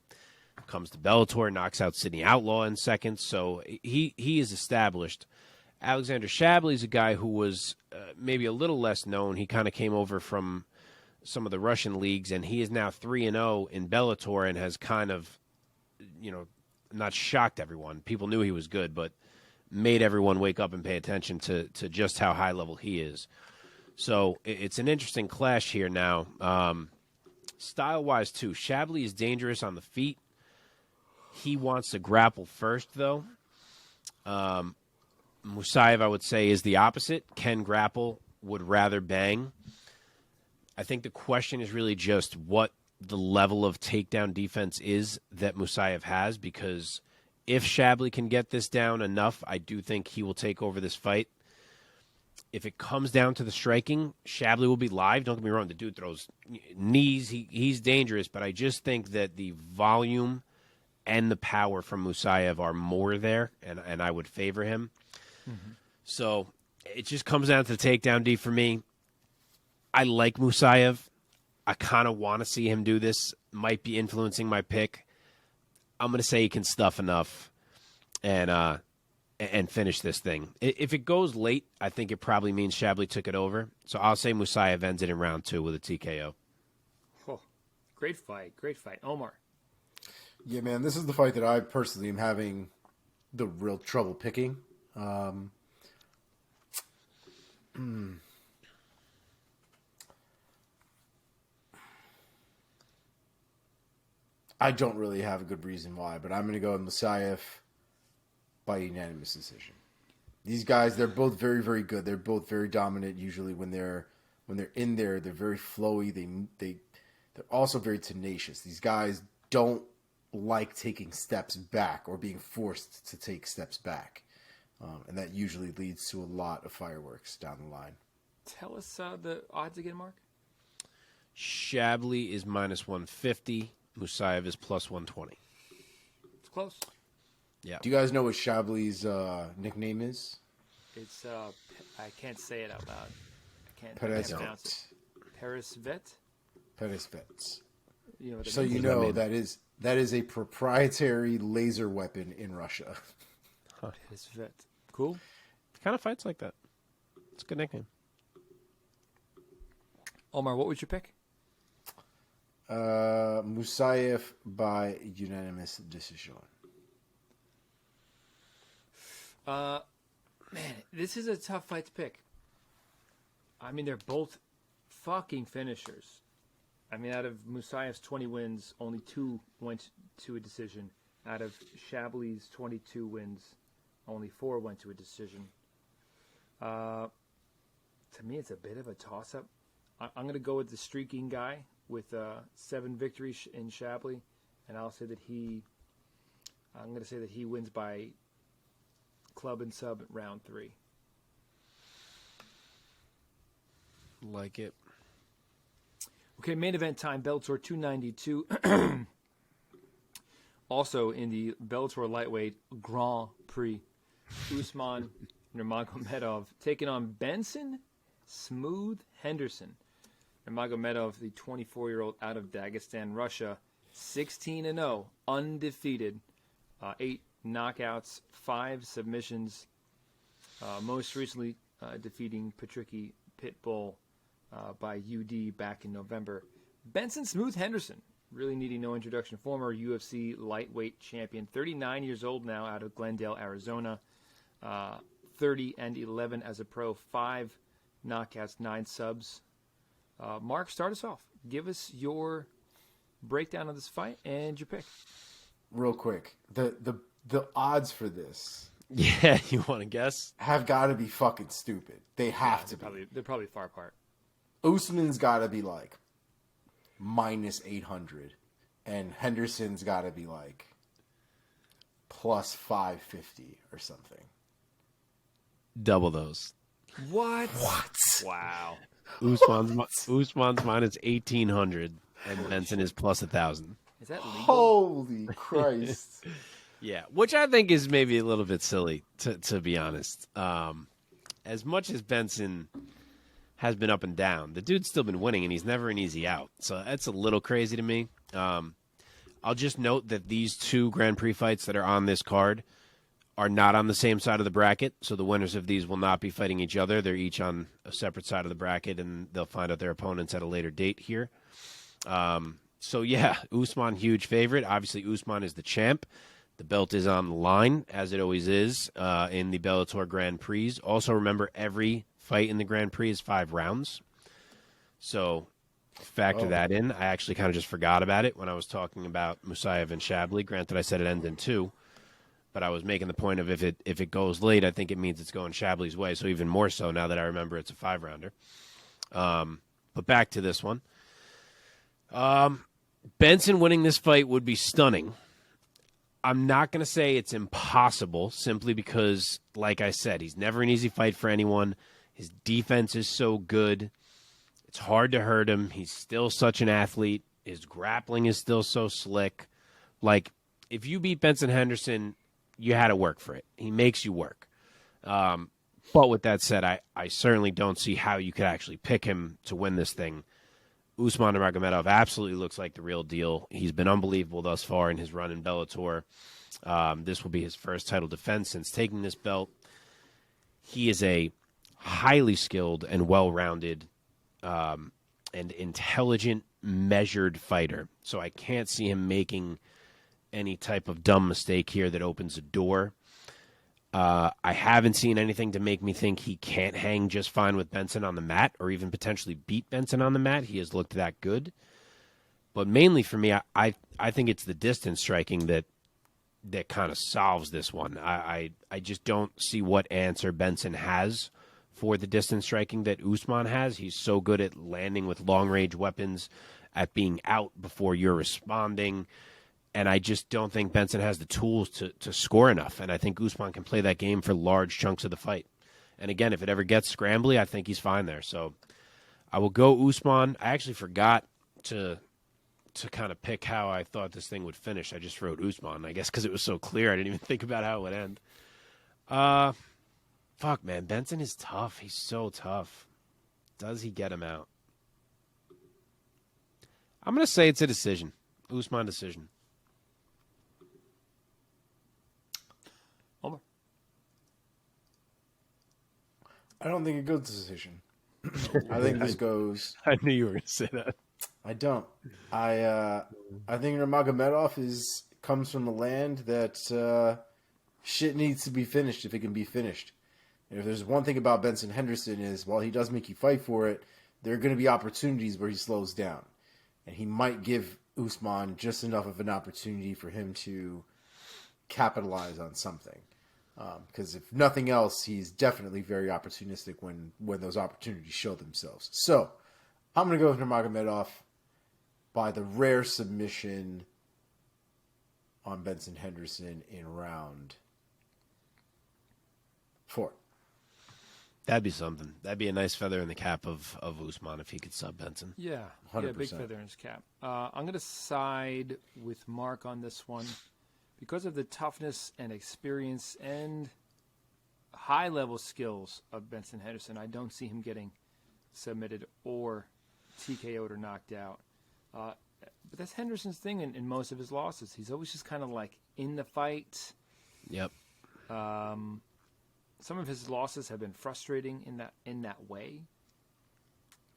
Comes to Bellator, knocks out Sydney Outlaw in seconds. So he is established. Alexander Shabily is a guy who was maybe a little less known. He kind of came over from some of the Russian leagues, and he is now 3-0 in Bellator and has kind of, not shocked everyone. People knew he was good, but made everyone wake up and pay attention to just how high level he is. So it's an interesting clash here now. Style-wise, too, Shabily is dangerous on the feet. He wants to grapple first, though. Musayev, I would say, is the opposite. Can grapple, would rather bang. I think the question is really just what the level of takedown defense is that Musayev has, because if Shabily can get this down enough, I do think he will take over this fight. If it comes down to the striking, Shabily will be live. Don't get me wrong, the dude throws knees. He's dangerous, but I just think that the volume and the power from Musayev are more there, and I would favor him. Mm-hmm. So it just comes down to the takedown D for me. I like Musayev. I kind of want to see him do this. Might be influencing my pick. I'm going to say he can stuff enough and finish this thing. If it goes late, I think it probably means Shabily took it over. So I'll say Musayev ends it in round 2 with a TKO. Oh, great fight. Omar. Yeah, man, this is the fight that I personally am having the real trouble picking. I don't really have a good reason why, but I'm going to go with Musayev by unanimous decision. These guys, they're both very, very good. They're both very dominant. Usually, when they're in there, they're very flowy. They're also very tenacious. These guys don't like taking steps back or being forced to take steps back, and that usually leads to a lot of fireworks down the line. Tell us the odds again, Mark. Shabily is minus 150. Musayev is plus 120. It's close. Yeah. Do you guys know what Shabli's nickname is? It's I can't say it out loud. I can't Perez pronounce it. Paris Vet. Perez Vets. You know what it So means? you know that is a proprietary laser weapon in Russia. Paris Vet. Cool. Kind of fights like that. It's a good nickname. Omar, what was your pick? Musayev by unanimous decision. Man, this is a tough fight to pick. I mean, they're both fucking finishers. I mean, out of Musayev's 20 wins, only 2 went to a decision. Out of Shabli's 22 wins, only 4 went to a decision. To me, it's a bit of a toss-up. I'm going to go with the streaking guy with 7 victories in Shabily, and I'm going to say that he wins by club and sub round 3. Like it. Okay, main event time, Bellator 292. Also in the Bellator lightweight Grand Prix, Usman Nurmagomedov taking on Benson Smooth Henderson. Nurmagomedov, the 24-year-old out of Dagestan, Russia, 16-0, undefeated, 8 knockouts, 5 submissions. Most recently defeating Patricky Pitbull by UD back in November. Benson Smooth Henderson, really needing no introduction. Former UFC lightweight champion, 39 years old now, out of Glendale, Arizona. 30-11 as a pro, 5 knockouts, 9 subs. Mark, start us off. Give us your breakdown of this fight and your pick. Real quick, the odds for this Yeah, you want to guess? have got to be fucking stupid. They have to be. They're probably far apart. Usman's got to be like minus 800, and Henderson's got to be like plus 550 or something. Double those. What? What? Wow. Usman's minus 1,800, and Benson is plus 1,000. Is that legal? Holy Christ. Yeah, which I think is maybe a little bit silly, to be honest. As much as Benson has been up and down, the dude's still been winning, and he's never an easy out. So that's a little crazy to me. I'll just note that these 2 Grand Prix fights that are on this card are not on the same side of the bracket, so the winners of these will not be fighting each other. They're each on a separate side of the bracket, and they'll find out their opponents at a later date here. So, yeah, Usman, huge favorite. Obviously, Usman is the champ. The belt is on the line, as it always is in the Bellator Grand Prix. Also, remember, every fight in the Grand Prix is 5 rounds. So, factor that in. I actually kind of just forgot about it when I was talking about Musayev and Shabily. Granted, I said it ends in 2. But I was making the point of if it goes late, I think it means it's going Shabli's way. So even more so now that I remember it's a 5-rounder. But back to this one. Benson winning this fight would be stunning. I'm not going to say it's impossible simply because, like I said, he's never an easy fight for anyone. His defense is so good. It's hard to hurt him. He's still such an athlete. His grappling is still so slick. Like, if you beat Benson Henderson, you had to work for it. He makes you work. But with that said, I certainly don't see how you could actually pick him to win this thing. Usman Nurmagomedov absolutely looks like the real deal. He's been unbelievable thus far in his run in Bellator. This will be his first title defense since taking this belt. He is a highly skilled and well-rounded and intelligent, measured fighter. So I can't see him making any type of dumb mistake here that opens a door. I haven't seen anything to make me think he can't hang just fine with Benson on the mat or even potentially beat Benson on the mat. He has looked that good. But mainly for me, I think it's the distance striking that kind of solves this one. I just don't see what answer Benson has for the distance striking that Usman has. He's so good at landing with long-range weapons, at being out before you're responding. And I just don't think Benson has the tools to score enough. And I think Usman can play that game for large chunks of the fight. And again, if it ever gets scrambly, I think he's fine there. So I will go Usman. I actually forgot to kind of pick how I thought this thing would finish, I just wrote Usman, I guess, because it was so clear. I didn't even think about how it would end. Fuck, man. Benson is tough. He's so tough. Does he get him out? I'm going to say it's a decision. Usman decision. Omar. I don't think it goes to decision. I think this goes. I knew you were going to say that. I don't. I think Nurmagomedov comes from the land that shit needs to be finished if it can be finished. And if there's one thing about Benson Henderson is, while he does make you fight for it, there are going to be opportunities where he slows down. And he might give Usman just enough of an opportunity for him to capitalize on something. Because if nothing else, he's definitely very opportunistic when those opportunities show themselves. So, I'm going to go with Nurmagomedov by the rare submission on Benson Henderson in round 4. That'd be something. That'd be a nice feather in the cap of Usman if he could sub Benson. Yeah, 100%. big feather in his cap. I'm going to side with Mark on this one because of the toughness and experience and high-level skills of Benson Henderson. I don't see him getting submitted or TKO'd or knocked out. But that's Henderson's thing in most of his losses. He's always just kind of like in the fight. Yep. Some of his losses have been frustrating in that way.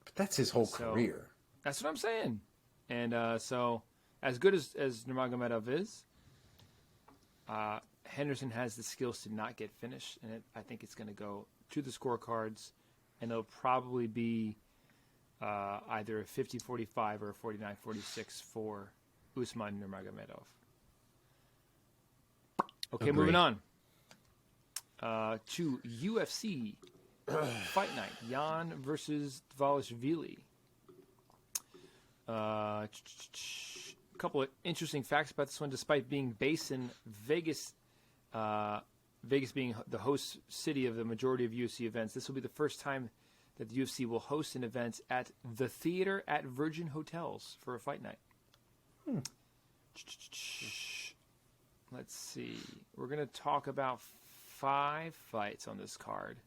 But that's his whole career. That's what I'm saying. And so, as good as Nurmagomedov is, Henderson has the skills to not get finished, and I think it's going to go to the scorecards, and it'll probably be either a 50-45 or a 49-46 for Usman Nurmagomedov. Okay, Agreed. moving on to UFC Fight Night. Jan versus Dvalishvili. A couple of interesting facts about this one. Despite being based in Vegas, Vegas being the host city of the majority of UFC events, this will be the first time that the UFC will host an event at the Theater at Virgin Hotels for a fight night. Let's see. We're going to talk about 5 fights on this card.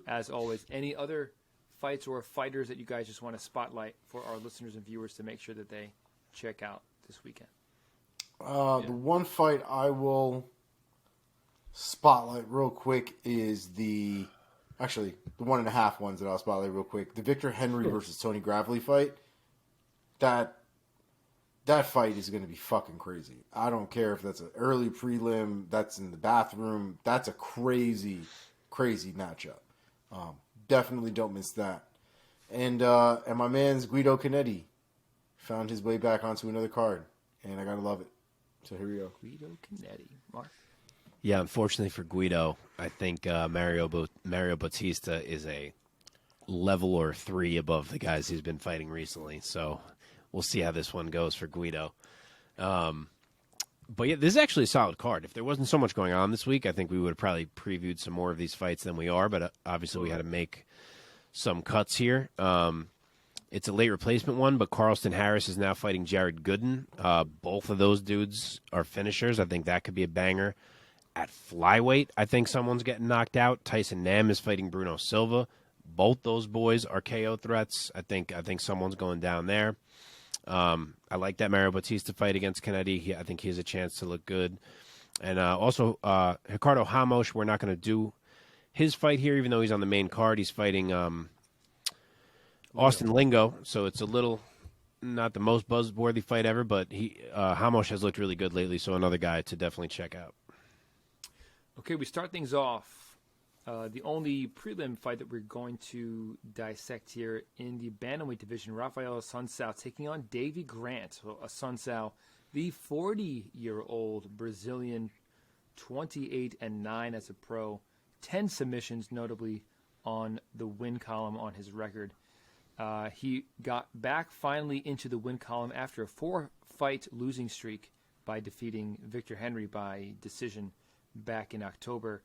As always, any other fights or fighters that you guys just want to spotlight for our listeners and viewers to make sure that they check out this weekend? The one fight I will spotlight real quick is the 1.5 ones that I'll spotlight real quick. The Victor Henry versus Tony Gravely fight. That fight is going to be fucking crazy. I don't care if that's an early prelim, that's in the bathroom. That's a crazy, crazy matchup. Definitely don't miss that. And my man's Guido Canetti found his way back onto another card, and I gotta love it. So here we go. Guido Canetti. Mark? Yeah, unfortunately for Guido, I think Mario Bautista is a level or 3 above the guys he's been fighting recently. So we'll see how this one goes for Guido. But yeah, this is actually a solid card. If there wasn't so much going on this week, I think we would have probably previewed some more of these fights than we are. But obviously we had to make some cuts here. It's a late replacement one, but Carlston Harris is now fighting Jared Gooden. Both of those dudes are finishers. I think that could be a banger. At flyweight, I think someone's getting knocked out. Tyson Nam is fighting Bruno Silva. Both those boys are KO threats. I think someone's going down there. I like that Mario Bautista fight against Canetti. I think he has a chance to look good. And also, Ricardo Ramos, we're not going to do his fight here, even though he's on the main card. He's fighting Austin Lingo, so it's a little not the most buzzworthy fight ever, but Ramos has looked really good lately, so another guy to definitely check out. Okay, we start things off. The only prelim fight that we're going to dissect here in the bantamweight division, Rafael Assunção taking on Davy Grant. So Assunção, the 40-year-old Brazilian, 28-9 as a pro, 10 submissions notably on the win column on his record. He got back finally into the win column after a 4-fight losing streak by defeating Victor Henry by decision back in October.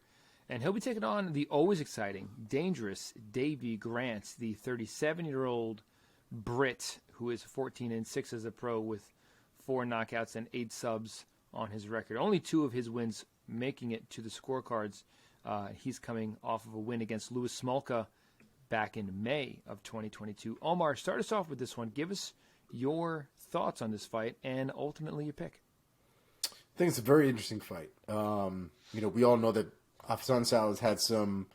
And he'll be taking on the always exciting, dangerous Davy Grant, the 37-year-old Brit who is 14-6 as a pro with 4 knockouts and 8 subs on his record. Only 2 of his wins making it to the scorecards. He's coming off of a win against Louis Smolka back in May of 2022. Omar, start us off with this one. Give us your thoughts on this fight and ultimately your pick. I think it's a very interesting fight. We all know that Afsansao has had some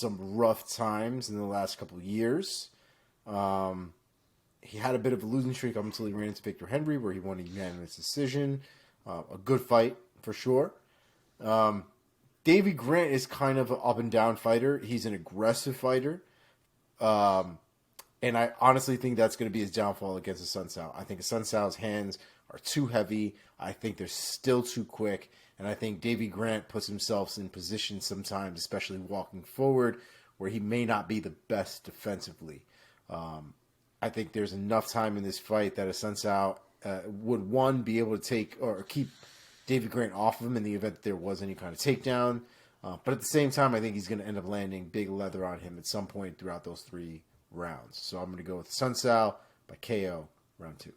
rough times in the last couple of years. He had a bit of a losing streak up until he ran into Victor Henry, where he won a unanimous decision. A good fight for sure. Davy Grant is kind of an up and down fighter. He's an aggressive fighter. And I honestly think that's going to be his downfall against Assunção. I think Assunção's hands are too heavy. I think they're still too quick. And I think Davy Grant puts himself in position sometimes, especially walking forward, where he may not be the best defensively. I think there's enough time in this fight that Assunção would, one, be able to take or keep Davy Grant off of him in the event that there was any kind of takedown. But at the same time, I think he's going to end up landing big leather on him at some point throughout those 3 rounds. So I'm going to go with Assunção by KO, round 2.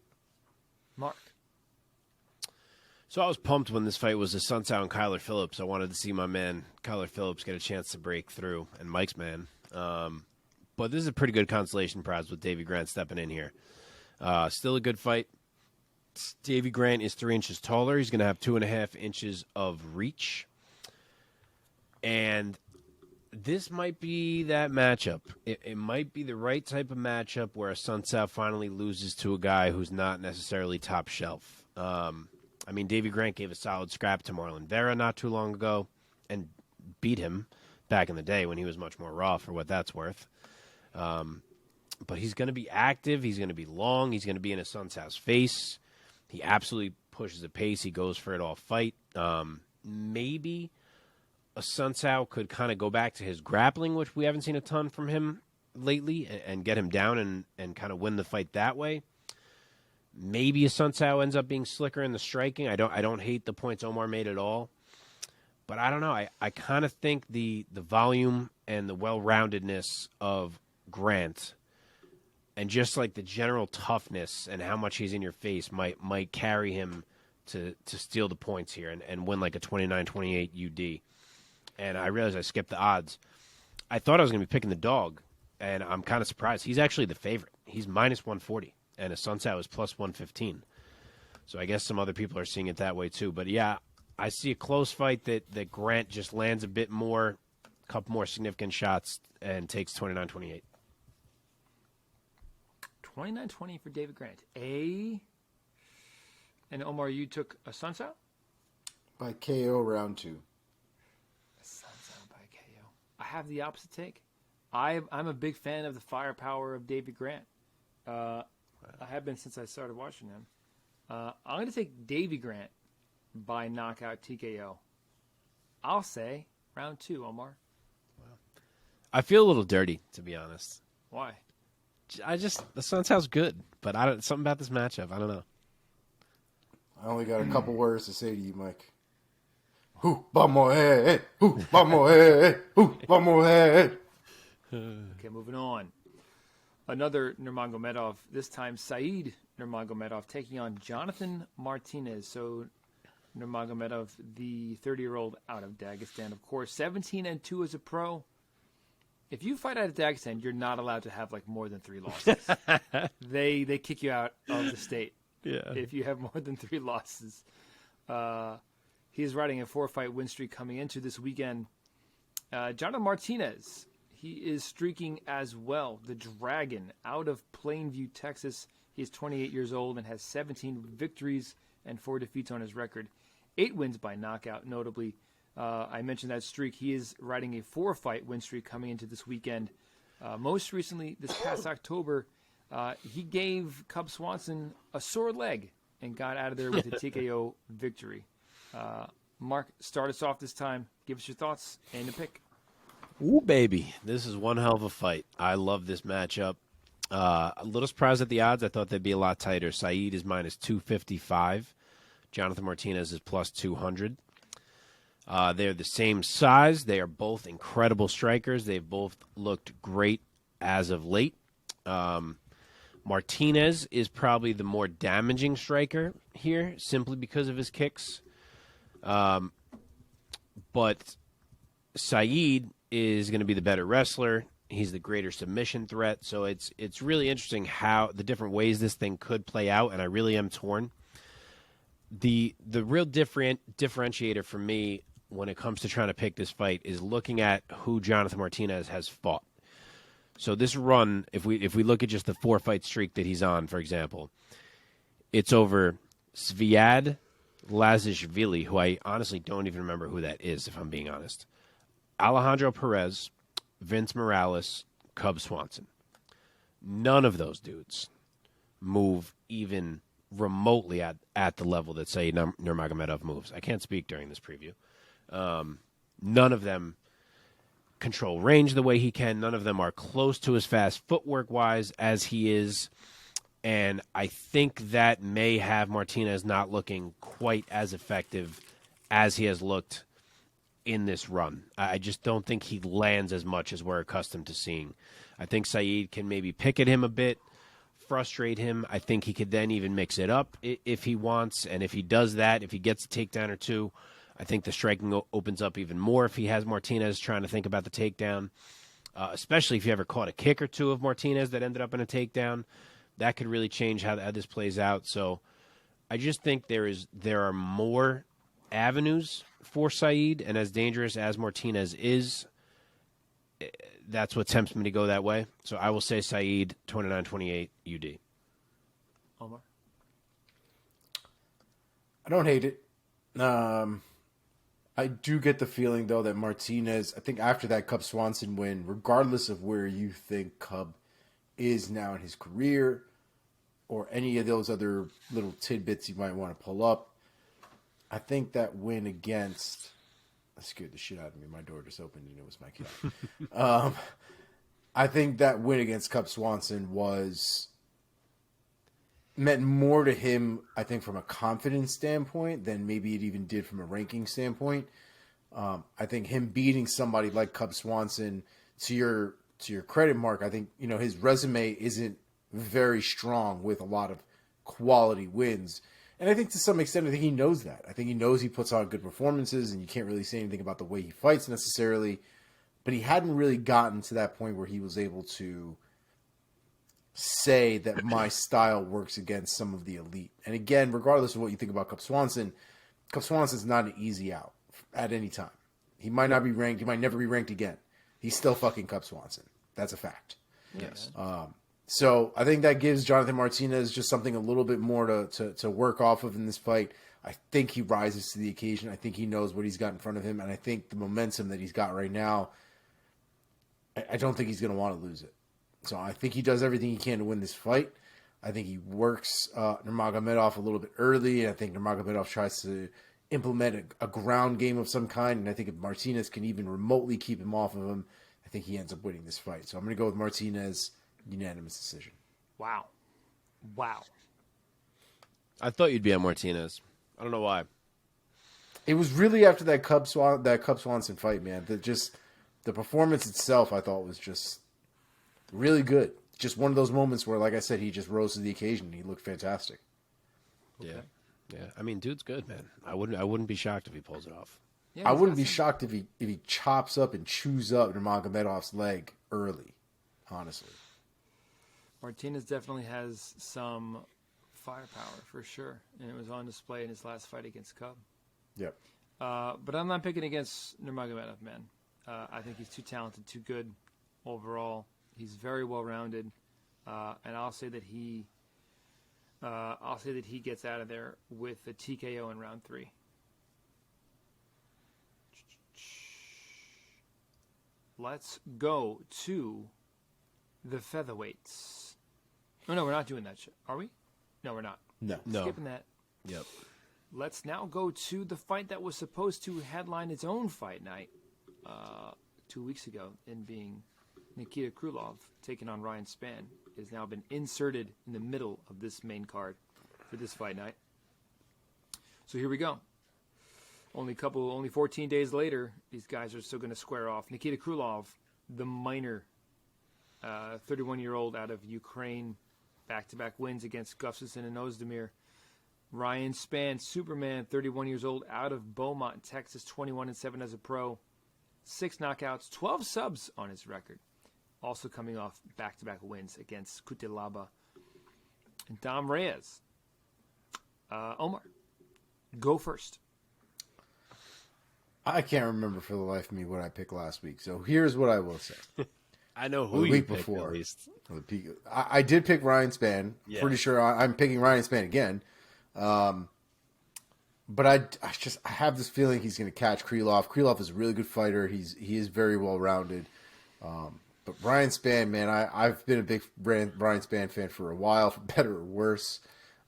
Mark. So I was pumped when this fight was Assunção and Kyler Phillips. I wanted to see my man Kyler Phillips get a chance to break through, and Mike's man. But this is a pretty good consolation prize with Davy Grant stepping in here. Still a good fight. Davy Grant is 3 inches taller. He's going to have 2.5 inches of reach. And this might be that matchup. It might be the right type of matchup where Assunção finally loses to a guy who's not necessarily top shelf. Davy Grant gave a solid scrap to Marlon Vera not too long ago and beat him back in the day when he was much more raw, for what that's worth. But he's going to be active. He's going to be long. He's going to be in Assunção's face. He absolutely pushes the pace. He goes for it all fight. Maybe Assunção could kind of go back to his grappling, which we haven't seen a ton from him lately, and get him down and kind of win the fight that way. Maybe Assunção ends up being slicker in the striking. I don't hate the points Omar made at all. But I don't know. I kind of think the volume and the well-roundedness of Grant and just like the general toughness and how much he's in your face might carry him to steal the points here and win like a 29-28 UD. And I realized I skipped the odds. I thought I was going to be picking the dog, and I'm kind of surprised. He's actually the favorite. He's minus 140, and Assunção is plus 115. So I guess some other people are seeing it that way too. But yeah, I see a close fight that Grant just lands a bit more, a couple more significant shots, and takes 29-28. 29-20 for David Grant. And Omar, you took Assunção? By KO, round 2. Assunção by KO. I have the opposite take. I'm a big fan of the firepower of David Grant. I have been since I started watching him. I'm going to take Davy Grant by knockout TKO. I'll say round 2, Omar. I feel a little dirty, to be honest. Why? The Assunção's good, but something about this matchup, I don't know. I only got a couple words to say to you, Mike. Vamos, hey, vamos, hey, vamos, hey. Okay, moving on. Another Nurmagomedov, this time Said Nurmagomedov, taking on Jonathan Martinez. So Nurmagomedov, the 30-year-old out of Dagestan, of course, 17-2 as a pro. If you fight out of Dagestan, you're not allowed to have like more than 3 losses. They kick you out of the state. Yeah. If you have more than 3 losses. He is riding a 4-fight win streak coming into this weekend. Jonathan Martinez, he is streaking as well. The Dragon out of Plainview, Texas. He is 28 years old and has 17 victories and 4 defeats on his record. 8 wins by knockout, notably. I mentioned that streak. He is riding a 4-fight win streak coming into this weekend. Most recently, this past October, he gave Cub Swanson a sore leg and got out of there with a TKO victory. Mark, start us off this time. Give us your thoughts and a pick. Ooh, baby. This is one hell of a fight. I love this matchup. A little surprised at the odds. I thought they'd be a lot tighter. Said is minus 255. Jonathan Martinez is plus 200. They're the same size. They are both incredible strikers. They've both looked great as of late. Martinez is probably the more damaging striker here, simply because of his kicks. But Saeed is going to be the better wrestler. He's the greater submission threat. So it's really interesting how the different ways this thing could play out, and I really am torn. The real differentiator for me when it comes to trying to pick this fight is looking at who Jonathan Martinez has fought. So this run, if we look at just the 4-fight streak that he's on, for example, it's over Sviad Lazishvili, who I honestly don't even remember who that is, if I'm being honest, Alejandro Perez, Vince Morales, Cub Swanson. None of those dudes move even remotely at the level that, say, Nurmagomedov moves. I can't speak during this preview. None of them control range the way he can. None of them are close to as fast footwork-wise as he is. And I think that may have Martinez not looking quite as effective as he has looked in this run. I just don't think he lands as much as we're accustomed to seeing. I think Saeed can maybe pick at him a bit, frustrate him. I think he could then even mix it up if he wants. And if he does that, if he gets a takedown or two, I think the striking opens up even more if he has Martinez trying to think about the takedown, especially if you ever caught a kick or two of Martinez that ended up in a takedown. That could really change how this plays out. So I just think there are more avenues for Saeed, and as dangerous as Martinez is, that's what tempts me to go that way. So I will say Saeed, 29-28 UD. Omar? I don't hate it. I do get the feeling, though, that Martinez, I think after that Cub Swanson win, regardless of where you think Cub is now in his career or any of those other little tidbits you might want to pull up, I think that win against... That scared the shit out of me. My door just opened and it was my kid. I think that win against Cub Swanson meant more to him, I think, from a confidence standpoint than maybe it even did from a ranking standpoint. I think him beating somebody like Cub Swanson, to your credit, Mark, I think, his resume isn't very strong with a lot of quality wins. And I think to some extent, I think he knows that. I think he knows he puts on good performances, and you can't really say anything about the way he fights necessarily. But he hadn't really gotten to that point where he was able to say that my style works against some of the elite. And again, regardless of what you think about Cub Swanson's not an easy out at any time. He might not be ranked. He might never be ranked again. He's still fucking Cub Swanson. That's a fact. Yes. So I think that gives Jonathan Martinez just something a little bit more to work off of in this fight. I think he rises to the occasion. I think he knows what he's got in front of him. And I think the momentum that he's got right now, I don't think he's going to want to lose it. So I think he does everything he can to win this fight. I think he works Nurmagomedov a little bit early. I think Nurmagomedov tries to implement a ground game of some kind. And I think if Martinez can even remotely keep him off of him, I think he ends up winning this fight. So I'm going to go with Martinez, unanimous decision. Wow. I thought you'd be on Martinez. I don't know why. It was really after that Cub Swanson fight, man. The performance itself, I thought, was just really good. Just one of those moments where, like I said, he just rose to the occasion. He looked fantastic. Yeah. I mean, dude's good, man. I wouldn't be shocked if he pulls it off. Yeah, I wouldn't be shocked if he chops up and chews up Nurmagomedov's leg early, honestly. Martinez definitely has some firepower for sure, and it was on display in his last fight against Cub. Yep. But I'm not picking against Nurmagomedov, man. I think he's too talented, too good overall. He's very well rounded, and I'll say that he gets out of there with a TKO in round 3. Let's go to the featherweights. Oh no, we're not doing that shit. Are we? No, we're not. No. Skipping that. Yep. Let's now go to the fight that was supposed to headline its own fight night 2 weeks ago, in being Nikita Krylov taking on Ryan Spann. It has now been inserted in the middle of this main card for this fight night. So here we go. Only 14 days later, these guys are still going to square off. Nikita Krylov, the minor 31-year-old out of Ukraine, Back-to-back wins against Gustafsson and Ozdemir. Ryan Spann, Superman, 31 years old, out of Beaumont, Texas, 21-7 as a pro. 6 knockouts, 12 subs on his record. Also coming off back-to-back wins against Cutelaba and Dom Reyes. Omar, go first. I can't remember for the life of me what I picked last week. So here's what I will say. I know The who you week picked, before. at least. I did pick Ryan Spann. Yeah. Pretty sure I'm picking Ryan Spann again. But I have this feeling he's going to catch Krylov. Krylov is a really good fighter. He is very well rounded. But Ryan Spann, man, I've been a big Ryan Spann fan for a while, for better or worse.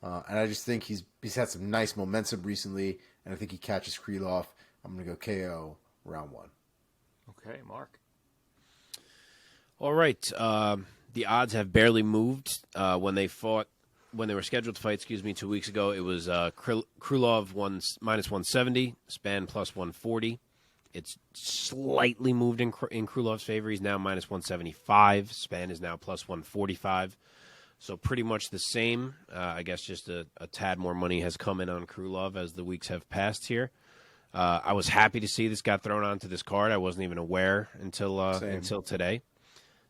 And I just think he's had some nice momentum recently, and I think he catches Krylov. I'm going to go KO round 1. Okay, Mark. All right. The odds have barely moved. When they were scheduled to fight, 2 weeks ago, it was Krylov minus 170, Spann plus 140. It's slightly moved in Krylov's favor. He's now minus 175. Spann is now plus 145. So pretty much the same. I guess just a tad more money has come in on Krylov as the weeks have passed here. I was happy to see this got thrown onto this card. I wasn't even aware until today.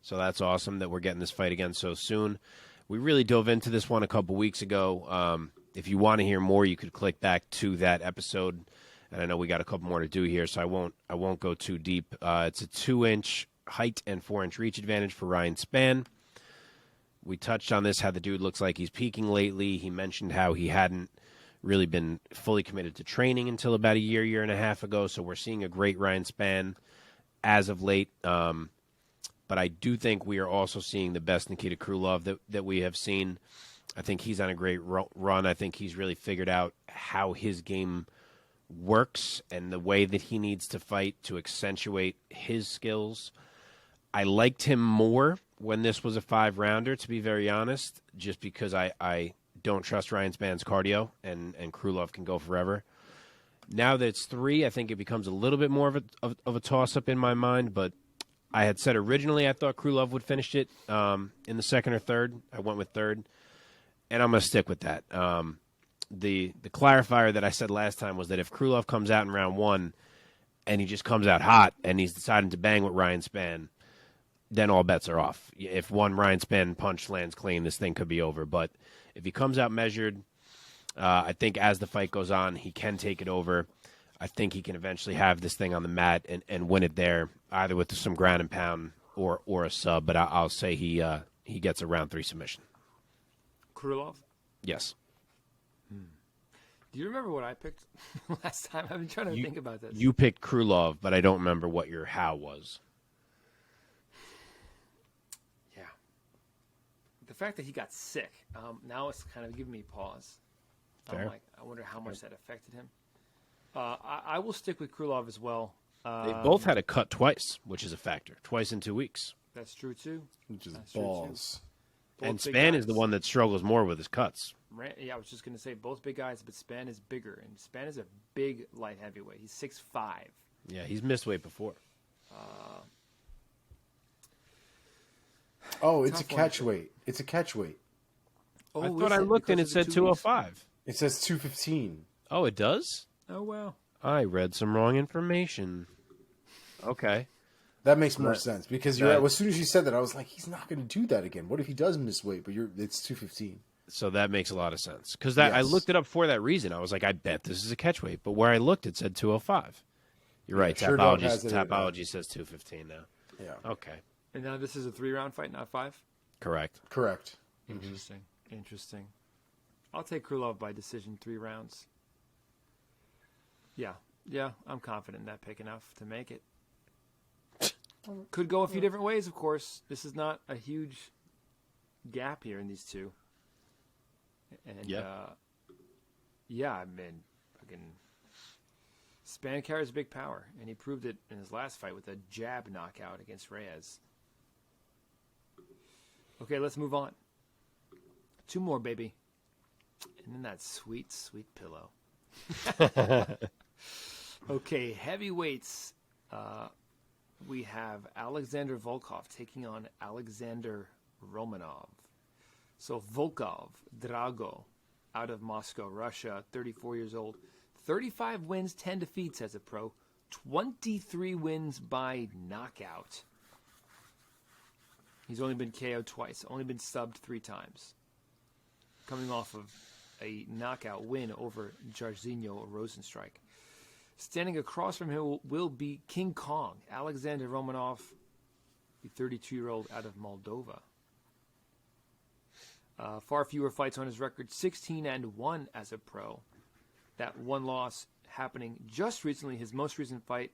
So that's awesome that we're getting this fight again so soon. We really dove into this one a couple weeks ago. If you want to hear more, you could click back to that episode. And I know we got a couple more to do here, so I won't go too deep. It's a 2-inch height and 4-inch reach advantage for Ryan Spann. We touched on this, how the dude looks like he's peaking lately. He mentioned how he hadn't really been fully committed to training until about a year and a half ago. So we're seeing a great Ryan Spann as of late. But I do think we are also seeing the best Nikita Krylov that we have seen. I think he's on a great run. I think he's really figured out how his game works and the way that he needs to fight to accentuate his skills. I liked him more when this was a 5-rounder, to be very honest, just because I don't trust Ryan Spann's cardio, and Krylov can go forever. Now that it's 3, I think it becomes a little bit more of a toss-up in my mind, but I had said originally I thought Krylov would finish it in the second or third. I went with third, and I'm going to stick with that. The clarifier that I said last time was that if Krylov comes out in round 1 and he just comes out hot and he's deciding to bang with Ryan Spann, then all bets are off. If one Ryan Spann punch lands clean, this thing could be over. But if he comes out measured, I think as the fight goes on, he can take it over. I think he can eventually have this thing on the mat and win it there, either with some ground and pound or a sub. But I'll say he gets a round 3 submission. Krylov? Yes. Do you remember what I picked last time? I've been trying to think about this. You picked Krylov, but I don't remember what your how was. Yeah. The fact that he got sick, now it's kind of giving me pause. Fair. I'm like, I wonder how much that affected him. I will stick with Krylov as well. They both had a cut twice, which is a factor. Twice in 2 weeks. That's true, too. Which is That's true, balls. And Both big Spann is guys. the one that struggles more with his cuts. Yeah, I was just going to say both big guys, but Spann is bigger. And Spann is a big light heavyweight. He's 6'5". Yeah, he's missed weight before. Oh, it's a Tough one. catch weight. It's a catch weight. Oh, I is thought I it? looked and it Because of said the 2 weeks? 205. It says 215. Oh, it does? Oh, wow. I read some wrong information. Okay. That makes more sense because you're that- as soon as you said that, I was like, he's not going to do that again. What if he does miss weight? But it's 215. So that makes a lot of sense. Because I Yes. looked it up for that reason. I was like, I bet this is a catch weight. But where I looked, it said 205. You're right. Sure Dog Tapology, has it at, Tapology says 215 now. Yeah, Okay. And now this is a 3-round fight, not 5? Correct. correct. Interesting. Interesting. I'll take Krylov by decision, 3 rounds. Yeah. Yeah, I'm confident in that pick enough to make it. Could go a few different ways, of course. This is not a huge gap here in these two. And, Yeah. I mean, fucking Spann carries big power, and he proved it in his last fight with a jab knockout against Reyes. Okay, let's move on. 2 more, baby. And then that sweet, sweet pillow. Okay, heavyweights. We have Alexander Volkov taking on Alexander Romanov. So Volkov, Drago, out of Moscow, Russia, 34 years old. 35 wins, 10 defeats as a pro. 23 wins by knockout. He's only been KO'd twice, only been subbed 3 times. Coming off of a knockout win over Jairzinho Rosenstrike. Standing across from him will be King Kong, Alexander Romanov, the 32-year-old out of Moldova. Far fewer fights on his record, 16-1 as a pro. That one loss happening just recently. His most recent fight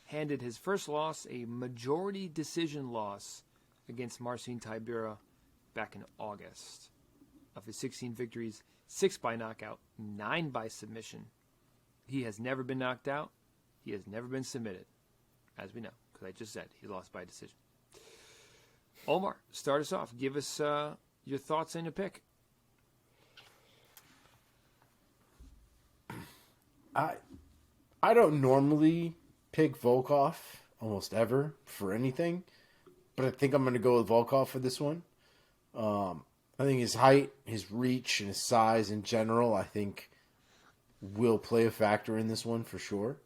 handed his first loss, a majority decision loss against Marcin Tybura back in August. Of his 16 victories, 6 by knockout, 9 by submission. He has never been knocked out. He has never been submitted, as we know, because I just said he lost by decision. Omar, start us off. Give us your thoughts and your pick. I don't normally pick Volkov almost ever for anything, but I think I'm going to go with Volkov for this one. I think his height, his reach, and his size in general, I think will play a factor in this one for sure.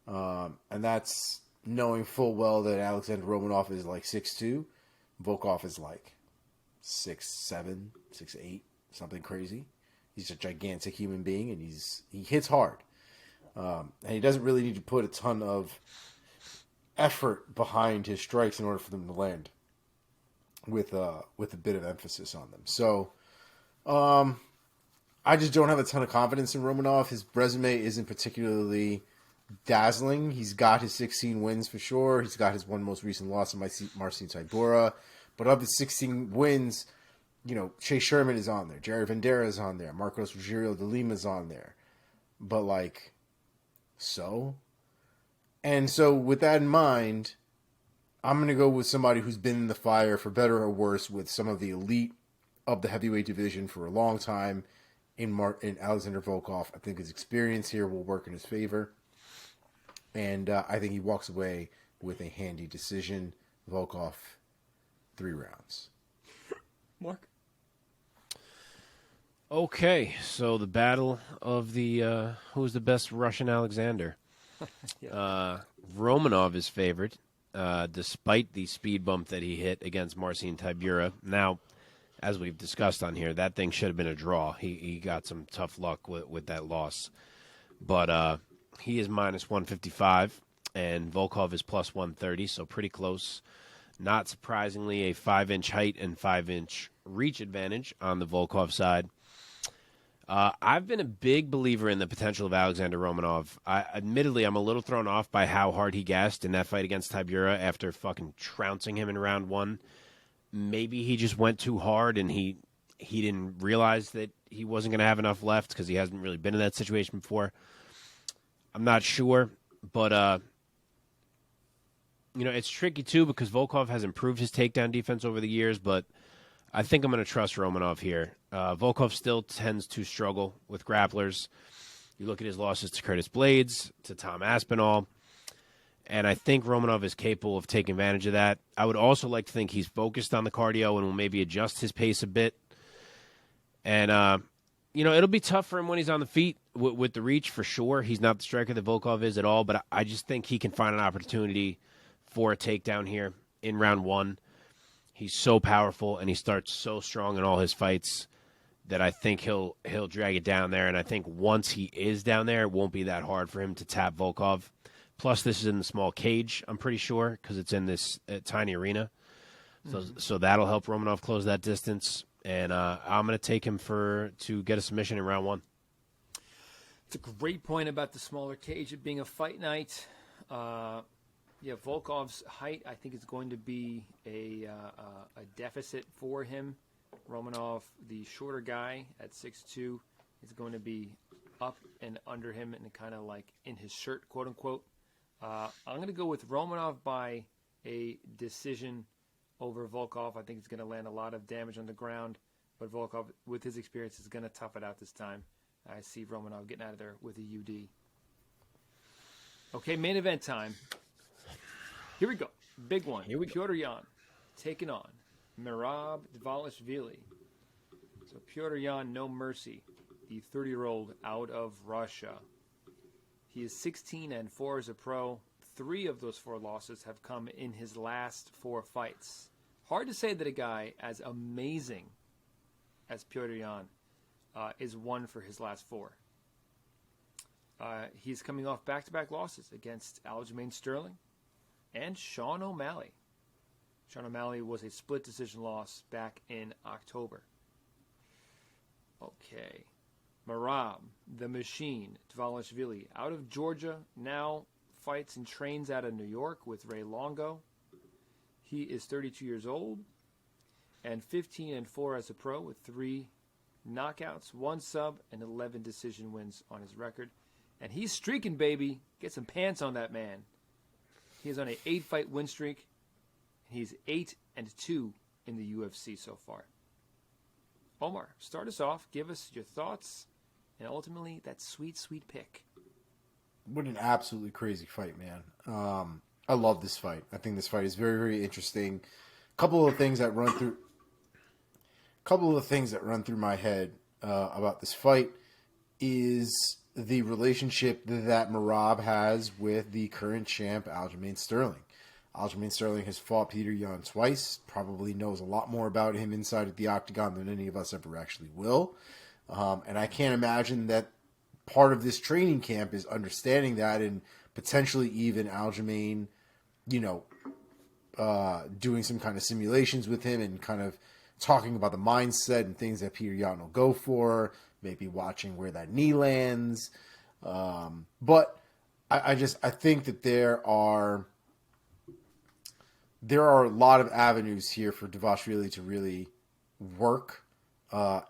And that's knowing full well that Alexander Romanov is like 6'2". Volkov is like 6'7", 6'8", something crazy. He's a gigantic human being, and he hits hard. And he doesn't really need to put a ton of effort behind his strikes in order for them to land with a bit of emphasis on them. So I just don't have a ton of confidence in Romanov. His resume isn't particularly dazzling. He's got his 16 wins for sure. He's got his one most recent loss in Marcin Tybura. But of the 16 wins, Chase Sherman is on there. Jerry Vandera is on there. Marcos Rogério de Lima is on there. But, so? And so with that in mind, I'm going to go with somebody who's been in the fire, for better or worse, with some of the elite of the heavyweight division for a long time in Alexander Volkov. I think his experience here will work in his favor. And I think he walks away with a handy decision. Volkov, 3 rounds. Mark? Okay, so the battle of the who's the best Russian Alexander? Romanov is favored, despite the speed bump that he hit against Marcin Tybura. Now, as we've discussed on here, that thing should have been a draw. He got some tough luck with that loss. But he is minus 155, and Volkov is plus 130, so pretty close. Not surprisingly, a 5-inch height and 5-inch reach advantage on the Volkov side. I've been a big believer in the potential of Alexander Romanov. Admittedly, I'm a little thrown off by how hard he gassed in that fight against Tybura after fucking trouncing him in round 1. Maybe he just went too hard and he didn't realize that he wasn't going to have enough left because he hasn't really been in that situation before. I'm not sure, but it's tricky too because Volkov has improved his takedown defense over the years, but I think I'm going to trust Romanov here. Volkov still tends to struggle with grapplers. You look at his losses to Curtis Blades, to Tom Aspinall, and I think Romanov is capable of taking advantage of that. I would also like to think he's focused on the cardio and will maybe adjust his pace a bit. And, it'll be tough for him when he's on the feet with the reach for sure. He's not the striker that Volkov is at all, but I just think he can find an opportunity for a takedown here in round 1. He's so powerful, and he starts so strong in all his fights that I think he'll drag it down there. And I think once he is down there, it won't be that hard for him to tap Volkov. Plus, this is in the small cage, I'm pretty sure, because it's in this tiny arena. So that'll help Romanov close that distance. And I'm going to take him to get a submission in round 1. It's a great point about the smaller cage, it being a fight night. Volkov's height, I think, is going to be a deficit for him. Romanov, the shorter guy at 6'2", is going to be up and under him and kind of like in his shirt, quote unquote. I'm going to go with Romanov by a decision over Volkov. I think he's going to land a lot of damage on the ground, but Volkov, with his experience, is going to tough it out this time. I see Romanov getting out of there with a UD. Okay, main event time. Here we go. Big one. Piotr Jan taking on Merab Dvalishvili. So Petr Yan, no mercy. The 30-year-old out of Russia. He is 16-4 as a pro. 3 of those 4 losses have come in his last 4 fights. Hard to say that a guy as amazing as Petr Yan is won for his last 4. He's coming off back-to-back losses against Aljamain Sterling and Sean O'Malley. Sean O'Malley was a split decision loss back in October. Okay. Merab, the Machine, Dvalishvili, out of Georgia, now fights and trains out of New York with Ray Longo. He is 32 years old and 15-4 as a pro with 3 knockouts, 1 sub, and 11 decision wins on his record. And he's streaking, baby. Get some pants on that man. He is on an 8-fight win streak. He's 8-2 in the UFC so far. Omar, start us off. Give us your thoughts and ultimately that sweet, sweet pick. What an absolutely crazy fight, man. I love this fight. I think this fight is very, very interesting. Couple of things that run through my head about this fight is the relationship that Merab has with the current champ, Aljamain Sterling. Aljamain Sterling has fought Petr Yan twice, probably knows a lot more about him inside of the octagon than any of us ever actually will. And I can't imagine that part of this training camp is understanding that and potentially even Aljamain, doing some kind of simulations with him and kind of talking about the mindset and things that Petr Yan will go for, maybe watching where that knee lands. But I think that there are a lot of avenues here for Dvalishvili to really work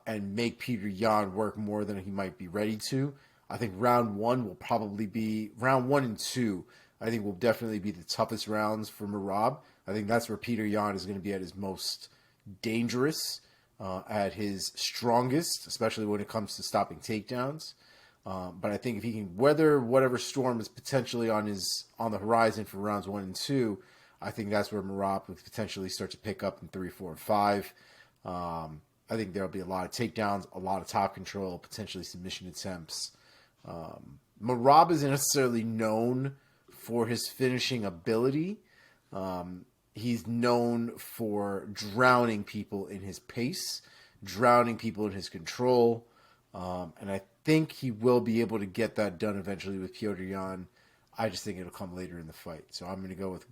and make Petr Yan work more than he might be ready to. I think round 1 and 2, I think will definitely be the toughest rounds for Merab. I think that's where Petr Yan is going to be at his most dangerous, at his strongest, especially when it comes to stopping takedowns. But I think if he can weather whatever storm is potentially on the horizon for rounds 1 and 2, I think that's where Merab would potentially start to pick up in 3, 4, and 5. I think there'll be a lot of takedowns, a lot of top control, potentially submission attempts. Merab isn't necessarily known for his finishing ability. He's known for drowning people in his pace, drowning people in his control. And I think he will be able to get that done eventually with Petr Yan. I just think it'll come later in the fight. So I'm going to go with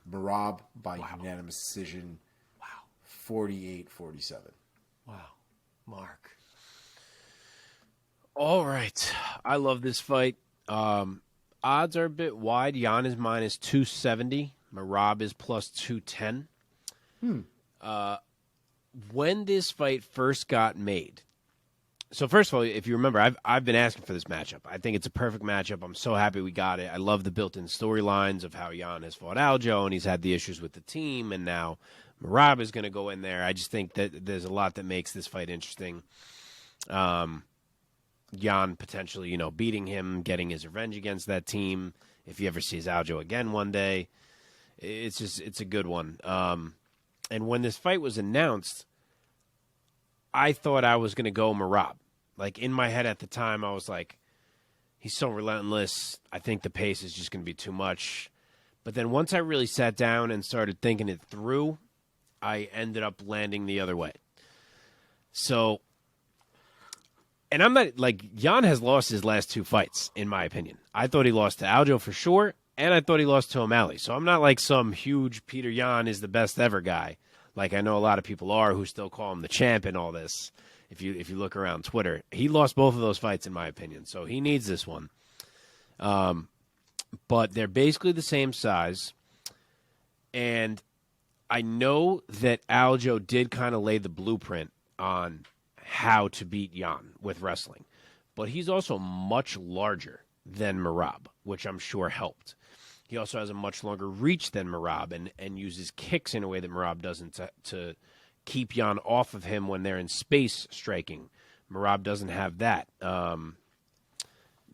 Merab by unanimous decision. Wow. 48-47. Wow. Mark. All right. I love this fight. Odds are a bit wide. Yan is minus 270. Merab is plus 210. When this fight first got made, so first of all, if you remember, I've been asking for this matchup. I think it's a perfect matchup. I'm so happy we got it. I love the built-in storylines of how Yan has fought Aljo, and he's had the issues with the team, and now Merab is going to go in there. I just think that there's a lot that makes this fight interesting. Yan potentially, beating him, getting his revenge against that team. If he ever sees Aljo again one day, it's a good one. And when this fight was announced, I thought I was going to go Merab. Like, in my head at the time, I was like, he's so relentless. I think the pace is just going to be too much. But then once I really sat down and started thinking it through, I ended up landing the other way. So, and I'm not, Yan has lost his last 2 fights, in my opinion. I thought he lost to Aljo for sure, and I thought he lost to O'Malley. So I'm not like some huge Petr Yan is the best ever guy. Like I know a lot of people are who still call him the champ and all this. If you look around Twitter, he lost both of those fights, in my opinion. So he needs this one. But they're basically the same size. And I know that Aljo did kind of lay the blueprint on how to beat Yan with wrestling. But he's also much larger than Merab, which I'm sure helped. He also has a much longer reach than Merab and uses kicks in a way that Merab doesn't to keep Yan off of him when they're in space striking. Merab doesn't have that.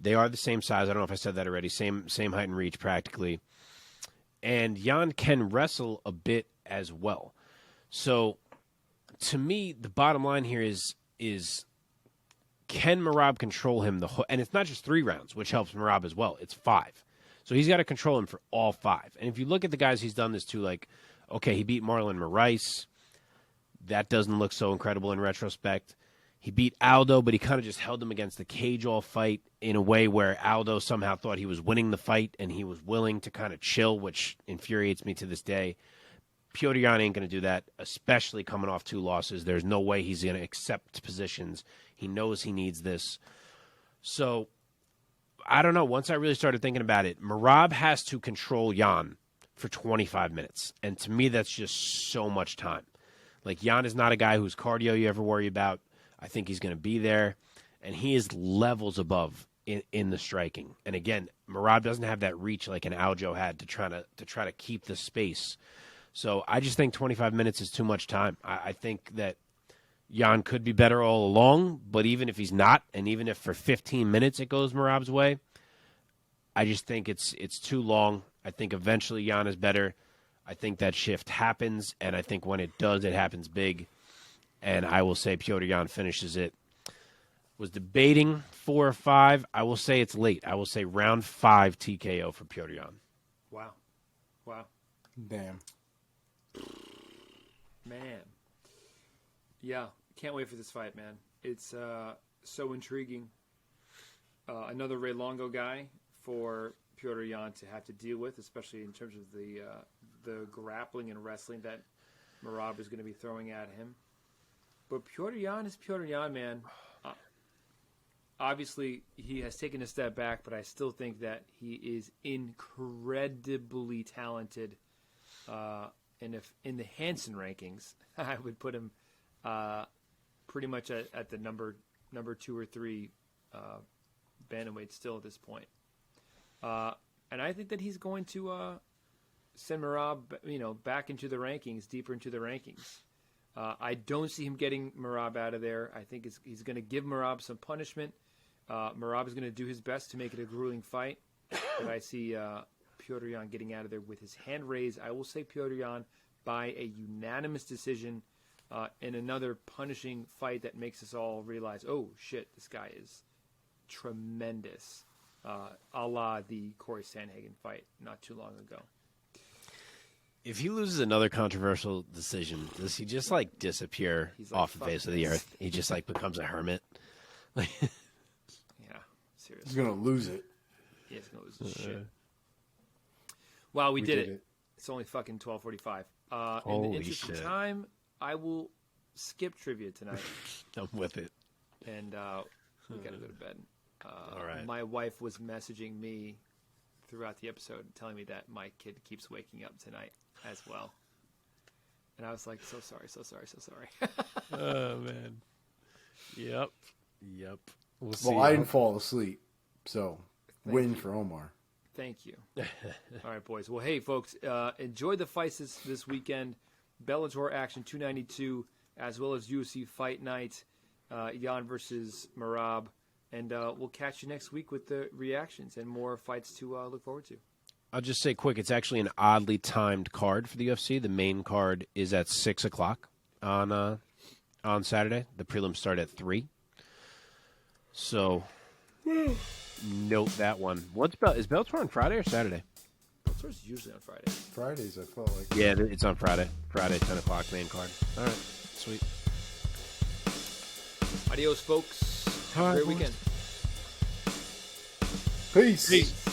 They are the same size. I don't know if I said that already. Same height and reach practically. And Yan can wrestle a bit as well. So to me, the bottom line here is can Merab control him and it's not just 3 rounds, which helps Merab as well. It's 5. So he's got to control him for all 5. And if you look at the guys he's done this to, like, okay, he beat Marlon Moraes. That doesn't look so incredible in retrospect. He beat Aldo, but he kind of just held him against the cage-all fight in a way where Aldo somehow thought he was winning the fight, and he was willing to kind of chill, which infuriates me to this day. Petr Yan ain't going to do that, especially coming off 2 losses. There's no way he's going to accept positions. He knows he needs this. So, I don't know. Once I really started thinking about it, Merab has to control Yan for 25 minutes. And to me, that's just so much time. Like, Yan is not a guy whose cardio you ever worry about. I think he's going to be there, and he is levels above in the striking. And again, Merab doesn't have that reach like an Aljo had to try to keep the space. So I just think 25 minutes is too much time. I think that Yan could be better all along, but even if he's not, and even if for 15 minutes it goes Merab's way, I just think it's too long. I think eventually Yan is better. I think that shift happens, and I think when it does, it happens big. And I will say Petr Yan finishes it. Was debating 4 or 5. I will say it's late. I will say round 5 TKO for Petr Yan. Wow. Damn. Man. Yeah, can't wait for this fight, man. It's so intriguing. Another Ray Longo guy for Petr Yan to have to deal with, especially in terms of the grappling and wrestling that Merab is going to be throwing at him. But Petr Yan is Petr Yan, man. Obviously, he has taken a step back, but I still think that he is incredibly talented. And if in the Hansen rankings, I would put him pretty much at the number 2 or 3 bantamweight still at this point. And I think that he's going to send Merab, back into the rankings, deeper into the rankings. I don't see him getting Merab out of there. I think he's going to give Merab some punishment. Merab is going to do his best to make it a grueling fight. But I see Petr Yan getting out of there with his hand raised. I will say Petr Yan by a unanimous decision in another punishing fight that makes us all realize, oh, shit, this guy is tremendous. A la the Corey Sandhagen fight not too long ago. If he loses another controversial decision, does he just like disappear off the face of the earth? He just like becomes a hermit. Yeah, seriously. He's gonna lose it. Yeah, he's gonna lose his shit. Wow, we did it. It's only fucking 12:45. In the interest of time, I will skip trivia tonight. I'm with it. And we gotta go to bed. All right. My wife was messaging me throughout the episode telling me that my kid keeps waking up tonight as well. And I was like, so sorry. Oh, man. Yep. Well, I didn't fall asleep, so win for Omar. Thank you. All right, boys. Well, hey, folks, enjoy the fights this weekend. Bellator Action 292, as well as UFC Fight Night, Yan versus Merab. And we'll catch you next week with the reactions and more fights to look forward to. I'll just say quick, it's actually an oddly timed card for the UFC. The main card is at 6 o'clock on Saturday. The prelims start at 3. So note that one. Is Bellator on Friday or Saturday? Bellator's usually on Friday. Fridays, I felt like. Yeah, it's on Friday. Friday, 10 o'clock, main card. All right, sweet. Adios, folks. All right, Great weekend. Peace. Peace.